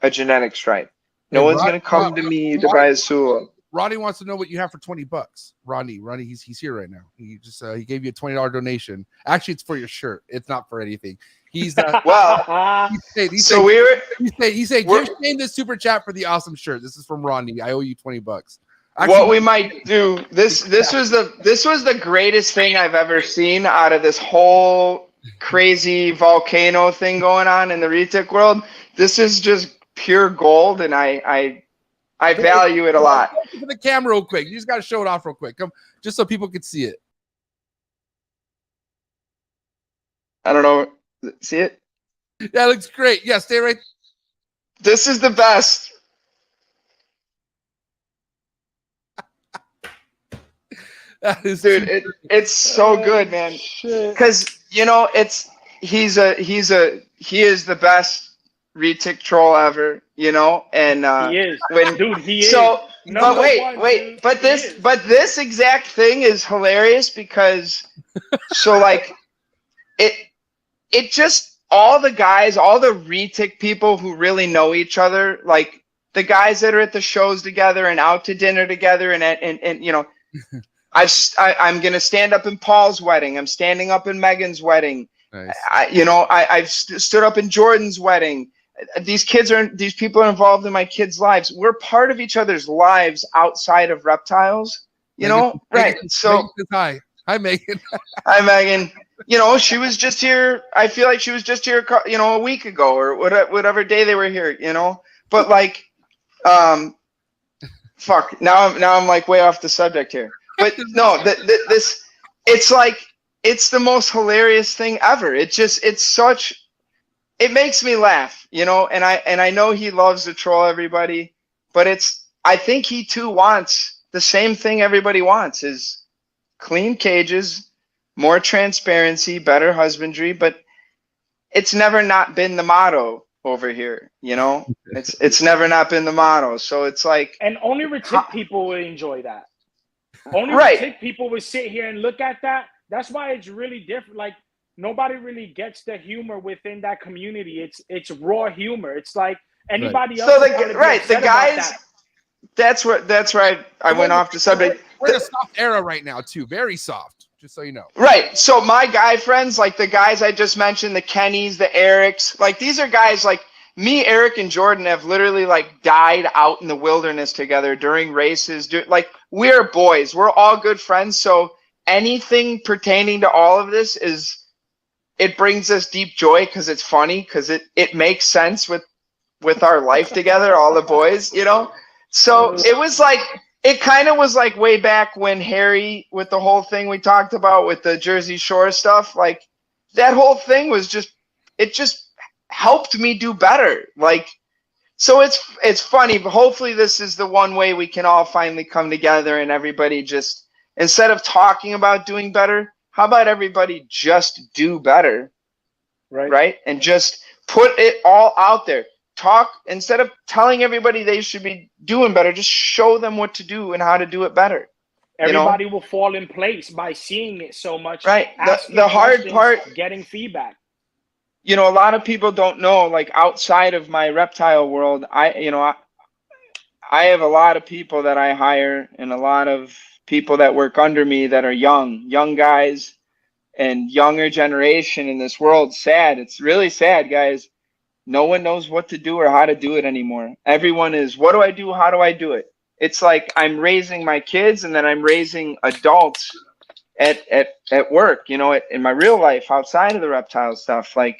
Speaker 6: a genetic stripe. No one's going to come to me to buy a Sula.
Speaker 2: Ronnie wants to know what you have for $20. Ronnie, he's here right now. He just he gave you a $20 donation. Actually, it's for your shirt. It's not for anything. He's
Speaker 6: well.
Speaker 2: He said, give Shane this super chat for the awesome shirt. This is from Ronnie. I owe you $20. Actually,
Speaker 6: what we might do, this was the greatest thing I've ever seen out of this whole crazy volcano thing going on in the retic world. This is just pure gold, and I value it a lot.
Speaker 2: For the camera real quick. You just got to show it off real quick. Come, just so people can see it.
Speaker 6: I don't know. See it?
Speaker 2: That looks great. Yeah, stay right.
Speaker 6: This is the best.
Speaker 2: That is
Speaker 6: dude, it's so good, man. Because you know, he is the best retic troll ever, you know, and
Speaker 3: he is. He is.
Speaker 6: So, but wait, but this exact thing is hilarious because, so like, it just all the guys, all the retic people who really know each other, like the guys that are at the shows together and out to dinner together, and you know, I'm gonna stand up in Paul's wedding. I'm standing up in Megan's wedding.
Speaker 2: Nice.
Speaker 6: I've stood up in Jordan's wedding. These people are involved in my kids' lives. We're part of each other's lives outside of reptiles, you know? Right. So
Speaker 2: hi Megan.
Speaker 6: Hi Megan. You know, she was just here. I feel like she was just here, you know, a week ago or whatever day they were here, you know? But like, fuck, now I'm like way off the subject here. But no, this, it's like, it's the most hilarious thing ever. It makes me laugh, you know, and I know he loves to troll everybody, but I think he too wants the same thing everybody wants, is clean cages, more transparency, better husbandry, but it's never not been the motto over here, you know? It's never not been the motto. So it's like,
Speaker 3: and only retic people will enjoy that. Only retic people will sit here and look at that. That's why it's really different. Like, nobody really gets the humor within that community. It's raw humor. It's like anybody else.
Speaker 6: So the guys. That's where I went off the subject.
Speaker 2: We're in a soft era right now too. Very soft. Just so you know.
Speaker 6: Right. So my guy friends, like the guys I just mentioned, the Kennys, the Erics, like these are guys like me, Eric, and Jordan have literally like died out in the wilderness together during races. Like we're boys. We're all good friends. So anything pertaining to all of this it brings us deep joy because it's funny, because it makes sense with our life together, all the boys, you know? So it was like, it kind of was like way back when Harry, with the whole thing we talked about with the Jersey Shore stuff, like that whole thing was it just helped me do better. Like, so it's funny, but hopefully this is the one way we can all finally come together and everybody just, instead of talking about doing better, how about everybody just do better, right? And just put it all out there. Talk, instead of telling everybody they should be doing better, just show them what to do and how to do it better.
Speaker 3: Everybody will fall in place by seeing it so much.
Speaker 6: Right. The hard part,
Speaker 3: getting feedback.
Speaker 6: You know, a lot of people don't know, like outside of my reptile world, I I have a lot of people that I hire and a lot of people that work under me that are young guys and younger generation in this world. Sad. It's really sad, guys. No one knows what to do or how to do it anymore. Everyone is, what do I do? How do I do it? It's like I'm raising my kids and then I'm raising adults at work, you know, in my real life outside of the reptile stuff. Like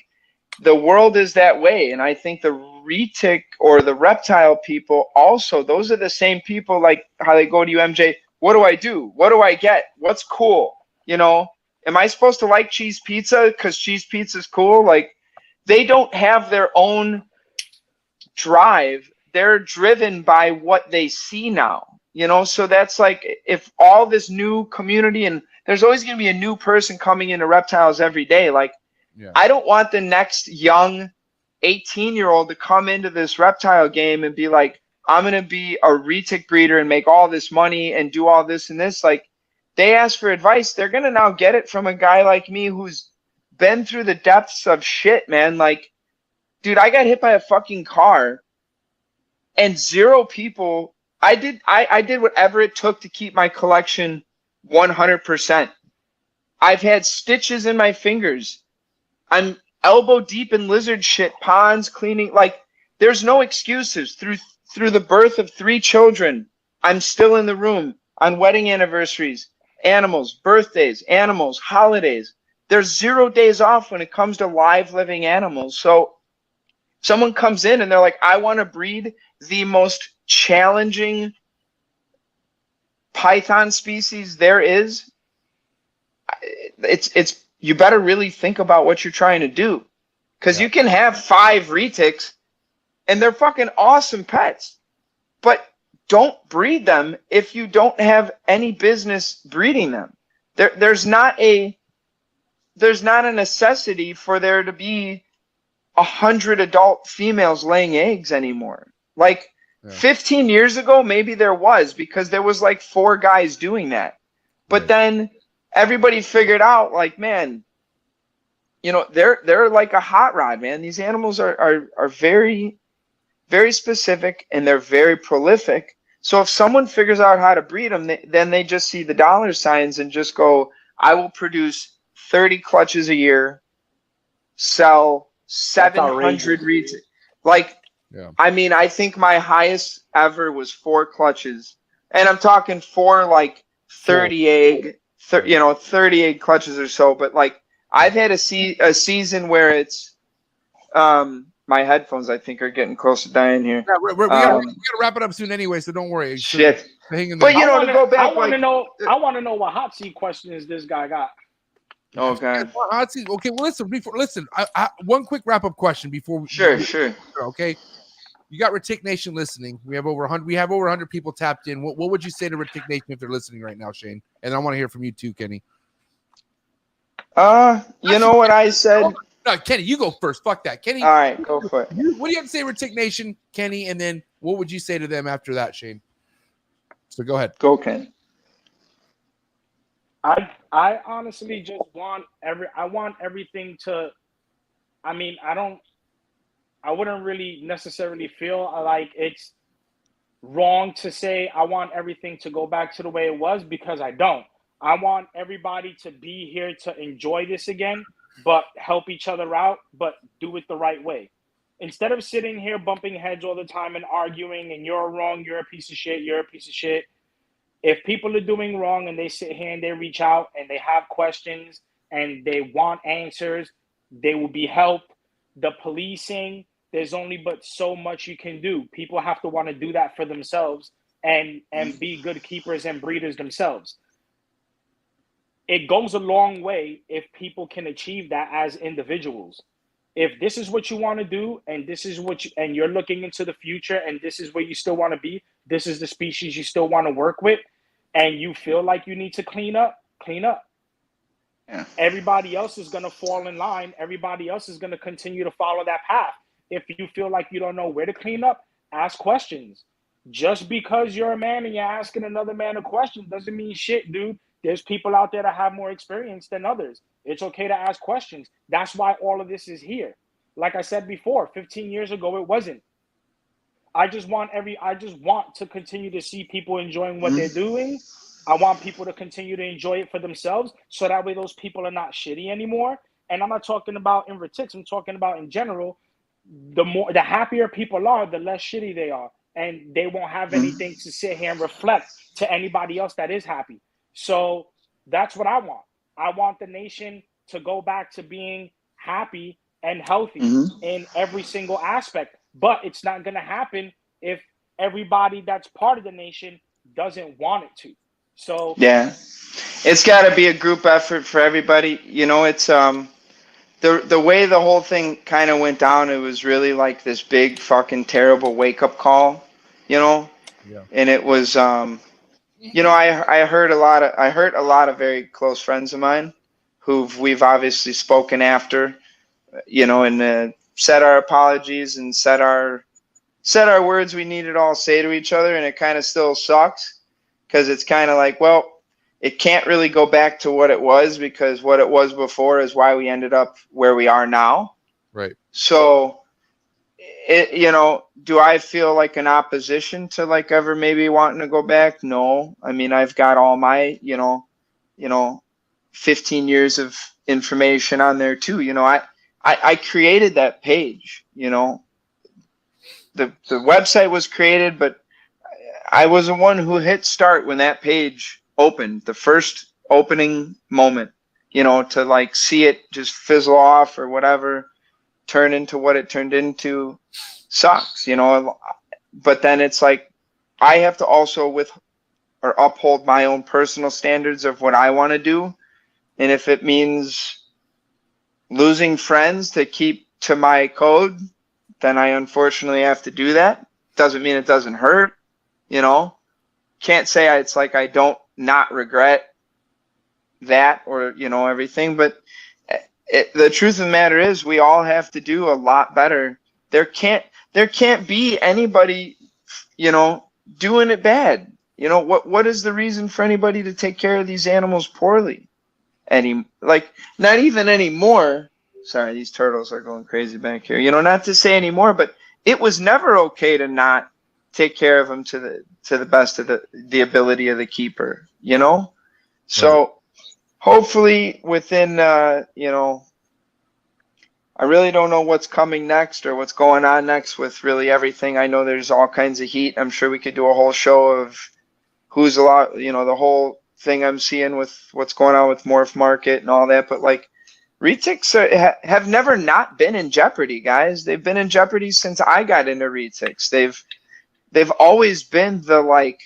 Speaker 6: the world is that way. And I think the retic or the reptile people also, those are the same people like how they go to you, MJ. What do I do? What do I get? What's cool? You know, am I supposed to like cheese pizza because cheese pizza is cool? Like they don't have their own drive. They're driven by what they see now, you know? So that's like, if all this new community, and there's always going to be a new person coming into reptiles every day. Like, yeah. I don't want the next young 18-year-old to come into this reptile game and be like, I'm going to be a retic breeder and make all this money and do all this and this. Like, they ask for advice. They're going to now get it from a guy like me who's been through the depths of shit, man. Like, dude, I got hit by a fucking car and 0 people. I did whatever it took to keep my collection 100%. I've had stitches in my fingers. I'm elbow deep in lizard shit, ponds, cleaning. Like, there's no excuses. Through the birth of 3 children, I'm still in the room on wedding anniversaries, animals, birthdays, animals, holidays. There's 0 days off when it comes to live living animals. So someone comes in and they're like, I want to breed the most challenging python species there is. It's you better really think about what you're trying to do, because you can have 5 retics and they're fucking awesome pets, but don't breed them if you don't have any business breeding them. There's not a necessity for there to be 100 adult females laying eggs anymore. Like 15 years ago, maybe there was, because there was like 4 guys doing that. But then everybody figured out, like, man, you know, they're like a hot rod, man. These animals are very, very specific and they're very prolific. So if someone figures out how to breed them, then they just see the dollar signs and just go, I will produce 30 clutches a year, sell 700 retail. Like, I mean, I think my highest ever was 4 clutches, and I'm talking 4 like 30 egg, 30 egg clutches or so. But like, I've had a season where it's my headphones, I think, are getting close to dying here.
Speaker 2: Yeah, we gotta wrap it up soon anyway, so don't worry.
Speaker 6: Shit.
Speaker 2: But you
Speaker 3: know, to go back, I want to know what hot seat questions this guy got.
Speaker 6: Okay.
Speaker 2: Okay. Well, listen. One quick wrap up question before.
Speaker 6: Sure.
Speaker 2: Okay. You got Retic Nation listening. We have over 100. We have over 100 people tapped in. What would you say to Retic Nation if they're listening right now, Shane? And I want to hear from you too, Kenny.
Speaker 6: You know what I said.
Speaker 2: No, Kenny, you go first. Fuck that, Kenny.
Speaker 6: All right, go for it.
Speaker 2: What do you have to say, Retic Nation, Kenny? And then what would you say to them after that, Shane? So go ahead.
Speaker 6: Go, Ken.
Speaker 3: I honestly just want everything to, I mean, I wouldn't really necessarily feel like it's wrong to say I want everything to go back to the way it was, because I don't. I want everybody to be here to enjoy this again, but help each other out, but do it the right way. Instead of sitting here bumping heads all the time and arguing and you're wrong, you're a piece of shit, you're a piece of shit. If people are doing wrong and they sit here and they reach out and they have questions and they want answers, they will be helped. The policing, there's only but so much you can do. People have to want to do that for themselves and be good keepers and breeders themselves. It goes a long way if people can achieve that as individuals. If this is what you want to do and this is what and you're looking into the future and this is where you still want to be, this is the species you still want to work with, and you feel like you need to clean up. Yeah. Everybody else is going to fall in line. Everybody else is going to continue to follow that path. If you feel like you don't know where to clean up, ask questions. Just because you're a man and you're asking another man a question doesn't mean shit, dude. There's people out there that have more experience than others. It's okay to ask questions. That's why all of this is here. Like I said before, 15 years ago, it wasn't. I just want to continue to see people enjoying what they're doing. I want people to continue to enjoy it for themselves, so that way those people are not shitty anymore. And I'm not talking about in retics, I'm talking about in general. The happier people are, the less shitty they are. And they won't have anything to sit here and reflect to anybody else that is happy. So that's what I want. I want the nation to go back to being happy and healthy in every single aspect. But it's not going to happen if everybody that's part of the nation doesn't want it to. So
Speaker 6: yeah, it's got to be a group effort for everybody. You know, it's the way the whole thing kind of went down. It was really like this big fucking terrible wake up call, you know.
Speaker 2: Yeah.
Speaker 6: And it was you know, I heard a lot of very close friends of mine we've obviously spoken after, you know, and said our apologies and said our words we needed to all say to each other, and it kind of still sucks because it's kind of like, well, it can't really go back to what it was, because what it was before is why we ended up where we are now.
Speaker 2: Right.
Speaker 6: So, you know, do I feel like an opposition to like ever maybe wanting to go back? No. I mean, I've got all my, you know, 15 years of information on there too. You know, I created that page, you know. The website was created, but I was the one who hit start when that page opened, the first opening moment, you know, to like see it just fizzle off or whatever, turn into what it turned into, sucks, you know. But then it's like I have to also uphold my own personal standards of what I want to do. And if it means losing friends to keep to my code, then I unfortunately have to do that. Doesn't mean it doesn't hurt, you know. Can't say it's like I don't not regret that or, you know, everything. But the truth of the matter is we all have to do a lot better. There can't be anybody, you know, doing it bad. You know, what is the reason for anybody to take care of these animals poorly? Not even anymore. Sorry, these turtles are going crazy back here. You know, not to say anymore, but it was never okay to not take care of them to the best of the ability of the keeper, you know? So hopefully within, you know, I really don't know what's coming next or what's going on next with really everything. I know there's all kinds of heat. I'm sure we could do a whole show of who's a lot, you know, the whole thing I'm seeing with what's going on with MORPH market and all that. But like, retics have never not been in jeopardy, guys. They've been in jeopardy since I got into retics. They've always been the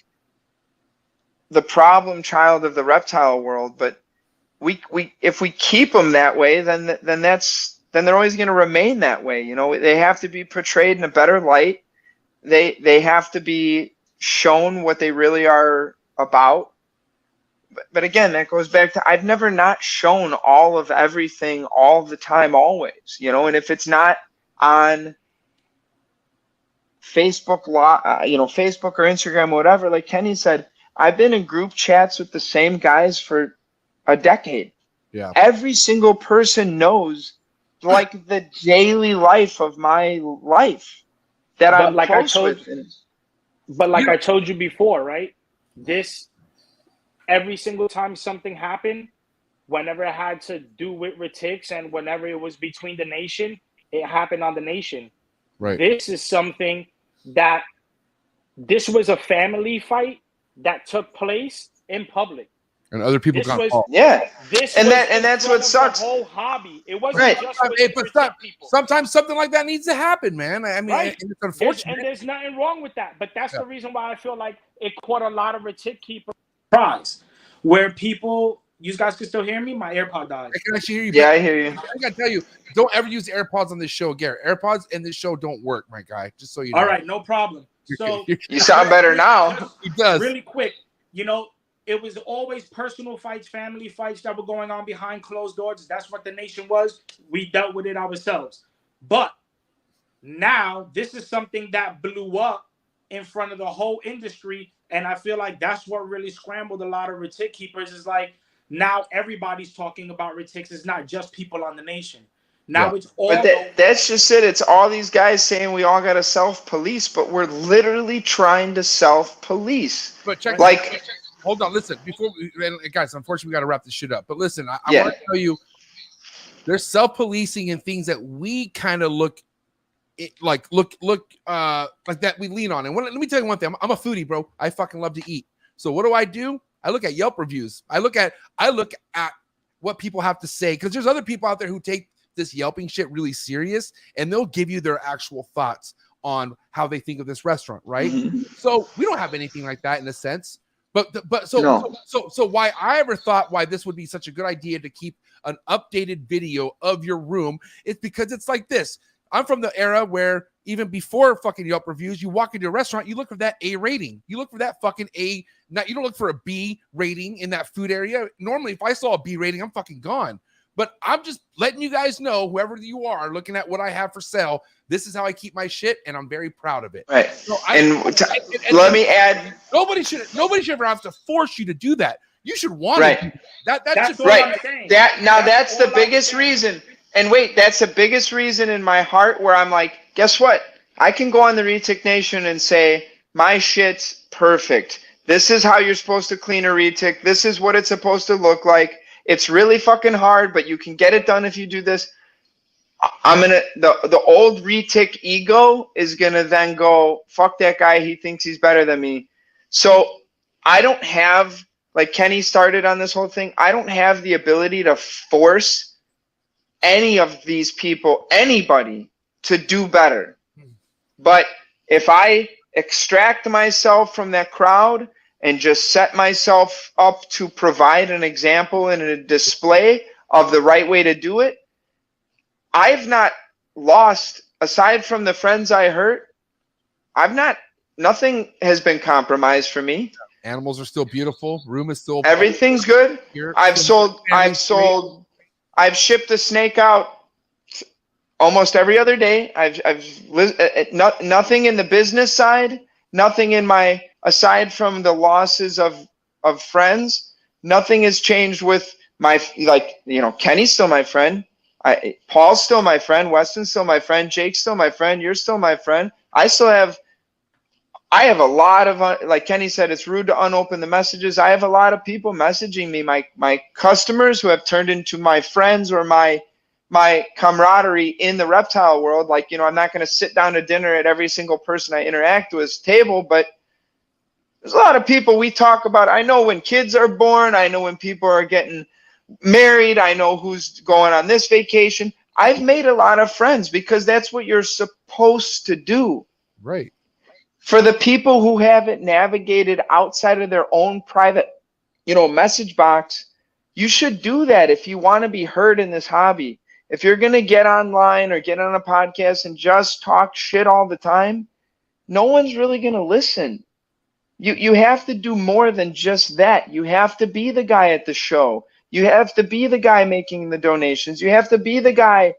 Speaker 6: problem child of the reptile world. But if we keep them that way, then they're always going to remain that way. You know, they have to be portrayed in a better light. They have to be shown what they really are about. But again, that goes back to I've never not shown all of everything all the time, always, you know. And if it's not on Facebook, you know, Facebook or Instagram or whatever, like Kenny said, I've been in group chats with the same guys for a decade.
Speaker 2: Yeah.
Speaker 6: Every single person knows like the daily life of my life that I'm
Speaker 3: like
Speaker 6: close with.
Speaker 3: But like I told you before, right? Every single time something happened, whenever it had to do with retics and whenever it was between the nation, it happened on the nation.
Speaker 2: Right.
Speaker 3: This is something that this was a family fight that took place in public.
Speaker 2: And other people got caught.
Speaker 6: Yeah. That's what sucks.
Speaker 3: The whole hobby. It wasn't
Speaker 6: right.
Speaker 3: just people.
Speaker 2: Sometimes something like that needs to happen, man. I mean,
Speaker 3: right.
Speaker 2: it's unfortunate.
Speaker 3: There's nothing wrong with that. But that's the reason why I feel like it caught a lot of retic keepers surprise. Where people, you guys can still hear me? My AirPod died.
Speaker 2: I can actually hear you.
Speaker 6: Yeah, I hear you.
Speaker 2: I gotta tell you, don't ever use AirPods on this show, Garrett. AirPods in this show don't work, my guy. Just so you know.
Speaker 3: All right, no problem. So
Speaker 6: you sound better now.
Speaker 2: He does.
Speaker 3: Really quick, you know, it was always personal fights, family fights that were going on behind closed doors. That's what the nation was. We dealt with it ourselves. But now this is something that blew up in front of the whole industry. And I feel like that's what really scrambled a lot of retic keepers, is like now everybody's talking about retics. It's not just people on the nation. Now
Speaker 2: Yeah.
Speaker 3: it's all
Speaker 6: But that's just it. It's all these guys saying we all got to self-police, but we're literally trying to self-police.
Speaker 2: But check
Speaker 6: Like,
Speaker 2: hold on, listen. Before and guys, unfortunately, we got to wrap this shit up. But listen, I
Speaker 6: Yeah.
Speaker 2: want to tell you, there's self-policing and things that we kind of look like that we lean on. And let me tell you one thing. I'm a foodie, bro. I fucking love to eat. So what do? I look at Yelp reviews. I look at what people have to say, because there's other people out there who take this Yelping shit really serious, and they'll give you their actual thoughts on how they think of this restaurant, right?
Speaker 6: Mhm.
Speaker 2: So we don't have anything like that in a sense. So
Speaker 6: No.
Speaker 2: why I ever thought why this would be such a good idea to keep an updated video of your room is because it's like this. I'm from the era where even before fucking Yelp reviews, you walk into a restaurant, you look for that A rating. You look for that fucking A. Not, you don't look for a B rating in that food area. Normally, if I saw a B rating, I'm fucking gone. But I'm just letting you guys know, whoever you are looking at what I have for sale, this is how I keep my shit, and I'm very proud of it.
Speaker 6: Right.
Speaker 2: So
Speaker 6: Let me add.
Speaker 2: Nobody should ever have to force you to do that. You should want
Speaker 6: Right.
Speaker 2: to do that.
Speaker 3: That's
Speaker 2: Should,
Speaker 3: what
Speaker 6: Right.
Speaker 3: I'm saying.
Speaker 6: That's the
Speaker 3: all
Speaker 6: biggest
Speaker 3: I'm saying.
Speaker 6: reason. And wait, that's the biggest reason in my heart where I'm like, guess what? I can go on the Retic Nation and say, my shit's perfect. This is how you're supposed to clean a retic. This is what it's supposed to look like. It's really fucking hard, but you can get it done if you do this. The old retic ego is gonna then go, fuck that guy, he thinks he's better than me. So I don't have, like Kenny started on this whole thing, I don't have the ability to force any of these people, anybody, to do better. But if I extract myself from that crowd and just set myself up to provide an example and a display of the right way to do it, I've not lost, aside from the friends I hurt, nothing has been compromised for me.
Speaker 2: animals are still beautiful. Room is still
Speaker 6: Everything's good.
Speaker 2: here.
Speaker 6: I've shipped a snake out almost every other day. Nothing in the business side, nothing in my, aside from the losses of friends, nothing has changed with my, Kenny's still my friend. Paul's still my friend. Weston's still my friend. Jake's still my friend. You're still my friend. I have a lot of, like Kenny said, it's rude to unopen the messages. I have a lot of people messaging me, my customers who have turned into my friends or my camaraderie in the reptile world. Like, I'm not going to sit down to dinner at every single person I interact with table, but there's a lot of people we talk about. I know when kids are born. I know when people are getting married. I know who's going on this vacation. I've made a lot of friends because that's what you're supposed to do.
Speaker 2: Right.
Speaker 6: For the people who haven't navigated outside of their own private, message box, you should do that if you want to be heard in this hobby. If you're going to get online or get on a podcast and just talk shit all the time, no one's really going to listen. You have to do more than just that. You have to be the guy at the show. You have to be the guy making the donations. You have to be the guy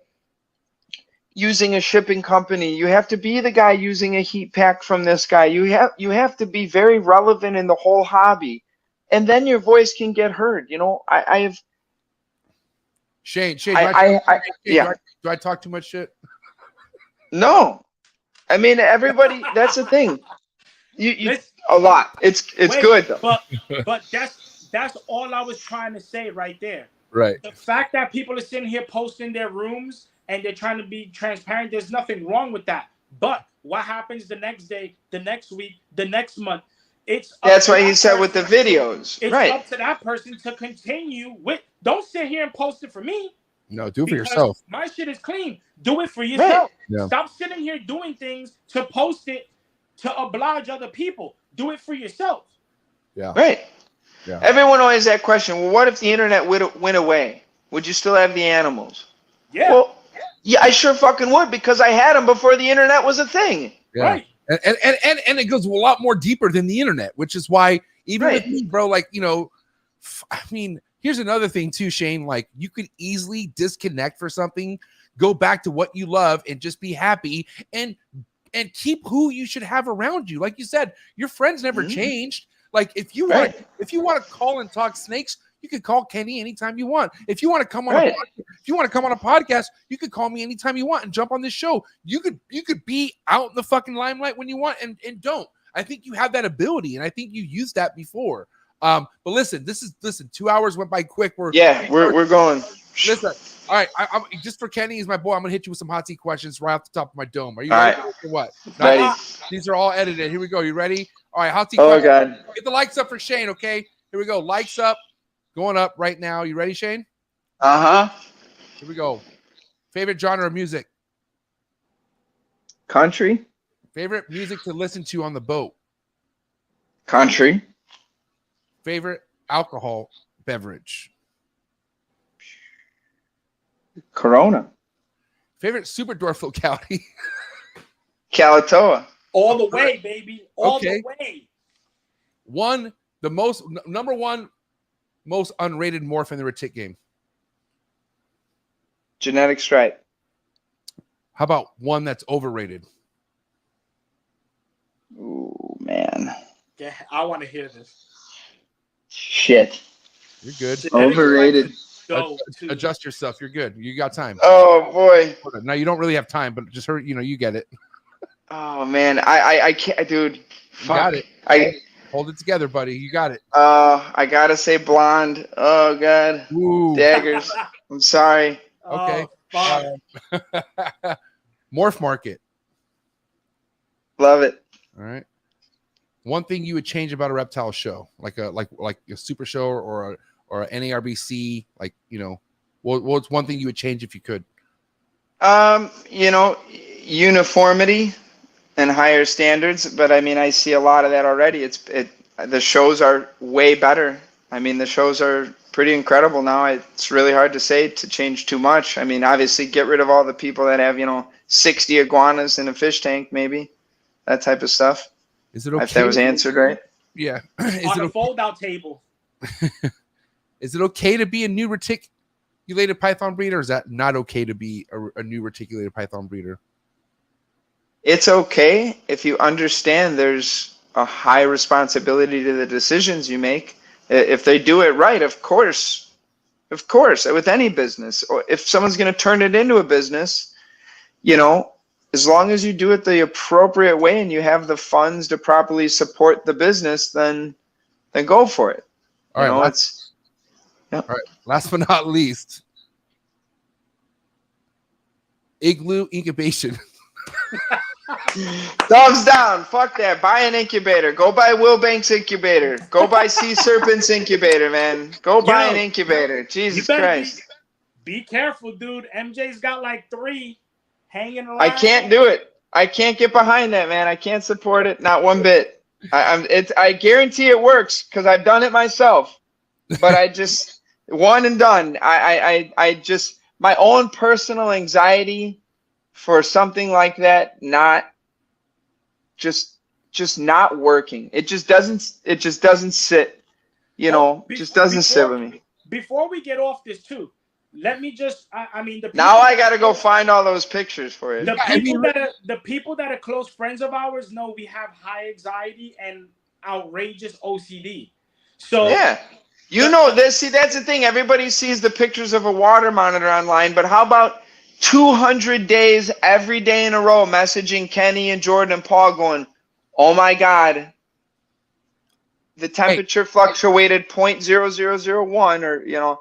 Speaker 6: using a shipping company. You have to be the guy using a heat pack from this guy. You have to be very relevant in the whole hobby, and then your voice can get heard. I have
Speaker 2: Shane, do I talk too much shit?
Speaker 6: No, I mean everybody. That's the thing. You a lot. It's good though.
Speaker 3: But that's all I was trying to say right there.
Speaker 2: Right.
Speaker 3: The fact that people are sitting here posting their rooms and they're trying to be transparent, there's nothing wrong with that. But what happens the next day, the next week, the next month?
Speaker 6: That's why he said with the videos.
Speaker 3: It's
Speaker 6: right.
Speaker 3: up to that person to continue with. Don't sit here and post it for me.
Speaker 2: No, do it for yourself.
Speaker 3: My shit is clean. Do it for yourself.
Speaker 2: Right. Yeah.
Speaker 3: Stop sitting here doing things to post it to oblige other people. Do it for yourself.
Speaker 2: Yeah.
Speaker 6: Right.
Speaker 2: Yeah.
Speaker 6: Everyone always that question. Well, what if the internet went away? Would you still have the animals?
Speaker 3: Yeah.
Speaker 6: Well, yeah, I sure fucking would because I had them before the internet was a thing.
Speaker 2: Yeah.
Speaker 3: Right.
Speaker 2: And it goes a lot more deeper than the internet, which is why even with me, bro, I mean, here's another thing too, Shane. Like, you could easily disconnect for something, go back to what you love, and just be happy and keep who you should have around you. Like you said, your friends never changed. Like, if you want to call and talk snakes, You could call Kenny anytime you want. If you want to come on,
Speaker 6: Right.
Speaker 2: if you want to come on a podcast, you could call me anytime you want and jump on this show. You could be out in the fucking limelight when you want and don't. I think you have that ability, and I think you used that before. But listen, 2 hours went by quick. We're
Speaker 6: going.
Speaker 2: Listen, all right. I'm just for Kenny, he's my boy. I'm gonna hit you with some hot seat questions right off the top of my dome. Are you ready?
Speaker 6: Right.
Speaker 2: For what?
Speaker 6: Ready.
Speaker 2: These are all edited. Here we go. You ready? All right, hot seat.
Speaker 6: Oh
Speaker 2: questions.
Speaker 6: God.
Speaker 2: Get the likes up for Shane. Okay. Here we go. Likes up, going up right now. You ready, Shane?
Speaker 6: Here
Speaker 2: we go. Favorite genre of music?
Speaker 6: Country.
Speaker 2: Favorite music to listen to on the boat?
Speaker 6: Country.
Speaker 2: Favorite alcohol beverage?
Speaker 6: Corona.
Speaker 2: Favorite super dwarf locality?
Speaker 6: Kalatoa.
Speaker 3: All the way, baby. All
Speaker 2: Okay.
Speaker 3: the way.
Speaker 2: Number one most unrated morph in the retic game.
Speaker 6: Genetic stripe.
Speaker 2: How about one that's overrated?
Speaker 6: Ooh, man.
Speaker 3: Yeah, I want to hear this.
Speaker 6: Shit.
Speaker 2: You're good.
Speaker 6: Overrated.
Speaker 3: Go to
Speaker 2: Adjust yourself. You're good. You got time.
Speaker 6: Oh boy.
Speaker 2: Now you don't really have time, but just hurt. You get it.
Speaker 6: Oh man. I can't, dude.
Speaker 2: You
Speaker 6: Fuck.
Speaker 2: got it. Hold it together, buddy. You got it.
Speaker 6: I gotta say blonde. Oh god.
Speaker 2: Ooh.
Speaker 6: Daggers. I'm sorry.
Speaker 2: Okay.
Speaker 3: Oh, fuck.
Speaker 2: Morph market.
Speaker 6: Love it.
Speaker 2: All right. One thing you would change about a reptile show, like a super show or an NARBC, what's one thing you would change if you could?
Speaker 6: Uniformity and higher standards, but I mean I see a lot of that already. The shows are way better. I mean the shows are pretty incredible now. It's really hard to say to change too much. I mean obviously get rid of all the people that have 60 iguanas in a fish tank, maybe that type of stuff.
Speaker 2: Is it okay?
Speaker 6: If that was answered right?
Speaker 2: Yeah.
Speaker 3: On a fold-out table.
Speaker 2: Is it okay to be a new reticulated python breeder, or is that not okay to be a new reticulated python breeder?
Speaker 6: It's okay if you understand there's a high responsibility to the decisions you make. If they do it right, of course, with any business, or if someone's going to turn it into a business, as long as you do it the appropriate way and you have the funds to properly support the business, then go for it.
Speaker 2: All right.
Speaker 6: All
Speaker 2: right. Last but not least, igloo incubation.
Speaker 6: Thumbs down. Fuck that. Buy an incubator. Go buy Will Banks incubator. Go buy Sea Serpents incubator, man. Go buy an incubator. Jesus Christ.
Speaker 3: Be careful, dude. MJ's got like 3 hanging around.
Speaker 6: I can't do it. I can't get behind that, man. I can't support it. Not one bit. I guarantee it works because I've done it myself. But I just one and done. I just my own personal anxiety for something like that not not working. It just doesn't sit, just doesn't sit with me.
Speaker 3: Before we get off this too, let me just
Speaker 6: now I gotta go find all those pictures for you.
Speaker 3: The people that are close friends of ours know we have high anxiety and outrageous OCD. So
Speaker 6: yeah. This. See, that's the thing. Everybody sees the pictures of a water monitor online, but how about 200 days every day in a row messaging Kenny and Jordan and Paul going, oh my God, the temperature fluctuated 0.0001 or,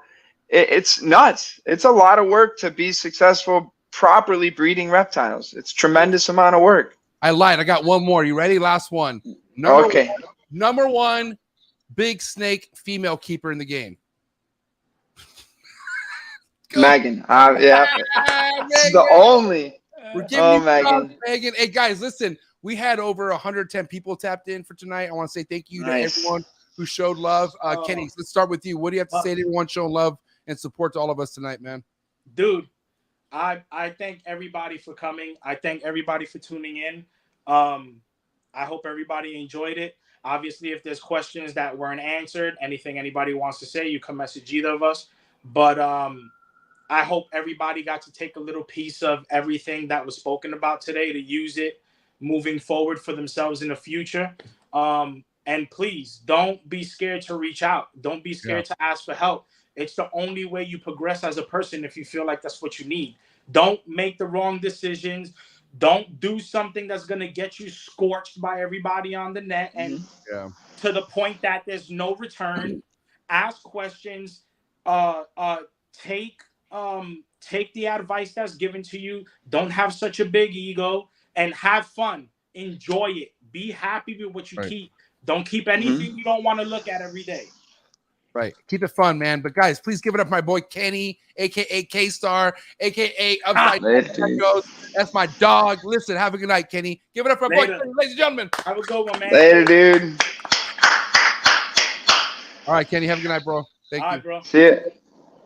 Speaker 6: it's nuts. It's a lot of work to be successful properly breeding reptiles. It's a tremendous amount of work.
Speaker 2: I lied. I got one more. You ready? Last one. Number one big snake female keeper in the game.
Speaker 6: Megan. Yeah. This is the only.
Speaker 2: We're giving you
Speaker 6: Megan.
Speaker 2: Megan. Hey, guys, listen. We had over 110 people tapped in for tonight. I want to say thank you to everyone who showed love. Kenny, let's start with you. What do you have to say to everyone showing love and support to all of us tonight, man?
Speaker 3: Dude, I thank everybody for coming. I thank everybody for tuning in. I hope everybody enjoyed it. Obviously, if there's questions that weren't answered, anything anybody wants to say, you can message either of us. But I hope everybody got to take a little piece of everything that was spoken about today to use it moving forward for themselves in the future. And please don't be scared to reach out. Don't be scared to ask for help. It's the only way you progress as a person if you feel like that's what you need. Don't make the wrong decisions. Don't do something that's going to get you scorched by everybody on the net and to the point that there's no return. Ask questions. Take the advice that's given to you. Don't have such a big ego and have fun. Enjoy it. Be happy with what you keep. Don't keep anything you don't want to look at every day.
Speaker 2: Right. Keep it fun, man. But guys, please give it up for my boy Kenny, aka K-Star, aka Upside Down. That's my dog. Listen, have a good night, Kenny. Give it up for my boy Kenny, ladies and gentlemen.
Speaker 3: Have a good one, man.
Speaker 6: Later, dude.
Speaker 2: All right, Kenny, have a good night, bro. Thank you.
Speaker 3: Bro.
Speaker 6: See ya.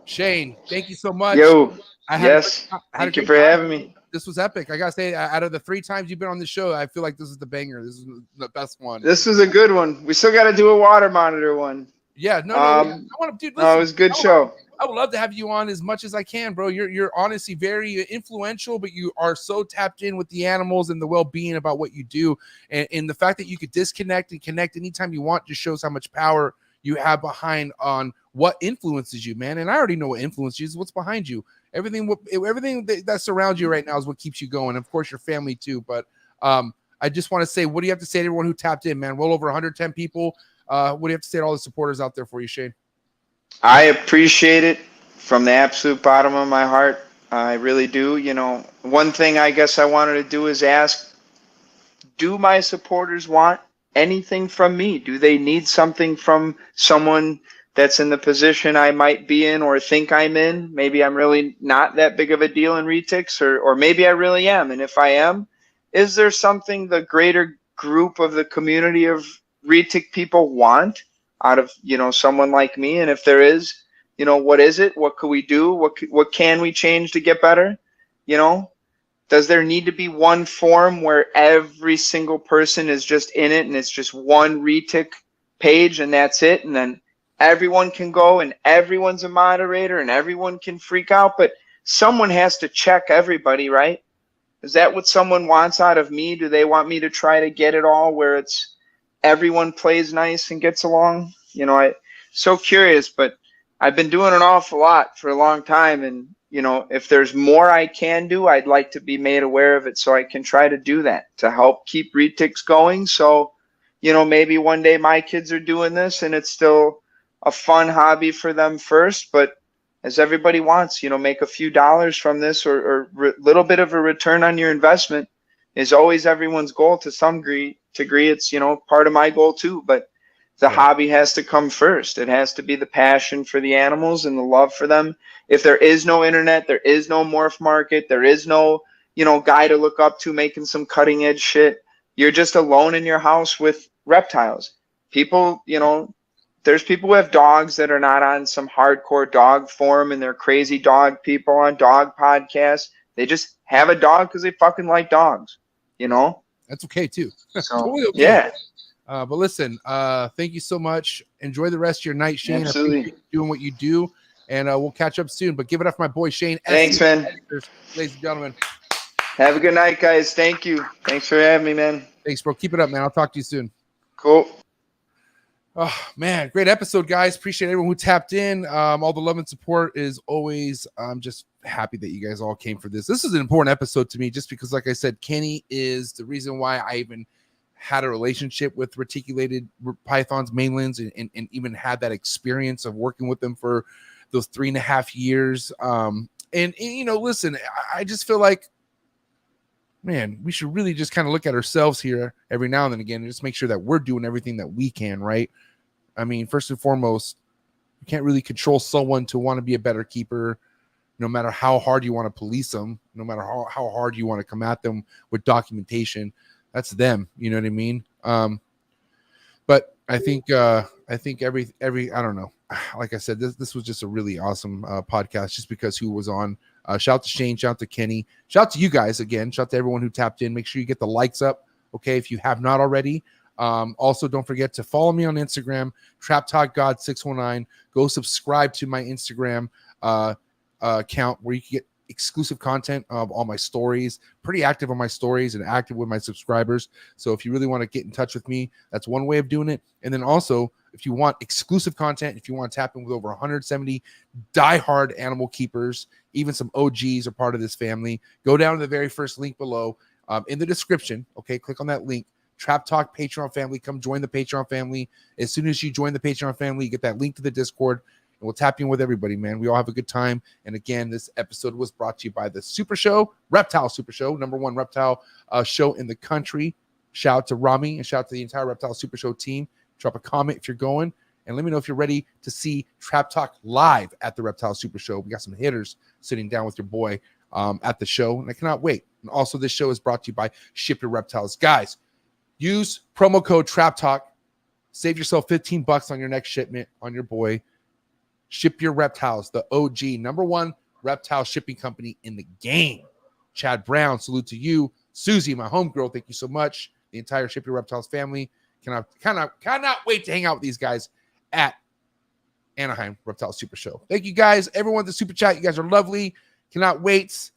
Speaker 2: Shane, thank you so much.
Speaker 6: Yo. Thank you for having me.
Speaker 2: This was epic. I gotta say, out of the 3 times you've been on the show, I feel like this is the banger. This is the best one.
Speaker 6: This was a good one. We still got to do a water monitor one.
Speaker 2: Yeah, no, I want to, dude. Listen,
Speaker 6: it was a good show.
Speaker 2: I would love to have you on as much as I can, bro. You're honestly very influential, but you are so tapped in with the animals and the well-being about what you do, and the fact that you could disconnect and connect anytime you want just shows how much power you have behind on what influences you, man. And I already know what influences you is what's behind you. Everything that surrounds you right now is what keeps you going. Of course, your family too. But I just want to say, what do you have to say to everyone who tapped in, man? Well over 110 people. What do you have to say to all the supporters out there for you, Shane?
Speaker 6: I appreciate it from the absolute bottom of my heart. I really do. You know, one thing I guess I wanted to do is ask, do my supporters want anything from me? Do they need something from someone that's in the position I might be in or think I'm in? Maybe I'm really not that big of a deal in retics, or maybe I really am. And if I am, is there something the greater group of the community of retic people want out of, you know, someone like me? And if there is, you know, what is it? What could we do? What can we change to get better? You know, does there need to be one forum where every single person is just in it and it's just one retic page and that's it? And then everyone can go and everyone's a moderator and everyone can freak out, but someone has to check everybody, right? Is that what someone wants out of me? Do they want me to try to get it all where it's everyone plays nice and gets along? You know, I'm so curious, but I've been doing an awful lot for a long time. And, you know, if there's more I can do, I'd like to be made aware of it so I can try to do that to help keep retics going. So, you know, maybe one day my kids are doing this and it's still a fun hobby for them first, but as everybody wants, you know, make a few dollars from this or little bit of a return on your investment is always everyone's goal to some degree. It's, you know, part of my goal too, but the hobby has to come first. It has to be the passion for the animals and the love for them. If there is no internet, there is no morph market, there is no, you know, guy to look up to making some cutting edge shit. You're just alone in your house with reptiles. People, you know, there's people who have dogs that are not on some hardcore dog forum and they're crazy dog people on dog podcasts. They just have a dog because they fucking like dogs, you know?
Speaker 2: That's okay too.
Speaker 6: So,
Speaker 2: totally okay.
Speaker 6: Yeah.
Speaker 2: But listen, thank you so much. Enjoy the rest of your night, Shane.
Speaker 6: Absolutely.
Speaker 2: I appreciate you doing what you do, and we'll catch up soon. But give it up for my boy Shane.
Speaker 6: Thanks, man.
Speaker 2: Ladies and gentlemen.
Speaker 6: Have a good night, guys. Thank you. Thanks for having me, man.
Speaker 2: Thanks, bro. Keep it up, man. I'll talk to you soon.
Speaker 6: Cool.
Speaker 2: Oh man, great episode, guys. Appreciate everyone who tapped in. All the love and support is always. I'm just happy that you guys all came for this. This is an important episode to me, just because, like I said, Kenny is the reason why I even had a relationship with reticulated pythons, mainlands, and even had that experience of working with them for those 3.5 years. And you know, listen, I just feel like, man, we should really just kind of look at ourselves here every now and then again and just make sure that we're doing everything that we can, right? I mean, first and foremost, you can't really control someone to want to be a better keeper, no matter how hard you want to police them, no matter how hard you want to come at them with documentation. That's them, you know what I mean? But I think every I don't know. Like I said, this was just a really awesome podcast, just because who was on. Shout out to Shane, shout out to Kenny, shout out to you guys again, shout out to everyone who tapped in. Make sure you get the likes up, okay, if you have not already. Also, don't forget to follow me on Instagram, TrapTalkGod619. Go subscribe to my Instagram account where you can get exclusive content of all my stories, pretty active on my stories and active with my subscribers. So if you really want to get in touch with me, that's one way of doing it. And then also, if you want exclusive content, if you want to tap in with over 170 diehard animal keepers, even some OGs are part of this family, go down to the very first link below in the description. Okay, click on that link. Trap Talk Patreon family. Come join the Patreon family. As soon as you join the Patreon family, you get that link to the Discord, and we'll tap you in with everybody, man. We all have a good time. And again, this episode was brought to you by the Super Show, Reptile Super Show, #1 reptile show in the country. Shout out to Rami and shout out to the entire Reptile Super Show team. Drop a comment if you're going, and let me know if you're ready to see Trap Talk live at the Reptile Super Show. We got some hitters sitting down with your boy at the show, and I cannot wait. And also, this show is brought to you by Ship Your Reptiles. Guys, use promo code Trap Talk. Save yourself $15 on your next shipment on your boy. Ship Your Reptiles, the OG #1 reptile shipping company in the game. Chad Brown, salute to you. Susie, my homegirl, thank you so much. The entire Ship Your Reptiles family. Cannot wait to hang out with these guys at Anaheim Reptile Super Show. Thank you guys. Everyone, the super chat, you guys are lovely. Cannot wait.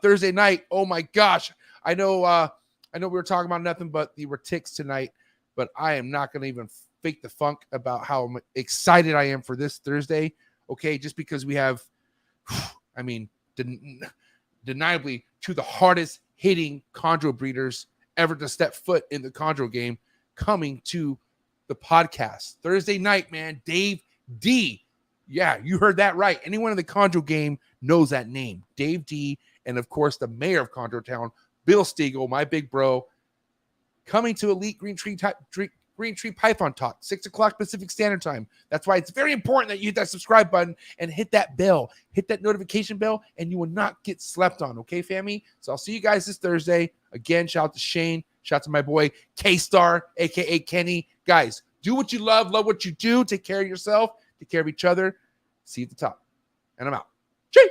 Speaker 2: Thursday night. Oh my gosh. I know we were talking about nothing but the retics tonight, but I am not going to even fake the funk about how excited I am for this Thursday. Okay, just because we have, I mean, deniably two of the hardest hitting chondro breeders ever to step foot in the chondro game coming to the podcast. Thursday night, man, Dave D. Yeah, you heard that right. Anyone in the chondro game knows that name. Dave D. And of course, the mayor of Chondro Town, Bill Stiegel, my big bro, coming to Elite Green Tree Python Talk, 6 o'clock Pacific Standard Time. That's why it's very important that you hit that subscribe button and hit that bell, hit that notification bell, and you will not get slept on. Okay, family? So I'll see you guys this Thursday. Again, shout out to Shane. Shout out to my boy K-Star, a.k.a. Kenny. Guys, do what you love what you do. Take care of yourself. Take care of each other. See you at the top. And I'm out. Cheers.